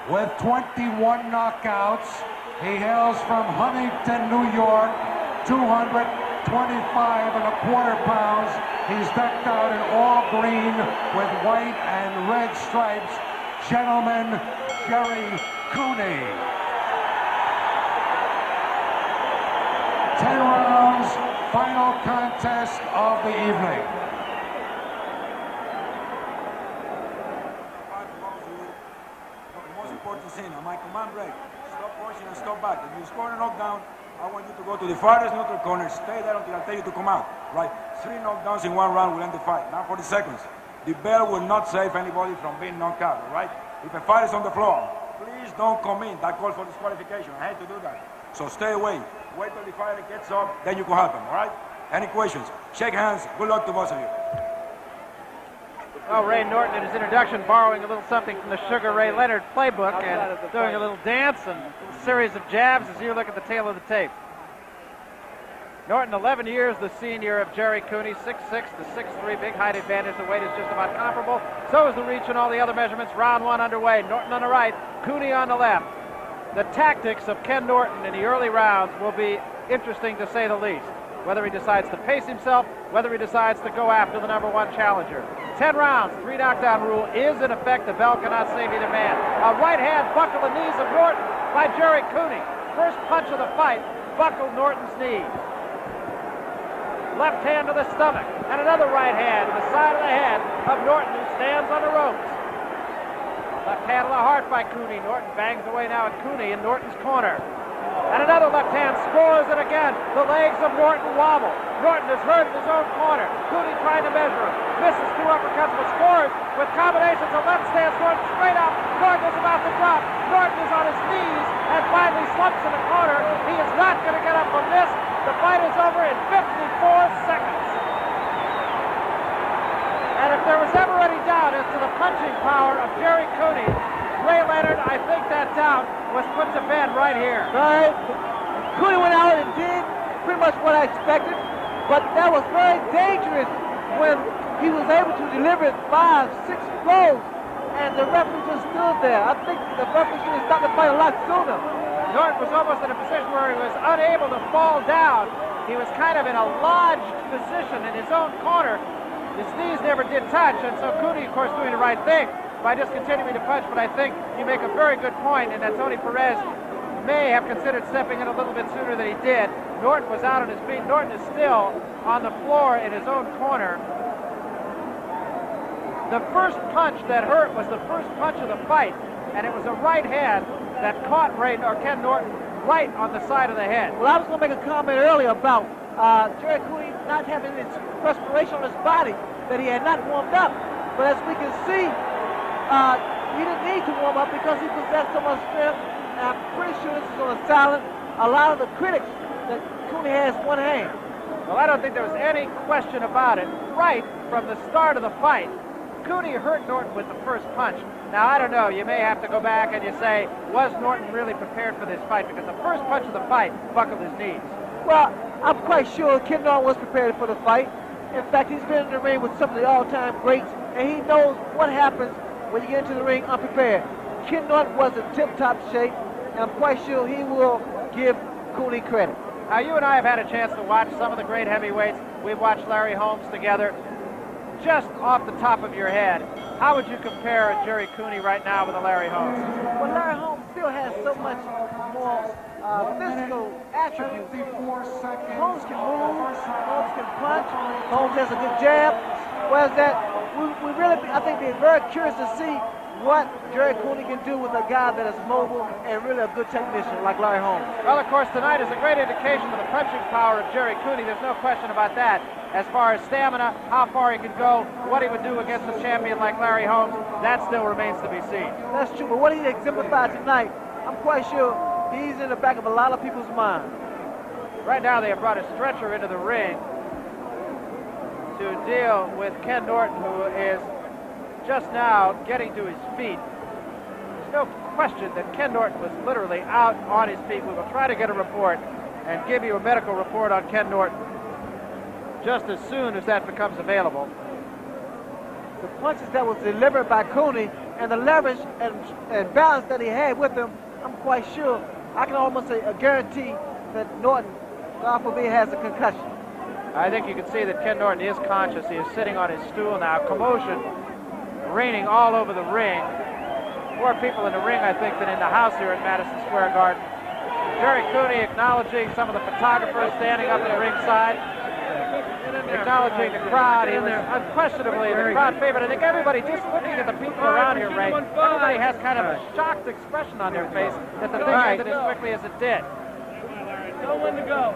with 21 knockouts. He hails from Huntington, New York, 225.25 pounds. He's decked out in all green with white and red stripes. Gentleman, Jerry Cooney. 10 rounds, final contest of the evening. The most important thing, on my command break, stop punching and stop back. If you score a knockdown, I want you to go to the farthest neutral corner, stay there until I tell you to come out. Right? 3 knockdowns in 1 round will end the fight. Now 40 seconds. The bell will not save anybody from being knocked out, all right? If a fight is on the floor, please don't come in. That calls for disqualification. I hate to do that. So stay away. Wait till the fighter gets up, then you can help him, all right? Any questions? Shake hands. Good luck to both of you. Well, Ray Norton in his introduction borrowing a little something from the Sugar Ray Leonard playbook and doing a little dance and a series of jabs as you look at the tail of the tape. Norton, 11 years the senior of Jerry Cooney, 6'6" to 6'3", big height advantage. The weight is just about comparable. So is the reach and all the other measurements. Round 1 underway. Norton on the right, Cooney on the left. The tactics of Ken Norton in the early rounds will be interesting to say the least. Whether he decides to pace himself, whether he decides to go after the #1 challenger. 10 rounds, 3 knockdown rule is in effect. The bell cannot save either man. A right hand buckled the knees of Norton by Jerry Cooney. First punch of the fight buckled Norton's knees. Left hand to the stomach, and another right hand to the side of the head of Norton, who stands on the ropes. Left hand to the heart by Cooney. Norton bangs away now at Cooney in Norton's corner. And another left hand scores it again. The legs of Norton wobble. Norton is hurt in his own corner. Cooney trying to measure him. Misses 2 uppercuts, but scores with combinations of left stance. Norton straight up. Norton is about to drop. Norton is on his knees and finally slumps in the corner. He is not going to get up from this. The fight is over in 54 seconds. And if there was ever any doubt as to the punching power of Jerry Cooney, Ray Leonard, I think that doubt was put to bed right here. Right. Cooney went out and did pretty much what I expected, but that was very dangerous when he was able to deliver 5, 6 blows, and the referee just stood there. I think the referee should have stopped the fight a lot sooner. Norton was almost in a position where he was unable to fall down. He was kind of in a lodged position in his own corner. His knees never did touch, and so Cooney, of course, doing the right thing by just continuing to punch. But I think you make a very good point, and that Tony Perez may have considered stepping in a little bit sooner than he did. Norton was out on his feet. Norton is still on the floor in his own corner. The first punch that hurt was the first punch of the fight, and it was a right hand that caught Ken Norton right on the side of the head. Well, I was going to make a comment earlier about Jerry Cooney not having his respiration on his body, that he had not warmed up. But as we can see, he didn't need to warm up because he possessed so much strength. And I'm pretty sure this is going to silence a lot of the critics that Cooney has one hand. Well, I don't think there was any question about it. Right from the start of the fight, Cooney hurt Norton with the first punch. Now, I don't know. You may have to go back and you say, was Norton really prepared for this fight? Because the first punch of the fight buckled his knees. Well, I'm quite sure Ken Norton was prepared for the fight. In fact, he's been in the ring with some of the all-time greats, and he knows what happens when you get into the ring unprepared. Ken Norton was in tip-top shape, and I'm quite sure he will give Cooney credit. Now, you and I have had a chance to watch some of the great heavyweights. We've watched Larry Holmes together. Just off the top of your head, how would you compare Jerry Cooney right now with a Larry Holmes? Well, Larry Holmes still still has so much more physical attributes. Holmes can move, Holmes can punch, Holmes has a good jab. Whereas that, we really, I think, be very curious to see what Jerry Cooney can do with a guy that is mobile and really a good technician like Larry Holmes. Well, of course, tonight is a great indication of the punching power of Jerry Cooney. There's no question about that. As far as stamina, how far he could go, what he would do against a champion like Larry Holmes, that still remains to be seen. That's true, but what he exemplified tonight, I'm quite sure he's in the back of a lot of people's minds. Right now, they have brought a stretcher into the ring to deal with Ken Norton, who is just now getting to his feet. There's no question that Ken Norton was literally out on his feet. We will try to get a report and give you a medical report on Ken Norton just as soon as that becomes available. The punches that was delivered by Cooney and the leverage and balance that he had with him, I'm quite sure, I can almost say a guarantee that Norton, God forbid, has a concussion. I think you can see that Ken Norton is conscious. He is sitting on his stool now. Commotion reigning all over the ring. More people in the ring, I think, than in the house here at Madison Square Garden. Jerry Cooney acknowledging some of the photographers standing up at the ringside. Acknowledging the crowd. He was unquestionably the crowd favorite. I think everybody, just looking at the people around here, Ray, everybody has kind of a shocked expression on their face that the thing ended as quickly as it did. Know when to go.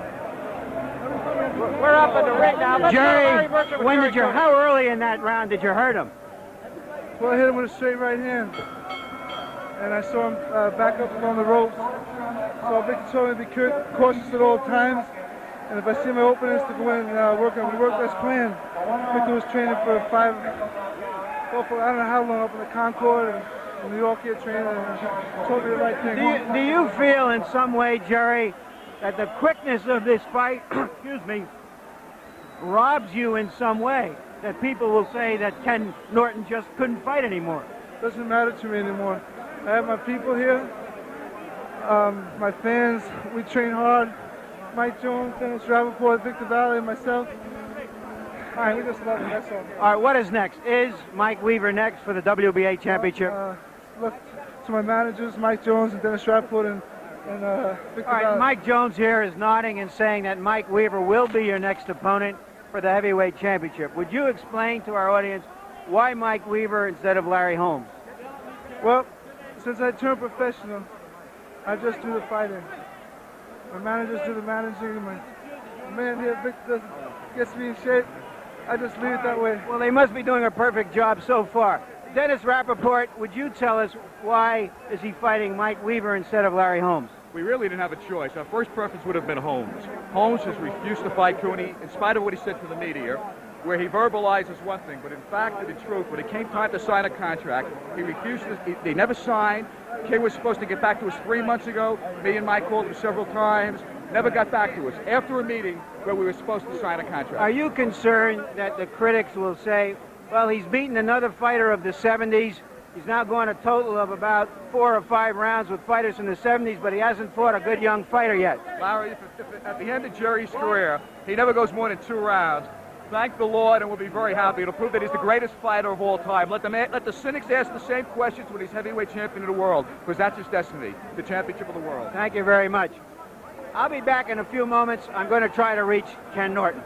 We're up in the ring now. Jerry, when did you? How early in that round did you hurt him? Well, I hit him with a straight right hand, and I saw him back up along the ropes. So Victor told me to be cautious at all times, and if I see my openings to go in and work as planned. Victor was training for I don't know how long, up in the Concord and in New York here training, and told me the right thing. Do you feel in some way, Jerry, that the quickness of this fight, excuse me, robs you in some way? That people will say that Ken Norton just couldn't fight anymore? Doesn't matter to me anymore. I have my people here, my fans. We train hard. Mike Jones, Dennis Rappaport, Victor Valley, and myself. All right, we just love him, that's all. All right, what is next? Is Mike Weaver next for the WBA championship? Look to my managers, Mike Jones and Dennis Rappaport and Victor All right, Valley. Mike Jones here is nodding and saying that Mike Weaver will be your next opponent for the heavyweight championship. Would you explain to our audience why Mike Weaver instead of Larry Holmes? Well, since I turned professional, I just do the fighting. My managers do the managing. My man here, Victor, gets me in shape. I just leave it that way. Well, they must be doing a perfect job so far. Dennis Rappaport, would you tell us why is he fighting Mike Weaver instead of Larry Holmes? We really didn't have a choice. Our first preference would have been Holmes. Holmes has refused to fight Cooney, in spite of what he said to the media, where he verbalizes one thing, but in fact, in truth, when it came time to sign a contract, he refused to, they never signed. Ken was supposed to get back to us 3 months ago. Me and Mike called him several times, never got back to us. After a meeting where we were supposed to sign a contract. Are you concerned that the critics will say, well, he's beaten another fighter of the 70s, he's now going a total of about 4 or 5 rounds with fighters in the 70s, but he hasn't fought a good young fighter yet? Larry, if at the end of Jerry's career, he never goes more than 2 rounds, thank the Lord, and we'll be very happy. It'll prove that he's the greatest fighter of all time. Let the cynics ask the same questions when he's heavyweight champion of the world, because that's his destiny, the championship of the world. Thank you very much. I'll be back in a few moments. I'm going to try to reach Ken Norton.